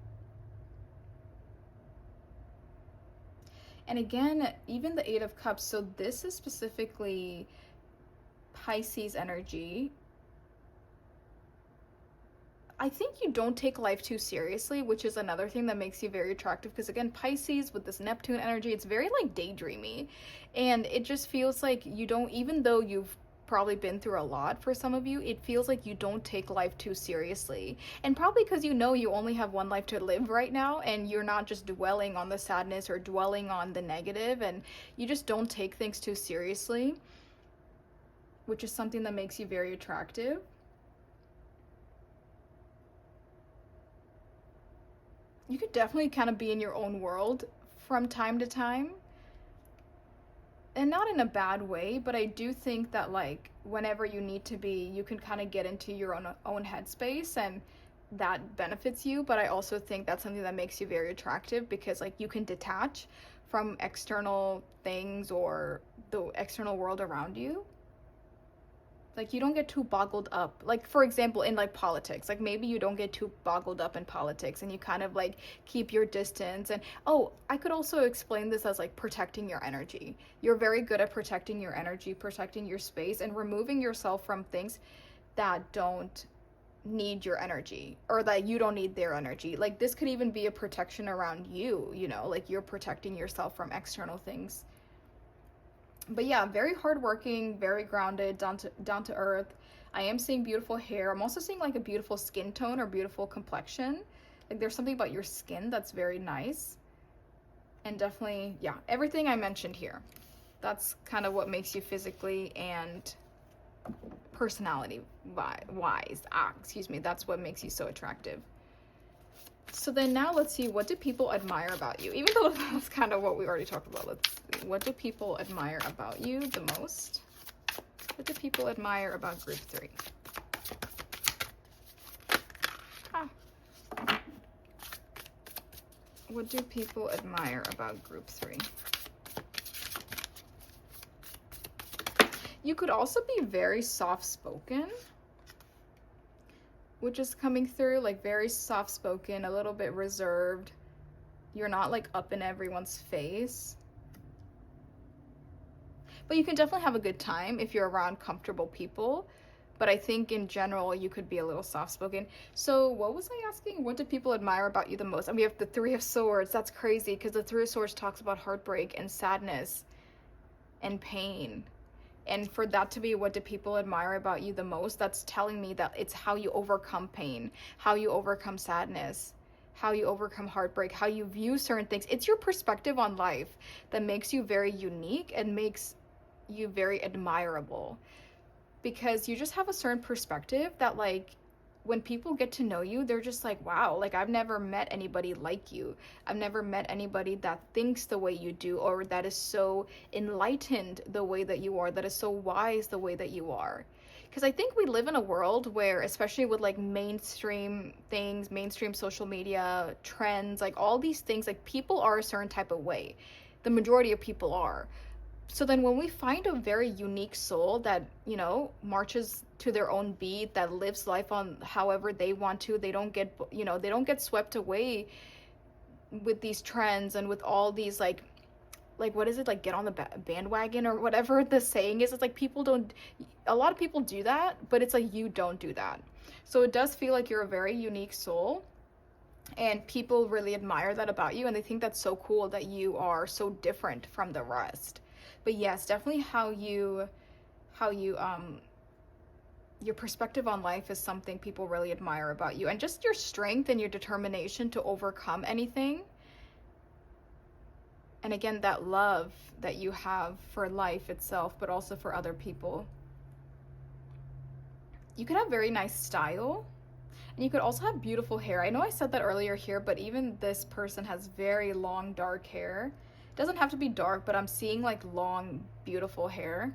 And again, even the 8 of Cups, so this is specifically Pisces energy. I think you don't take life too seriously, which is another thing that makes you very attractive, because again, Pisces with this Neptune energy, it's very like daydreamy, and it just feels like you don't, even though you've probably been through a lot, for some of you, it feels like you don't take life too seriously. And probably because you know you only have one life to live right now, and you're not just dwelling on the sadness or dwelling on the negative, and you just don't take things too seriously, which is something that makes you very attractive. You could definitely kind of be in your own world from time to time, and not in a bad way, but I do think that like whenever you need to be, you can kind of get into your own headspace, and that benefits you. But I also think that's something that makes you very attractive, because like you can detach from external things or the external world around you. Like you don't get too boggled up. Like for example, in like politics, like maybe you don't get too boggled up in politics, and you kind of like keep your distance. And oh, I could also explain this as like protecting your energy. You're very good at protecting your energy, protecting your space, and removing yourself from things that don't need your energy, or that you don't need their energy. Like this could even be a protection around you, you know, like you're protecting yourself from external things. But yeah, very hardworking, very grounded, down to earth. I am seeing beautiful hair. I'm also seeing like a beautiful skin tone or beautiful complexion. Like there's something about your skin that's very nice. And definitely, yeah, everything I mentioned here. That's kind of what makes you physically and personality wise. Excuse me, that's what makes you so attractive. So then now let's see, what do people admire about you? Even though that's kind of what we already talked about. Let's see, what do people admire about you the most? What do people admire about group 3? What do people admire about group 3? You could also be very soft-spoken, which is coming through, like very soft-spoken, a little bit reserved. You're not like up in everyone's face. But you can definitely have a good time if you're around comfortable people. But I think in general, you could be a little soft-spoken. So what was I asking? What do people admire about you the most? And we have the 3 of Swords. That's crazy because the 3 of Swords talks about heartbreak and sadness and pain. And for that to be what do people admire about you the most, that's telling me that it's how you overcome pain, how you overcome sadness, how you overcome heartbreak, how you view certain things. It's your perspective on life that makes you very unique and makes you very admirable, because you just have a certain perspective that, like, when people get to know you, they're just like, wow, like I've never met anybody like you. I've never met anybody that thinks the way you do, or that is so enlightened the way that you are, that is so wise the way that you are. Because I think we live in a world where, especially with like mainstream things, mainstream social media trends, like all these things, like people are a certain type of way. The majority of people are. So then when we find a very unique soul that, you know, marches to their own beat, that lives life on however they want to, they don't get, you know, they don't get swept away with these trends and with all these like what is it, like get on the bandwagon or whatever the saying is. It's like people don't, a lot of people do that, but it's like you don't do that. So it does feel like you're a very unique soul, and people really admire that about you, and they think that's so cool that you are so different from the rest. But yes, definitely how you your perspective on life is something people really admire about you, and just your strength and your determination to overcome anything. And again, that love that you have for life itself, but also for other people. You could have very nice style, and you could also have beautiful hair. I know I said that earlier here, but even this person has very long, dark hair. It doesn't have to be dark, but I'm seeing like long, beautiful hair.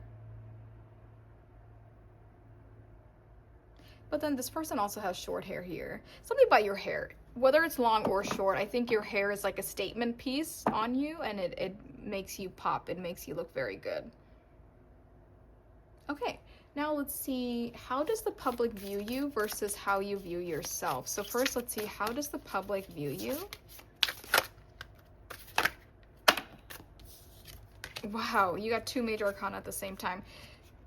But then this person also has short hair here. Something about your hair, whether it's long or short, I think your hair is like a statement piece on you, and it makes you pop. It makes you look very good. Okay, now let's see, how does the public view you versus how you view yourself? So first, let's see, how does the public view you? Wow, you got 2 major arcana at the same time.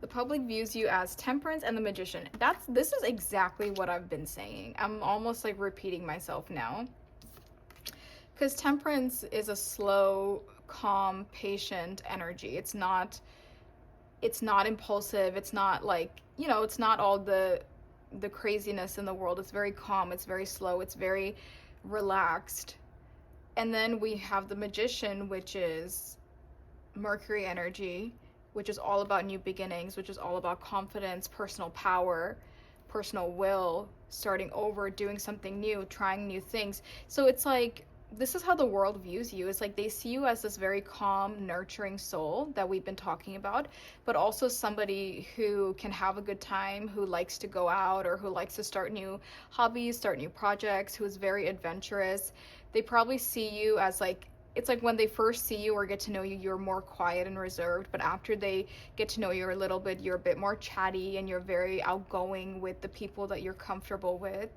The public views you as Temperance and the Magician. This is exactly what I've been saying. I'm almost like repeating myself now. Because Temperance is a slow, calm, patient energy. It's not impulsive. It's not like, you know, it's not all the craziness in the world. It's very calm. It's very slow. It's very relaxed. And then we have the Magician, which is Mercury energy, which is all about new beginnings, which is all about confidence, personal power, personal will, starting over, doing something new, trying new things. So it's like, this is how the world views you. It's like they see you as this very calm, nurturing soul that we've been talking about, but also somebody who can have a good time, who likes to go out, or who likes to start new hobbies, start new projects, who is very adventurous. They probably see you as like, it's like when they first see you or get to know you, you're more quiet and reserved, but after they get to know you a little bit, you're a bit more chatty and you're very outgoing with the people that you're comfortable with.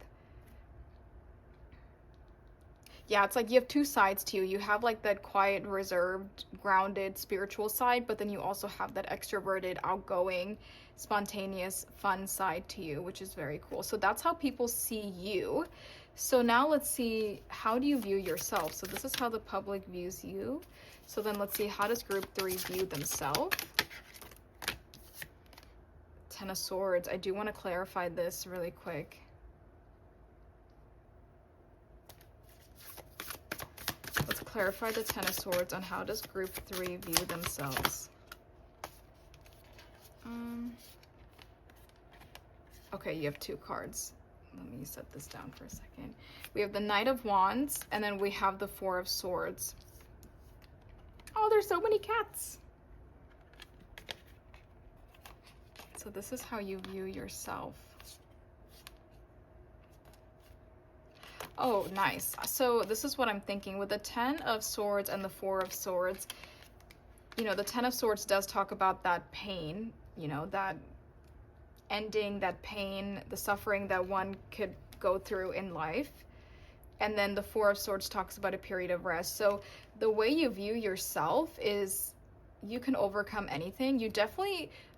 Yeah, it's like you have two sides to you. You have like that quiet, reserved, grounded, spiritual side, but then you also have that extroverted, outgoing, spontaneous, fun side to you, which is very cool. So that's how people see you. So now let's see, how do you view yourself? So this is how the public views you. So then let's see, how does group 3 view themselves? Ten of Swords. I do want to clarify this really quick. Let's clarify the Ten of Swords on how does group 3 view themselves. Okay, you have 2 cards. Let me set this down for a second. We have the Knight of Wands, and then we have the 4 of Swords. Oh, there's so many cats. So this is how you view yourself. Oh, nice. So this is what I'm thinking. With the 10 of Swords and the 4 of Swords, you know, the 10 of Swords does talk about that pain, you know, that ending, that pain, the suffering that one could go through in life. And then the 4 of Swords talks about a period of rest. So the way you view yourself is you can overcome anything.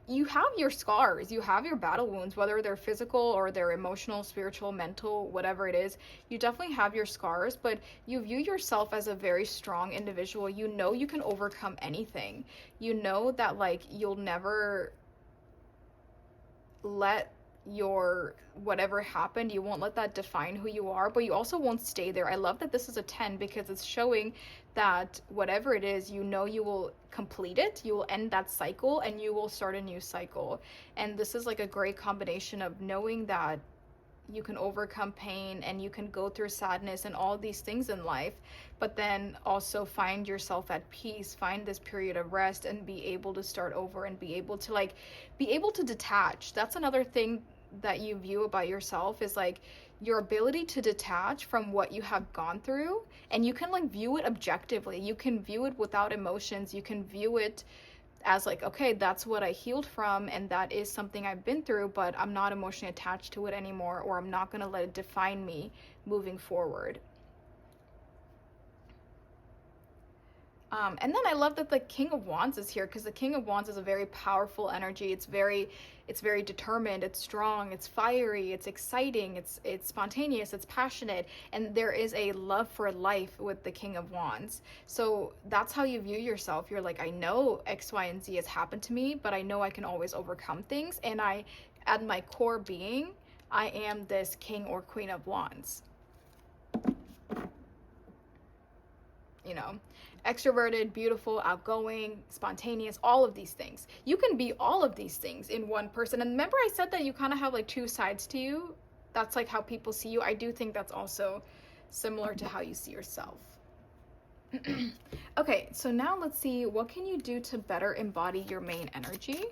You have your scars, you have your battle wounds, whether they're physical or they're emotional, spiritual, mental, whatever it is. You definitely have your scars, but you view yourself as a very strong individual. You know you can overcome anything. You know that, like, you'll never let your whatever happened, you won't let that define who you are, but you also won't stay there. I love that this is a 10 because it's showing that whatever it is, you know you will complete it, you will end that cycle, and you will start a new cycle. And this is like a great combination of knowing that you can overcome pain and you can go through sadness and all these things in life, but then also find yourself at peace, find this period of rest, and be able to start over and be able to detach. That's another thing that you view about yourself, is like your ability to detach from what you have gone through, and you can like view it objectively. You can view it without emotions. You can view it as like, okay, that's what I healed from, and that is something I've been through, but I'm not emotionally attached to it anymore, or I'm not going to let it define me moving forward. And then I love that the King of Wands is here, because the King of Wands is a very powerful energy. It's very determined, it's strong, it's fiery, it's exciting, it's spontaneous, it's passionate, and there is a love for life with the King of Wands. So that's how you view yourself. You're like, I know X, Y, and Z has happened to me, but I know I can always overcome things, and at my core being, I am this King or Queen of Wands. You know, extroverted, beautiful, outgoing, spontaneous, all of these things. You can be all of these things in one person. And remember I said that you kind of have like 2 sides to you? That's like how people see you. I do think that's also similar to how you see yourself. Okay, so now let's see, what can you do to better embody your main energy?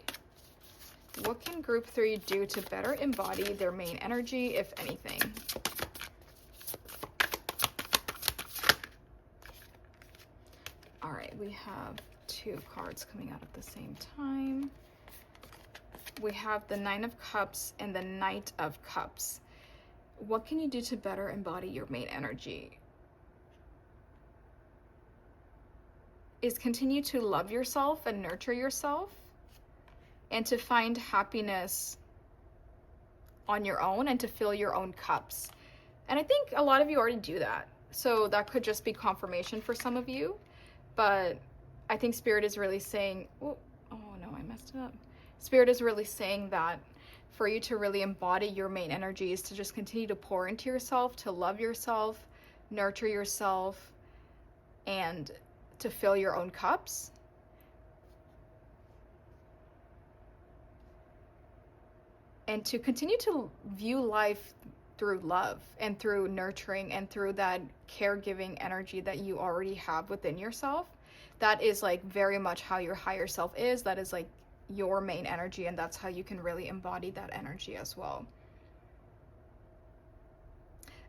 What can group 3 do to better embody their main energy, if anything? All right, we have 2 cards coming out at the same time. We have the 9 of Cups and the Knight of Cups. What can you do to better embody your main energy? Is continue to love yourself and nurture yourself, and to find happiness on your own, and to fill your own cups. And I think a lot of you already do that. So that could just be confirmation for some of you. But I think Spirit is really saying, oh no, I messed it up. Spirit is really saying that for you to really embody your main energy is to just continue to pour into yourself, to love yourself, nurture yourself, and to fill your own cups. And to continue to view life through love and through nurturing and through that caregiving energy that you already have within yourself. That is like very much how your higher self is. That is like your main energy, and that's how you can really embody that energy as well.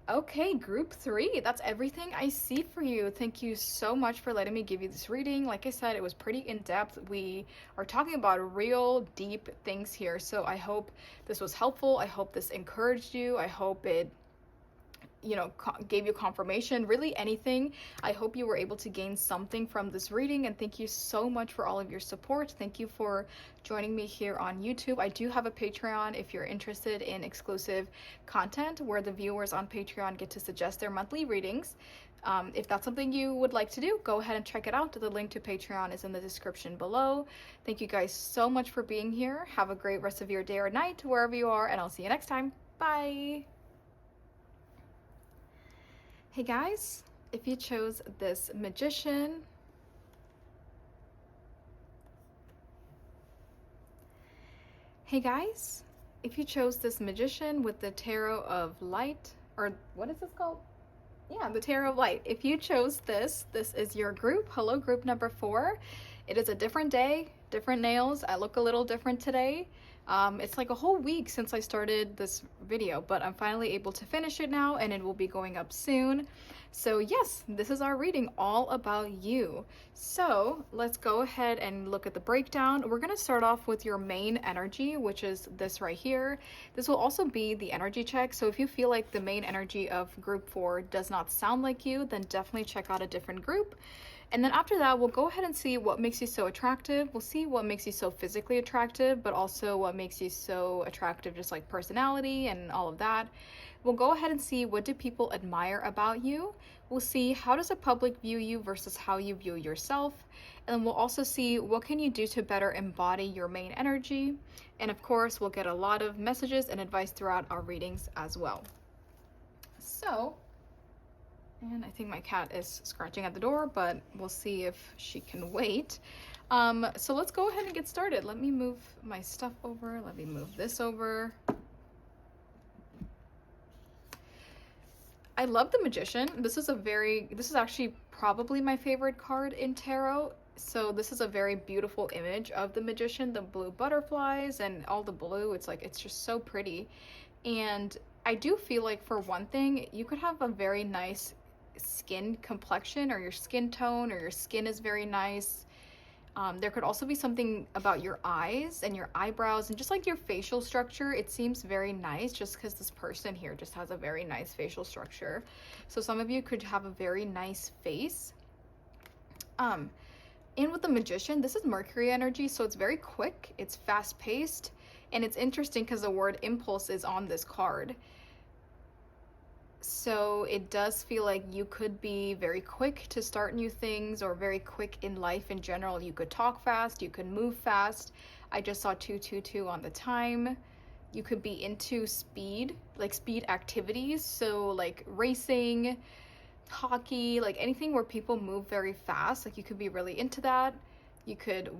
Okay, group 3, that's everything I see for you. Thank you so much for letting me give you this reading. Like I said, it was pretty in-depth. We are talking about real deep things here. So I hope this was helpful. I hope this encouraged you. I hope it you know, gave you confirmation, really anything. I hope you were able to gain something from this reading, and thank you so much for all of your support. Thank you for joining me here on YouTube. I do have a Patreon if you're interested in exclusive content where the viewers on Patreon get to suggest their monthly readings. If that's something you would like to do, go ahead and check it out. The link to Patreon is in the description below. Thank you guys so much for being here. Have a great rest of your day or night, wherever you are, and I'll see you next time. Bye! Hey guys, if you chose this Magician, with the Tarot of Light, or what is this called? Yeah, the Tarot of Light. If you chose this is your group. Hello, group number 4. It is a different day, different nails. I look a little different today. It's like a whole week since I started this video, but I'm finally able to finish it now, and it will be going up soon. So yes, this is our reading all about you. So let's go ahead and look at the breakdown. We're going to start off with your main energy, which is this right here. This will also be the energy check. So if you feel like the main energy of group 4 does not sound like you, then definitely check out a different group. And then after that, we'll go ahead and see what makes you so attractive. We'll see what makes you so physically attractive, but also what makes you so attractive, just like personality and all of that. We'll go ahead and see what do people admire about you. We'll see how does the public view you versus how you view yourself. And then we'll also see what can you do to better embody your main energy. And of course, we'll get a lot of messages and advice throughout our readings as well. So, and I think my cat is scratching at the door, but we'll see if she can wait. So let's go ahead and get started. Let me move my stuff over. Let me move this over. I love the Magician. This is actually probably my favorite card in tarot. So this is a very beautiful image of the Magician, the blue butterflies and all the blue. It's just so pretty. And I do feel like, for one thing, you could have a very nice skin complexion, or your skin tone, or your skin is very nice. There could also be something about your eyes and your eyebrows and just like your facial structure. It seems very nice just because this person here just has a very nice facial structure. So some of you could have a very nice face. And with the Magician, this is Mercury energy, so it's very quick, it's fast-paced, and it's interesting because the word impulse is on this card. So it does feel like you could be very quick to start new things, or very quick in life in general. You could talk fast, you could move fast. I just saw 222 on the time. You could be into speed, like speed activities. So like racing, hockey, like anything where people move very fast. Like you could be really into that. You could,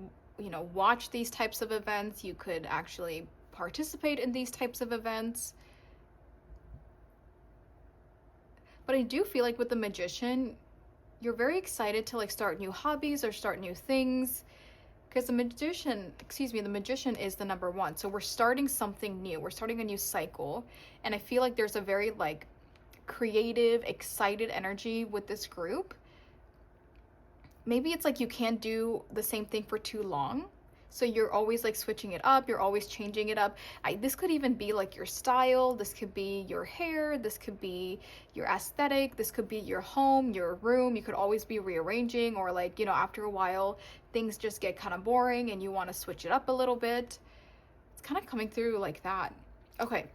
watch these types of events. You could actually participate in these types of events. But I do feel like with the Magician, you're very excited to like start new hobbies or start new things, because the Magician is the number 1. So we're starting something new. We're starting a new cycle. And I feel like there's a very like creative, excited energy with this group. Maybe it's like you can't do the same thing for too long. So you're always like switching it up, you're always changing it up. This could even be like your style, this could be your hair, this could be your aesthetic, this could be your home, your room. You could always be rearranging, or like, after a while, things just get kind of boring and you want to switch it up a little bit. It's kind of coming through like that. Okay.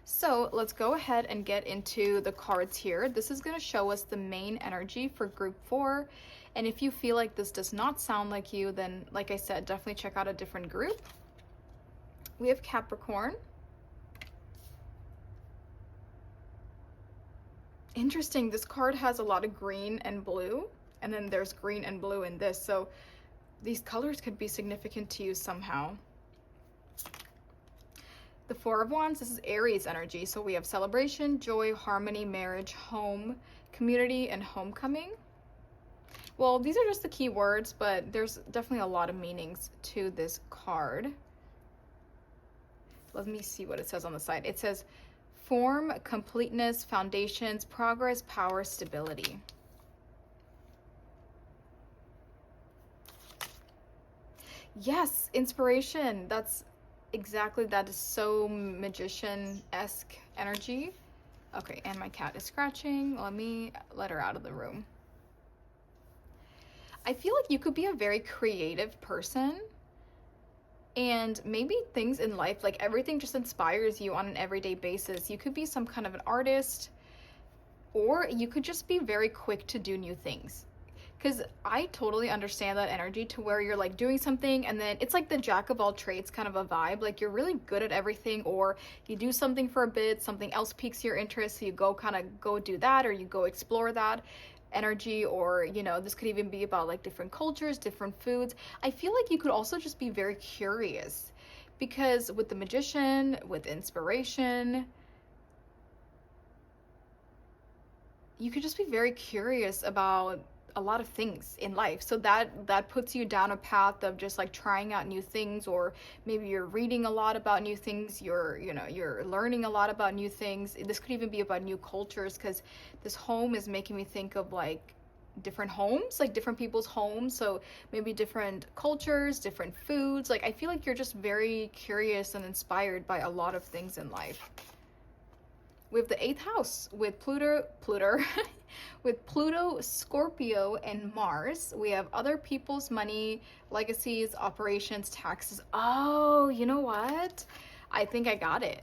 So let's go ahead and get into the cards here. This is going to show us the main energy for group 4. And if you feel like this does not sound like you, then like I said, definitely check out a different group. We have Capricorn. Interesting, this card has a lot of green and blue, and then there's green and blue in this. So these colors could be significant to you somehow. The Four of Wands, this is Aries energy. So we have celebration, joy, harmony, marriage, home, community, and homecoming. Well, these are just the key words, but there's definitely a lot of meanings to this card. Let me see what it says on the side. It says form, completeness, foundations, progress, power, stability. Yes, inspiration. That is so Magician-esque energy. Okay, and my cat is scratching. Let me let her out of the room. I feel like you could be a very creative person, and maybe things in life, like everything just inspires you on an everyday basis. You could be some kind of an artist, or you could just be very quick to do new things. Because I totally understand that energy to where you're like doing something and then it's like the jack of all trades kind of a vibe. Like you're really good at everything, or you do something for a bit, something else piques your interest, so you go kind of go do that, or you go explore that energy. Or this could even be about like different cultures, different foods. I feel like you could also just be very curious, because with the magician, with inspiration, you could just be very curious about a lot of things in life. So that puts you down a path of just like trying out new things, or maybe you're reading a lot about new things, you're learning a lot about new things. This could even be about new cultures, because this home is making me think of like different homes, like different people's homes. So maybe different cultures, different foods. Like I feel like you're just very curious and inspired by a lot of things in life. We have the eighth house with Pluto, with Pluto, Scorpio, and Mars. We have other people's money, legacies, operations, taxes. Oh, you know what? I think I got it.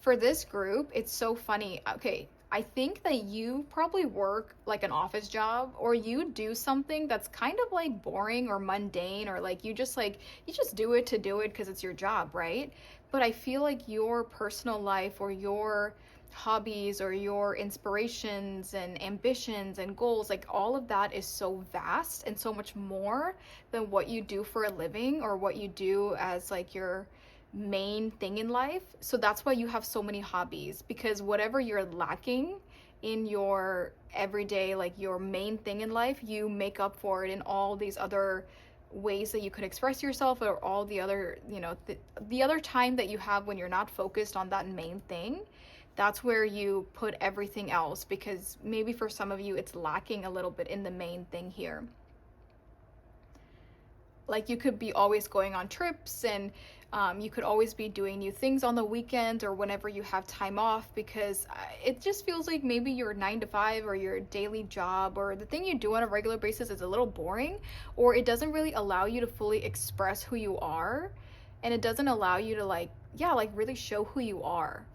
For this group, it's so funny. Okay, I think that you probably work like an office job, or you do something that's kind of like boring or mundane, or like you just do it to do it because it's your job, right? But I feel like your personal life, or your hobbies, or your inspirations and ambitions and goals, like all of that is so vast and so much more than what you do for a living, or what you do as like your main thing in life. So that's why you have so many hobbies, because whatever you're lacking in your everyday, like your main thing in life, you make up for it in all these other ways that you could express yourself, or all the other, the other time that you have when you're not focused on that main thing. That's where you put everything else, because maybe for some of you it's lacking a little bit in the main thing here. Like you could be always going on trips, and you could always be doing new things on the weekend or whenever you have time off, because it just feels like maybe your 9 to 5 or your daily job, or the thing you do on a regular basis, is a little boring, or it doesn't really allow you to fully express who you are, and it doesn't allow you to like really show who you are.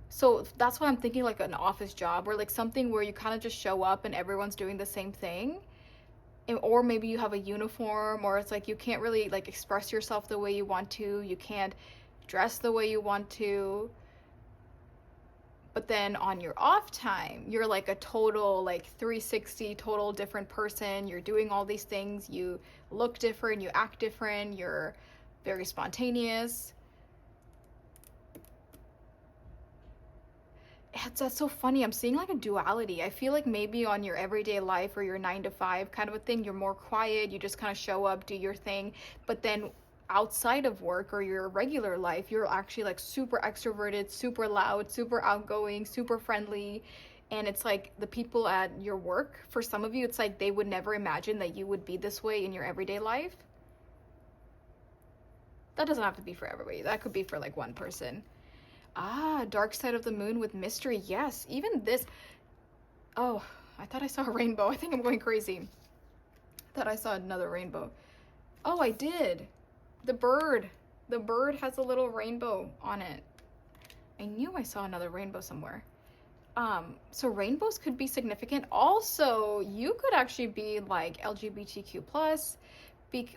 So that's why I'm thinking like an office job, or like something where you kind of just show up and everyone's doing the same thing. Or maybe you have a uniform, or it's like you can't really like express yourself the way you want to, you can't dress the way you want to. But then on your off time, you're like a total like 360 total different person. You're doing all these things, you look different, you act different, you're very spontaneous. That's so funny. I'm seeing like a duality. I feel like maybe on your everyday life, or your 9 to 5 kind of a thing, you're more quiet. You just kind of show up, do your thing. But then outside of work, or your regular life, you're actually like super extroverted, super loud, super outgoing, super friendly. And it's like the people at your work, for some of you, it's like they would never imagine that you would be this way in your everyday life. That doesn't have to be for everybody. That could be for like one person. Ah, dark side of the moon with mystery. Yes, even this. Oh, I thought I saw a rainbow. I think I'm going crazy. I thought I saw another rainbow. Oh, I did. The bird. The bird has a little rainbow on it. I knew I saw another rainbow somewhere. So rainbows could be significant. Also, you could actually be like LGBTQ plus,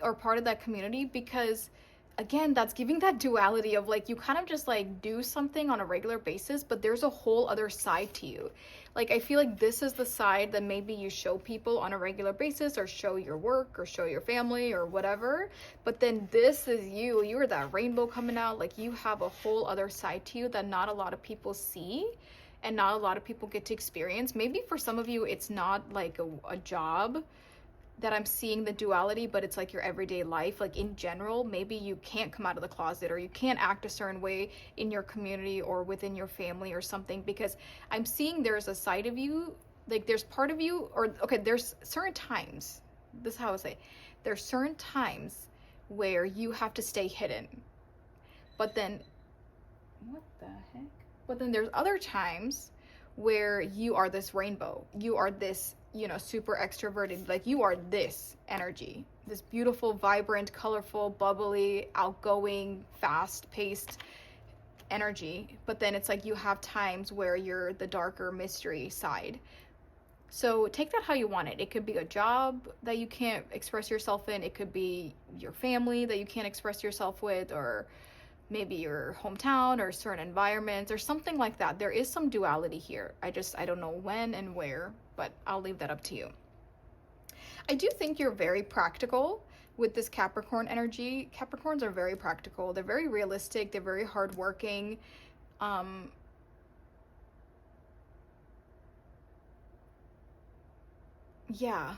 or part of that community, because again, that's giving that duality of like you kind of just like do something on a regular basis, but there's a whole other side to you. Like I feel like this is the side that maybe you show people on a regular basis, or show your work, or show your family, or whatever. But then this is you. You're that rainbow coming out. Like you have a whole other side to you that not a lot of people see, and not a lot of people get to experience. Maybe for some of you, it's not like a job that I'm seeing the duality, but it's like your everyday life. Like in general, maybe you can't come out of the closet, or you can't act a certain way in your community or within your family or something, because I'm seeing there's a side of you, like there's part of you, or okay, there's certain times, this is how I say, there's certain times where you have to stay hidden. But then, what the heck? But then there's other times where you are this rainbow. You are this, you know, super extroverted, like you are this energy, this beautiful, vibrant, colorful, bubbly, outgoing, fast-paced energy. But then it's like you have times where you're the darker mystery side. So take that how you want it. It could be a job that you can't express yourself in. It could be your family that you can't express yourself with, or maybe your hometown or certain environments or something like that. There is some duality here. I don't know when and where, but I'll leave that up to you. I do think you're very practical with this Capricorn energy. Capricorns are very practical. They're very realistic. They're very hardworking. Yeah.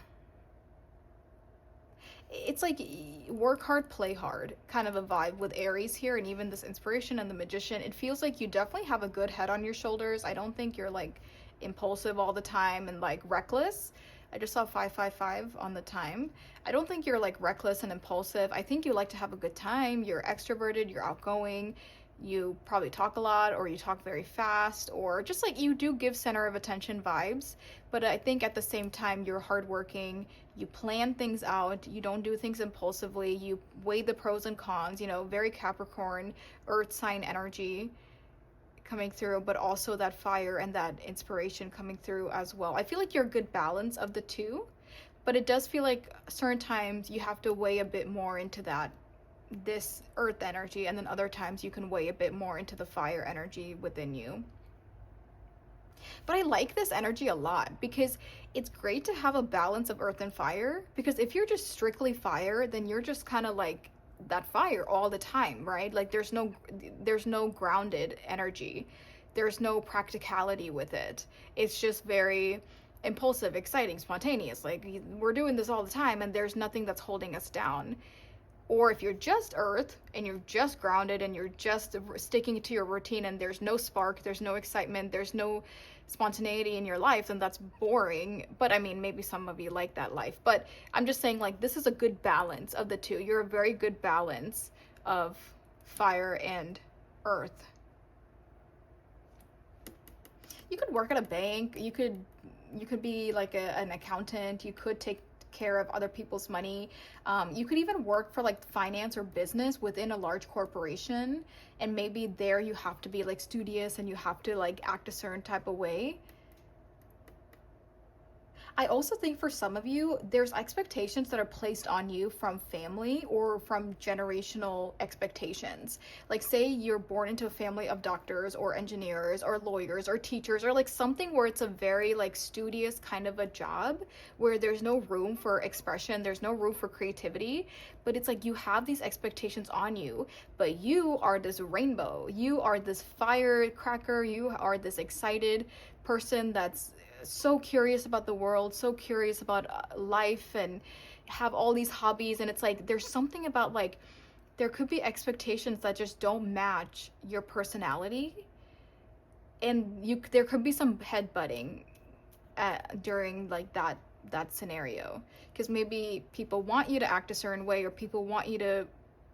It's like work hard, play hard kind of a vibe with Aries here, and even this inspiration and the Magician. It feels like you definitely have a good head on your shoulders. I don't think you're like impulsive all the time and like reckless. I just saw 555 on the time. I don't think you're like reckless and impulsive. I think you like to have a good time. You're extroverted, you're outgoing, you probably talk a lot, or you talk very fast, or just like you do give center of attention vibes. But I think at the same time, you're hardworking, you plan things out, you don't do things impulsively, you weigh the pros and cons, you know, very Capricorn, earth sign energy coming through, but also that fire and that inspiration coming through as well. I feel like you're a good balance of the two, but it does feel like certain times you have to weigh a bit more into that this earth energy, and then other times you can weigh a bit more into the fire energy within you. But I like this energy a lot because it's great to have a balance of earth and fire, because if you're just strictly fire, then you're just kind of like that fire all the time, right? Like there's no grounded energy. There's no practicality with it. It's just very impulsive, exciting, spontaneous. Like we're doing this all the time and there's nothing that's holding us down. Or if you're just earth and you're just grounded and you're just sticking to your routine and there's no spark, there's no excitement, there's no spontaneity in your life, then that's boring. But I mean, maybe some of you like that life. But I'm just saying, like, this is a good balance of the two. You're a very good balance of fire and earth. You could work at a bank. You could be like an accountant. You could take care of other people's money. You could even work for like finance or business within a large corporation, and maybe there you have to be like studious and you have to like act a certain type of way. I also think for some of you, there's expectations that are placed on you from family or from generational expectations. Like, say you're born into a family of doctors or engineers or lawyers or teachers, or like something where it's a very like studious kind of a job where there's no room for expression, there's no room for creativity. But it's like you have these expectations on you, but you are this rainbow, you are this firecracker, you are this excited person that's so curious about the world, so curious about life, and have all these hobbies. And it's like there's something about like there could be expectations that just don't match your personality, and there could be some headbutting during like that scenario, because maybe people want you to act a certain way, or people want you to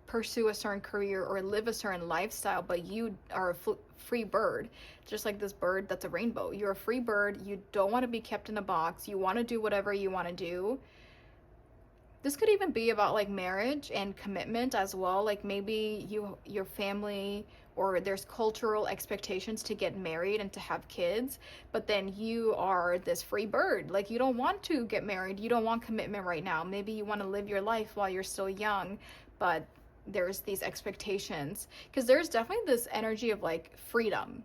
pursue a certain career or live a certain lifestyle, but you are a free bird, just like this bird that's a rainbow. You're a free bird. You don't want to be kept in a box. You want to do whatever you want to do. This could even be about like marriage and commitment as well. Like maybe your family, or there's cultural expectations to get married and to have kids, but then you are this free bird. Like you don't want to get married. You don't want commitment right now. Maybe you want to live your life while you're still young, but there's these expectations, because there's definitely this energy of like freedom.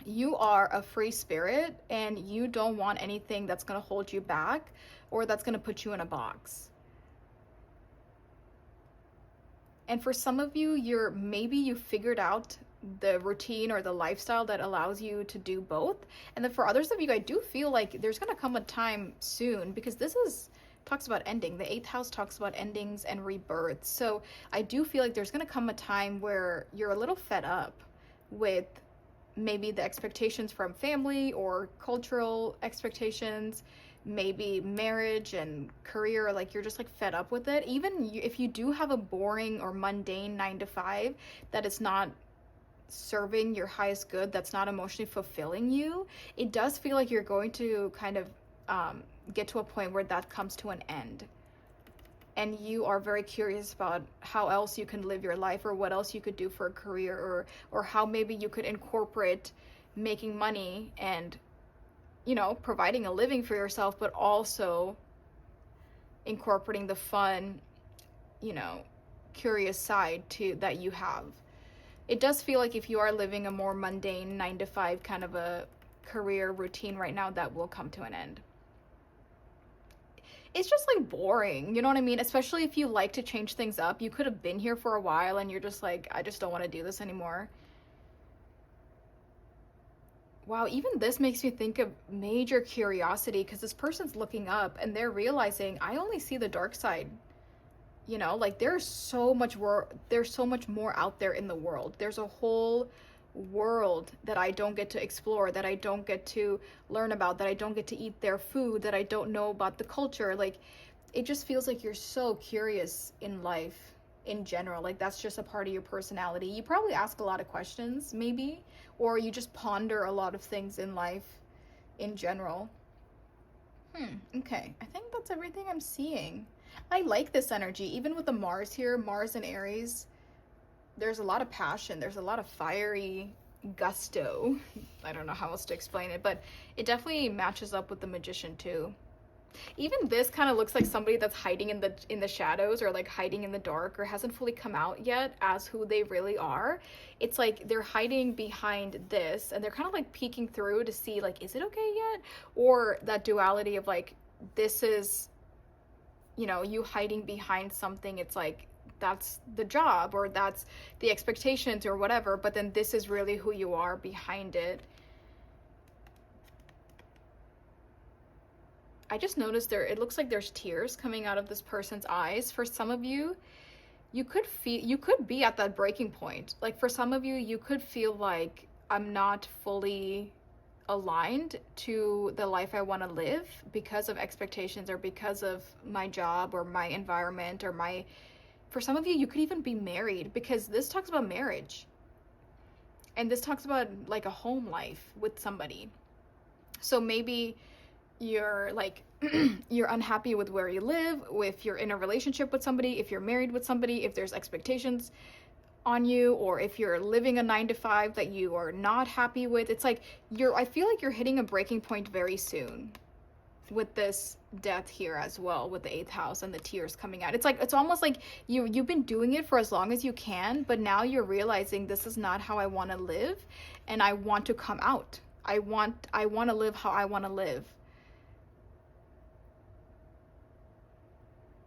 You are a free spirit and you don't want anything that's going to hold you back or that's going to put you in a box. And for some of you, maybe you figured out the routine or the lifestyle that allows you to do both. And then for others of you, I do feel like there's going to come a time soon, because this is talks about ending. The eighth house talks about endings and rebirth. So I do feel like there's going to come a time where you're a little fed up with maybe the expectations from family or cultural expectations, maybe marriage and career. Like you're just like fed up with it. Even if you do have a boring or mundane 9 to 5 that is not serving your highest good, that's not emotionally fulfilling you, it does feel like you're going to kind of get to a point where that comes to an end. And you are very curious about how else you can live your life, or what else you could do for a career, or how maybe you could incorporate making money and, you know, providing a living for yourself, but also incorporating the fun, you know, curious side to that you have. It does feel like if you are living a more mundane 9 to 5 kind of a career routine right now, that will come to an end. It's just like boring, you know what I mean? Especially if you like to change things up. You could have been here for a while and you're just like, I just don't want to do this anymore. Wow, even this makes me think of major curiosity, because this person's looking up and they're realizing, I only see the dark side. You know, like there's so much more out there in the world. There's a whole world that I don't get to explore, that I don't get to learn about, that I don't get to eat their food, that I don't know about the culture. Like, it just feels like you're so curious in life in general. Like, that's just a part of your personality. You probably ask a lot of questions, maybe, or you just ponder a lot of things in life in general. Okay, I think that's everything I'm seeing. I like this energy, even with the Mars here, Mars and Aries. There's a lot of passion. There's a lot of fiery gusto. I don't know how else to explain it, but it definitely matches up with the Magician too. Even this kind of looks like somebody that's hiding in the shadows, or like hiding in the dark, or hasn't fully come out yet as who they really are. It's like they're hiding behind this and they're kind of like peeking through to see, like, is it okay yet? Or that duality of like, this is, you know, you hiding behind something. It's like, that's the job, or that's the expectations, or whatever, but then this is really who you are behind it. I just noticed it looks like there's tears coming out of this person's eyes. For some of you, you could be at that breaking point. Like, for some of you, you could feel like, I'm not fully aligned to the life I want to live because of expectations, or because of my job, or my environment, or for some of you, you could even be married, because this talks about marriage. And this talks about like a home life with somebody. So maybe you're like, you're unhappy with where you live, if you're in a relationship with somebody, if you're married with somebody, if there's expectations on you, or if you're living a 9 to 5 that you are not happy with. It's like I feel like you're hitting a breaking point very soon with this death here as well, with the 8th house and the tears coming out. It's like, it's almost like you've been doing it for as long as you can, but now you're realizing, this is not how I want to live, and I want to come out. I want to live how I want to live.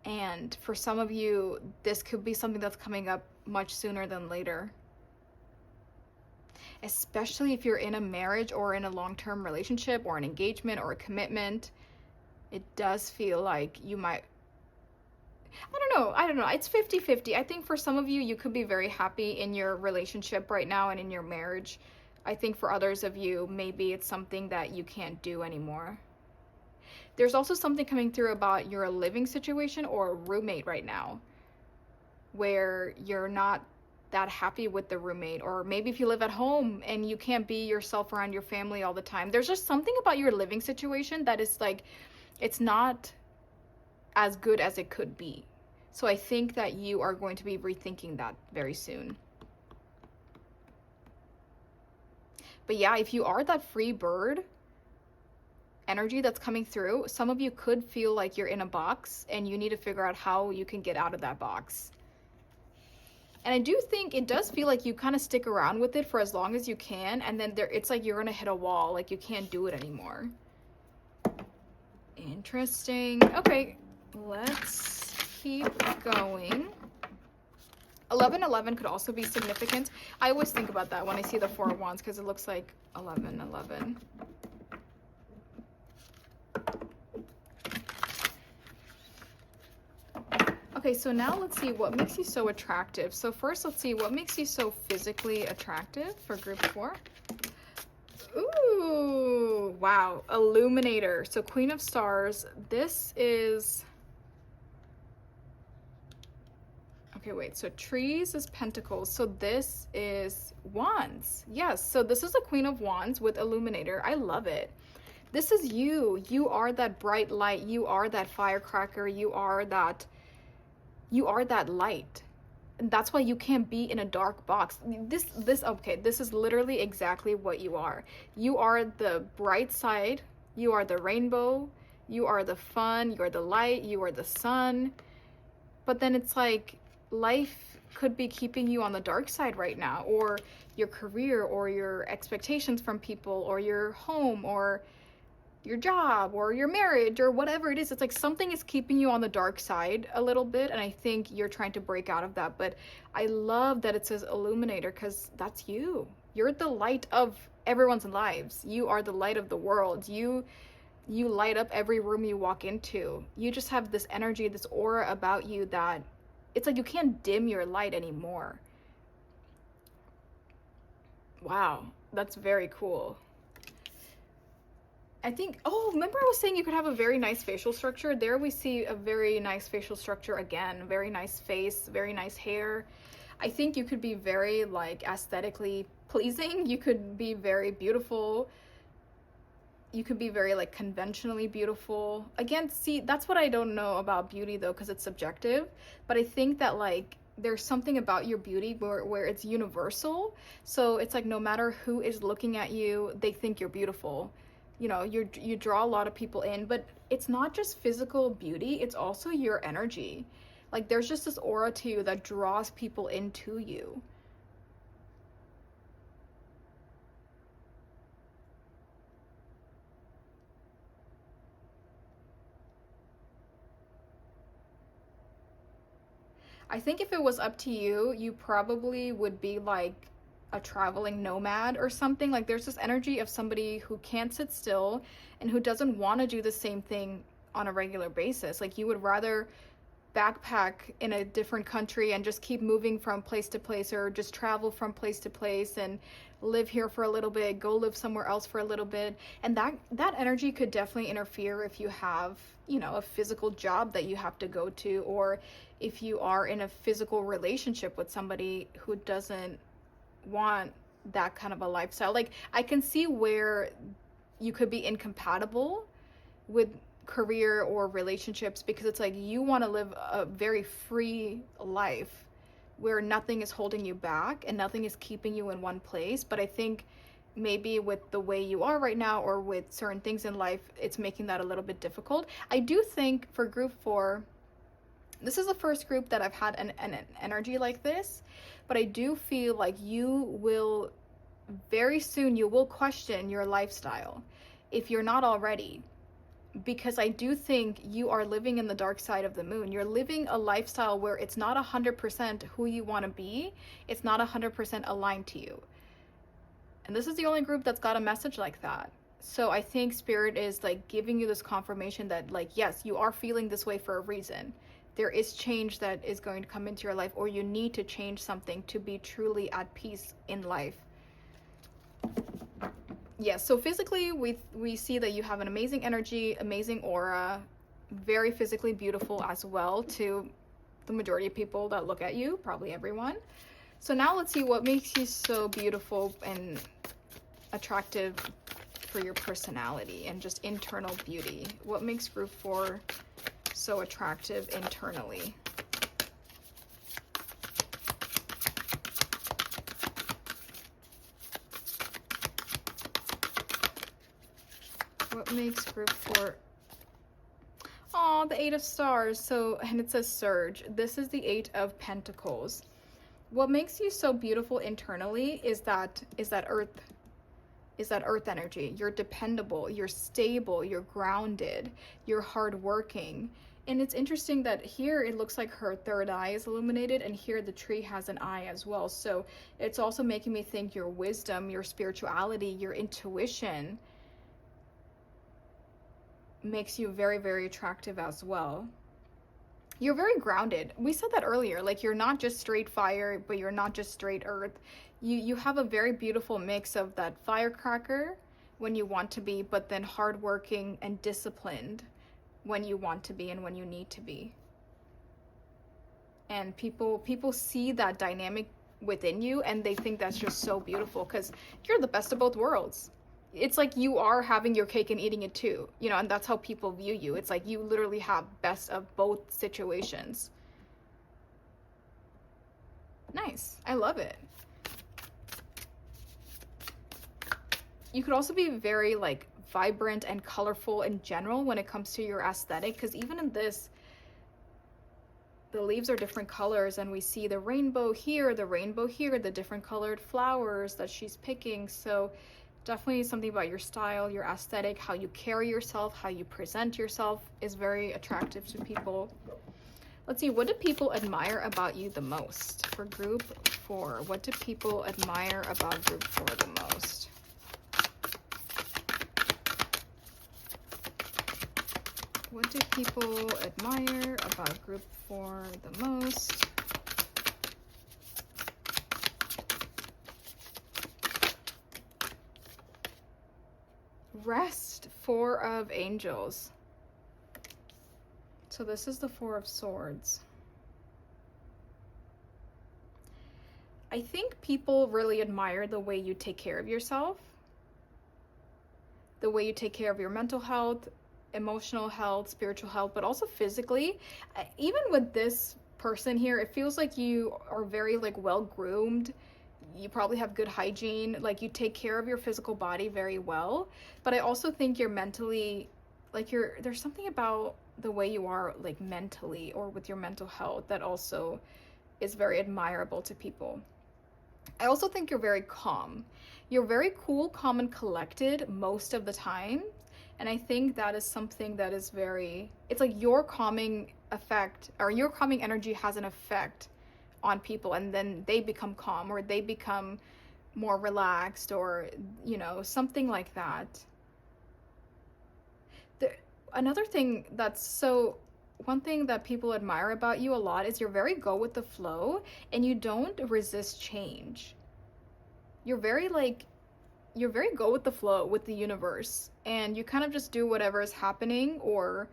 And for some of you, this could be something that's coming up much sooner than later. Especially if you're in a marriage, or in a long-term relationship, or an engagement, or a commitment. It does feel like you might, I don't know. It's 50-50. I think for some of you, you could be very happy in your relationship right now and in your marriage. I think for others of you, maybe it's something that you can't do anymore. There's also something coming through about your living situation, or a roommate right now, where you're not that happy with the roommate. Or maybe if you live at home and you can't be yourself around your family all the time. There's just something about your living situation that is like, it's not as good as it could be. So I think that you are going to be rethinking that very soon. But yeah, if you are that free bird energy that's coming through, some of you could feel like you're in a box and you need to figure out how you can get out of that box. And I do think it does feel like you kind of stick around with it for as long as you can, and then it's like you're gonna hit a wall, like you can't do it anymore. Interesting. Okay, let's keep going. 11-11 could also be significant. I always think about that when I see the 4 of Wands, because it looks like 11-11. Okay, so now let's see what makes you so attractive. So first, let's see what makes you so physically attractive for group 4. Ooh, wow, Illuminator. So Queen of Stars, this is, Okay, wait, so trees is pentacles, so this is wands. Yes, so this is a queen of wands with illuminator. I love it. This is you. You are that bright light. You are that firecracker. You are that light. And that's why you can't be in a dark box. Okay, this is literally exactly what you are. You are the bright side. You are the rainbow. You are the fun. You are the light. You are the sun. But then it's like life could be keeping you on the dark side right now, or your career, or your expectations from people, or your home, or your job, or your marriage, or whatever it is. It's like something is keeping you on the dark side a little bit, and I think you're trying to break out of that. But I love that it says illuminator, because that's you. You're the light of everyone's lives. You are the light of the world. You light up every room you walk into. You just have this energy, this aura about you that it's like you can't dim your light anymore. Wow, that's very cool. I think, oh, remember I was saying you could have a very nice facial structure? There we see a very nice facial structure again. Very nice face, very nice hair. I think you could be very like aesthetically pleasing. You could be very beautiful. You could be very like conventionally beautiful. Again, see, that's what I don't know about beauty though, because it's subjective. But I think that like there's something about your beauty where it's universal. So it's like no matter who is looking at you, they think you're beautiful. You know, you draw a lot of people in, but it's not just physical beauty, it's also your energy. Like there's just this aura to you that draws people into you. I think if it was up to you, you probably would be like a traveling nomad or something. Like there's this energy of somebody who can't sit still and who doesn't want to do the same thing on a regular basis. Like you would rather backpack in a different country and just keep moving from place to place, or just travel from place to place and live here for a little bit, go live somewhere else for a little bit. And that energy could definitely interfere if you have, you know, a physical job that you have to go to, or if you are in a physical relationship with somebody who doesn't want that kind of a lifestyle. Like I can see where you could be incompatible with career or relationships, because it's like you want to live a very free life where nothing is holding you back and nothing is keeping you in one place. But I think maybe with the way you are right now, or with certain things in life, it's making that a little bit difficult. I do think for group 4, this is the first group that I've had an energy like this, but I do feel like you will very soon, you will question your lifestyle if you're not already. Because I do think you are living in the dark side of the moon. You're living a lifestyle where it's not 100% who you want to be. It's not 100% aligned to you. And this is the only group that's got a message like that. So I think Spirit is like giving you this confirmation that like, yes, you are feeling this way for a reason. There is change that is going to come into your life, or you need to change something to be truly at peace in life. Yes, so physically we see that you have an amazing energy, amazing aura, very physically beautiful as well to the majority of people that look at you, probably everyone. So now let's see what makes you so beautiful and attractive for your personality and just internal beauty. What makes group 4 so attractive internally? What makes group 4? Oh, the 8 of Stars. So, and it says surge. This is the 8 of Pentacles. What makes you so beautiful internally is that earth energy. You're dependable, you're stable, you're grounded, you're hardworking. And it's interesting that here it looks like her third eye is illuminated, and here the tree has an eye as well. So it's also making me think your wisdom, your spirituality, your intuition makes you very, very attractive as well. You're very grounded. We said that earlier. Like you're not just straight fire, but you're not just straight earth. You have a very beautiful mix of that firecracker when you want to be, but then hardworking and disciplined when you want to be and when you need to be. And people see that dynamic within you, and they think that's just so beautiful because you're the best of both worlds. It's like you are having your cake and eating it too, you know, and that's how people view you. It's like you literally have best of both situations. Nice. I love it. You could also be very like vibrant and colorful in general when it comes to your aesthetic, because even in this, the leaves are different colors, and we see the rainbow here, the different colored flowers that she's picking. So definitely something about your style, your aesthetic, how you carry yourself, how you present yourself is very attractive to people. Let's see, what do people admire about you the most? For group 4, what do people admire about group 4 the most? What do people admire about group 4 the most? Rest, 4 of Angels. So this is the 4 of Swords. I think people really admire the way you take care of yourself, the way you take care of your mental health, emotional health, spiritual health, but also physically. Even with this person here, it feels like you are very like well groomed. You probably have good hygiene, like you take care of your physical body very well. But I also think you're mentally, like there's something about the way you are like mentally or with your mental health that also is very admirable to people. I also think you're very calm. You're very cool, calm, and collected most of the time. And I think that is something that is very, it's like your calming effect, or your calming energy has an effect on people, and then they become calm, or they become more relaxed, or, you know, something like that. Another thing one thing that people admire about you a lot is you're very go with the flow, and you don't resist change. You're very go with the flow with the universe, and you kind of just do whatever is happening, or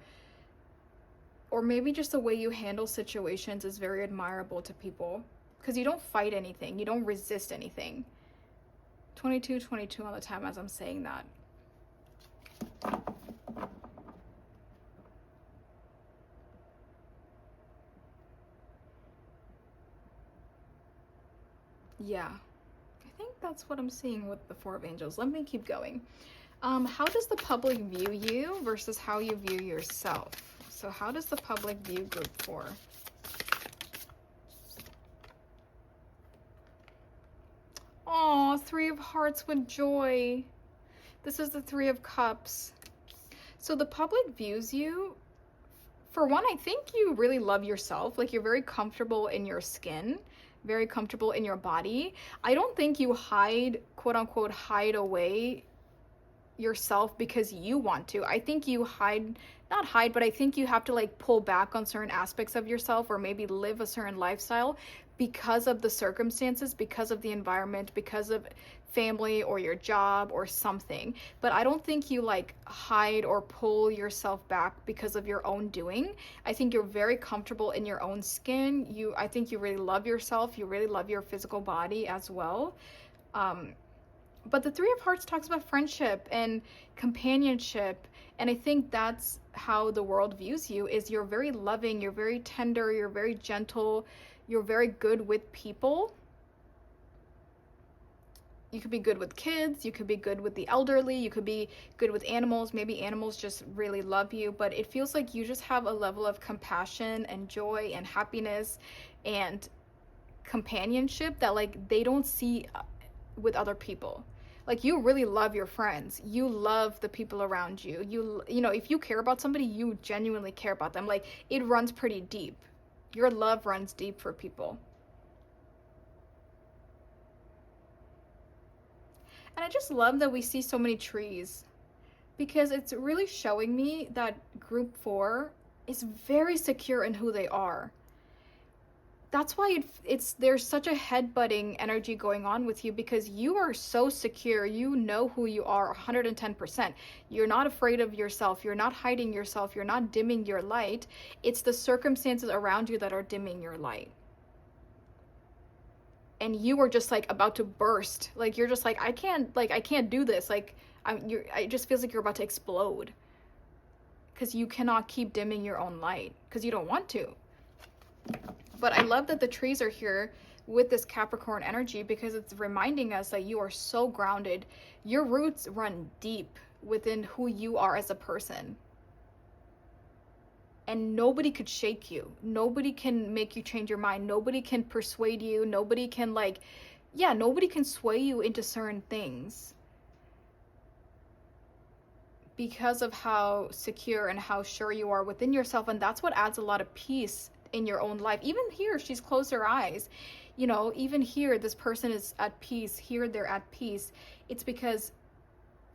maybe just the way you handle situations is very admirable to people, because you don't fight anything, you don't resist anything. 22 on the time as I'm saying that. Yeah, I think that's what I'm seeing with the 4 of Angels. Let me keep going. How does the public view you versus how you view yourself? So how does the public view group 4? Aw, 3 of Hearts with joy. This is the 3 of Cups. So the public views you, for one, I think you really love yourself. Like, you're very comfortable in your skin, very comfortable in your body. I don't think you hide, quote unquote, hide away yourself because you want to. I think you not hide, but I think you have to like pull back on certain aspects of yourself, or maybe live a certain lifestyle because of the circumstances, because of the environment, because of family or your job or something. But I don't think you like hide or pull yourself back because of your own doing. I think you're very comfortable in your own skin. I think you really love yourself. You really love your physical body as well. But the 3 of Hearts talks about friendship and companionship, and I think that's how the world views you, is you're very loving, you're very tender, you're very gentle, you're very good with people. You could be good with kids, you could be good with the elderly, you could be good with animals. Maybe animals just really love you, but it feels like you just have a level of compassion and joy and happiness and companionship that like they don't see with other people. Like, you really love your friends, you love the people around you, you know, if you care about somebody, you genuinely care about them. Like, it runs pretty deep. Your love runs deep for people. And I just love that we see so many trees, because it's really showing me that group 4 is very secure in who they are. that's why there's such a headbutting energy going on with you, because you are so secure. You know who you are 110%. You're not afraid of yourself. You're not hiding yourself. You're not dimming your light. It's the circumstances around you that are dimming your light. And you are just like about to burst. Like you're just like, I can't do this. Like it just feels like you're about to explode, because you cannot keep dimming your own light because you don't want to. But I love that the trees are here with this Capricorn energy, because it's reminding us that you are so grounded. Your roots run deep within who you are as a person. And nobody could shake you. Nobody can make you change your mind. Nobody can persuade you. Nobody can nobody can sway you into certain things, because of how secure and how sure you are within yourself. And that's what adds a lot of peace in your own life. Even here, she's closed her eyes. You know, even here, this person is at peace. Here, they're at peace. It's because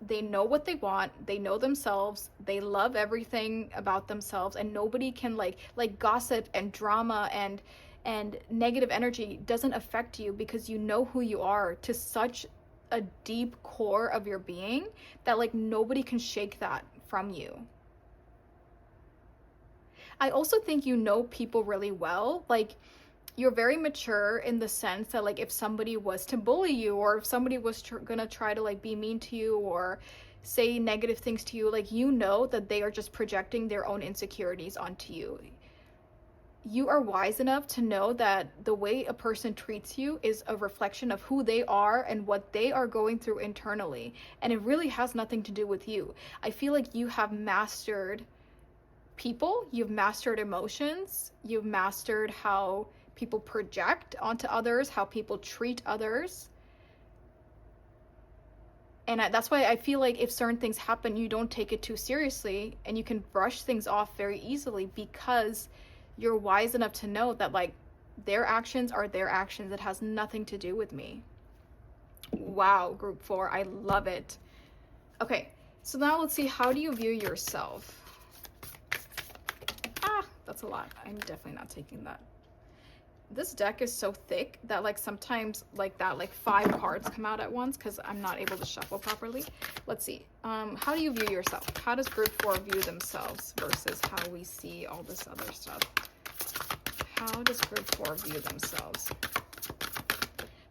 they know what they want. They know themselves. They love everything about themselves. And nobody can like gossip and drama and negative energy doesn't affect you, because you know who you are to such a deep core of your being that like nobody can shake that from you. I also think you know people really well. Like, you're very mature in the sense that like if somebody was to bully you, or if somebody was gonna try to like be mean to you or say negative things to you, like you know that they are just projecting their own insecurities onto you. You are wise enough to know that the way a person treats you is a reflection of who they are and what they are going through internally, and it really has nothing to do with you. I feel like you have mastered people, you've mastered emotions, you've mastered how people project onto others, how people treat others. And that's why I feel like if certain things happen, you don't take it too seriously and you can brush things off very easily, because you're wise enough to know that like their actions are their actions. It has nothing to do with me. Wow, group 4, I love it. Okay, so now let's see, how do you view yourself? That's a lot. I'm definitely not taking that. This deck is so thick that like sometimes like 5 cards come out at once because I'm not able to shuffle properly. Let's see. How do you view yourself? How does group 4 view themselves versus how we see all this other stuff? How does group 4 view themselves?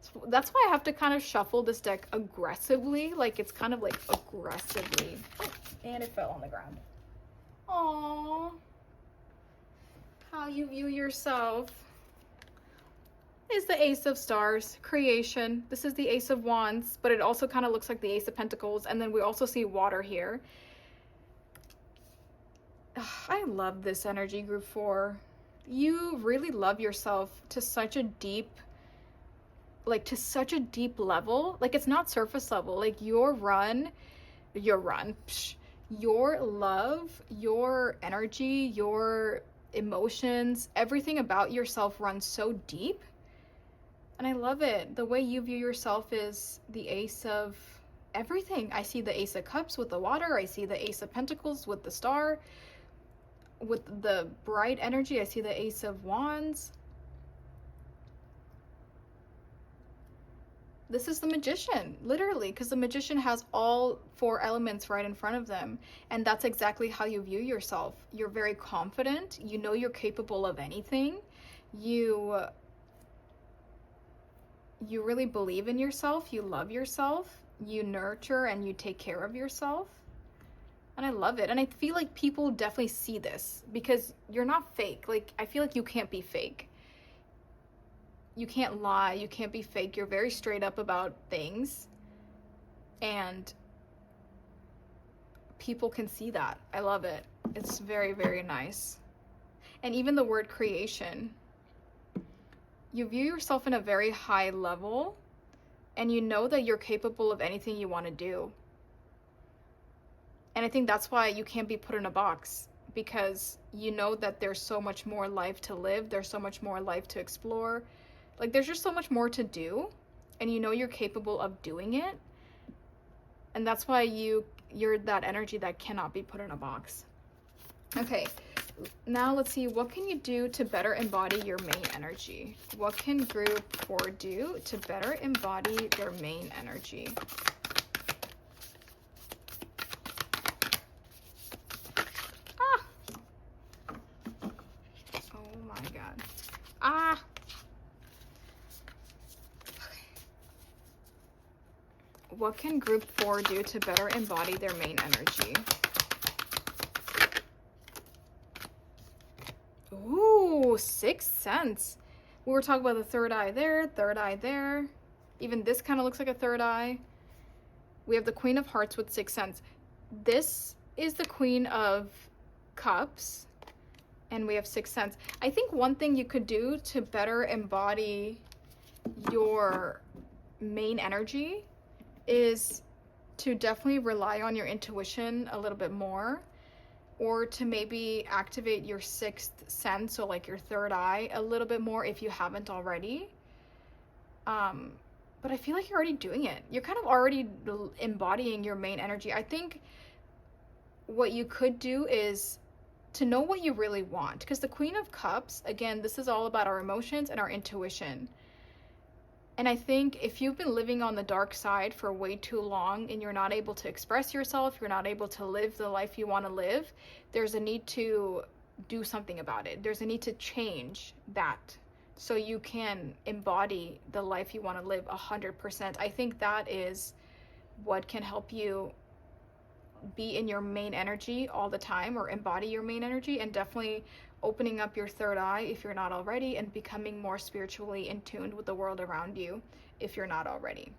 So that's why I have to kind of shuffle this deck aggressively. Like it's kind of like aggressively. Oh, and it fell on the ground. Aww. How you view yourself is the Ace of Stars, creation. This is the Ace of Wands, but it also kind of looks like the Ace of Pentacles. And then we also see water here. I love this energy, group 4. You really love yourself to such a deep, level. Like it's not surface level. Like your love, your energy, your emotions, everything about yourself runs so deep. And I love it. The way you view yourself is the Ace of everything. I see the Ace of Cups with the water. I see the Ace of Pentacles with the star. With the bright energy, I see the Ace of Wands. This is the Magician, literally, because the Magician has all 4 elements right in front of them. And that's exactly how you view yourself. You're very confident. You know you're capable of anything. You really believe in yourself. You love yourself. You nurture and you take care of yourself. And I love it. And I feel like people definitely see this because you're not fake. Like, I feel like you can't be fake. You can't lie. You can't be fake. You're very straight up about things. And people can see that. I love it. It's very, very nice. And even the word creation. You view yourself in a very high level. And you know that you're capable of anything you want to do. And I think that's why you can't be put in a box, because you know that there's so much more life to live. There's so much more life to explore. Like, there's just so much more to do, and you know you're capable of doing it. And that's why you're that energy that cannot be put in a box. Okay, Now let's see, what can you do to better embody your main energy? What can group 4 do to better embody their main energy? Ah! Oh my god. Ah! What can group 4 do to better embody their main energy? Ooh, Sixth Sense. We were talking about the third eye there, third eye there. Even this kind of looks like a third eye. We have the Queen of Hearts with Sixth Sense. This is the Queen of Cups, and we have Sixth Sense. I think one thing you could do to better embody your main energy is to definitely rely on your intuition a little bit more, or to maybe activate your sixth sense, so like your third eye, a little bit more if you haven't already. But I feel like you're already doing it. You're kind of already embodying your main energy. I think what you could do is to know what you really want, because the Queen of Cups, again, this is all about our emotions and our intuition. And I think if you've been living on the dark side for way too long and you're not able to express yourself, you're not able to live the life you want to live, there's a need to do something about it. There's a need to change that so you can embody the life you want to live 100%. I think that is what can help you be in your main energy all the time, or embody your main energy, and definitely opening up your third eye if you're not already, and becoming more spiritually in tune with the world around you if you're not already.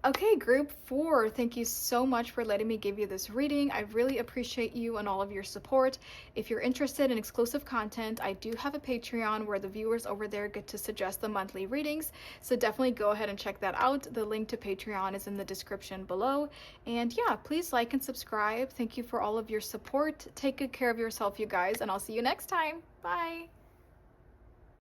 Okay, group 4, thank you so much for letting me give you this reading. I really appreciate you and all of your support. If you're interested in exclusive content, I do have a Patreon where the viewers over there get to suggest the monthly readings, so definitely go ahead and check that out. The link to Patreon is in the description below. And yeah, please like and subscribe. Thank you for all of your support. Take good care of yourself, you guys, and I'll see you next time. Bye!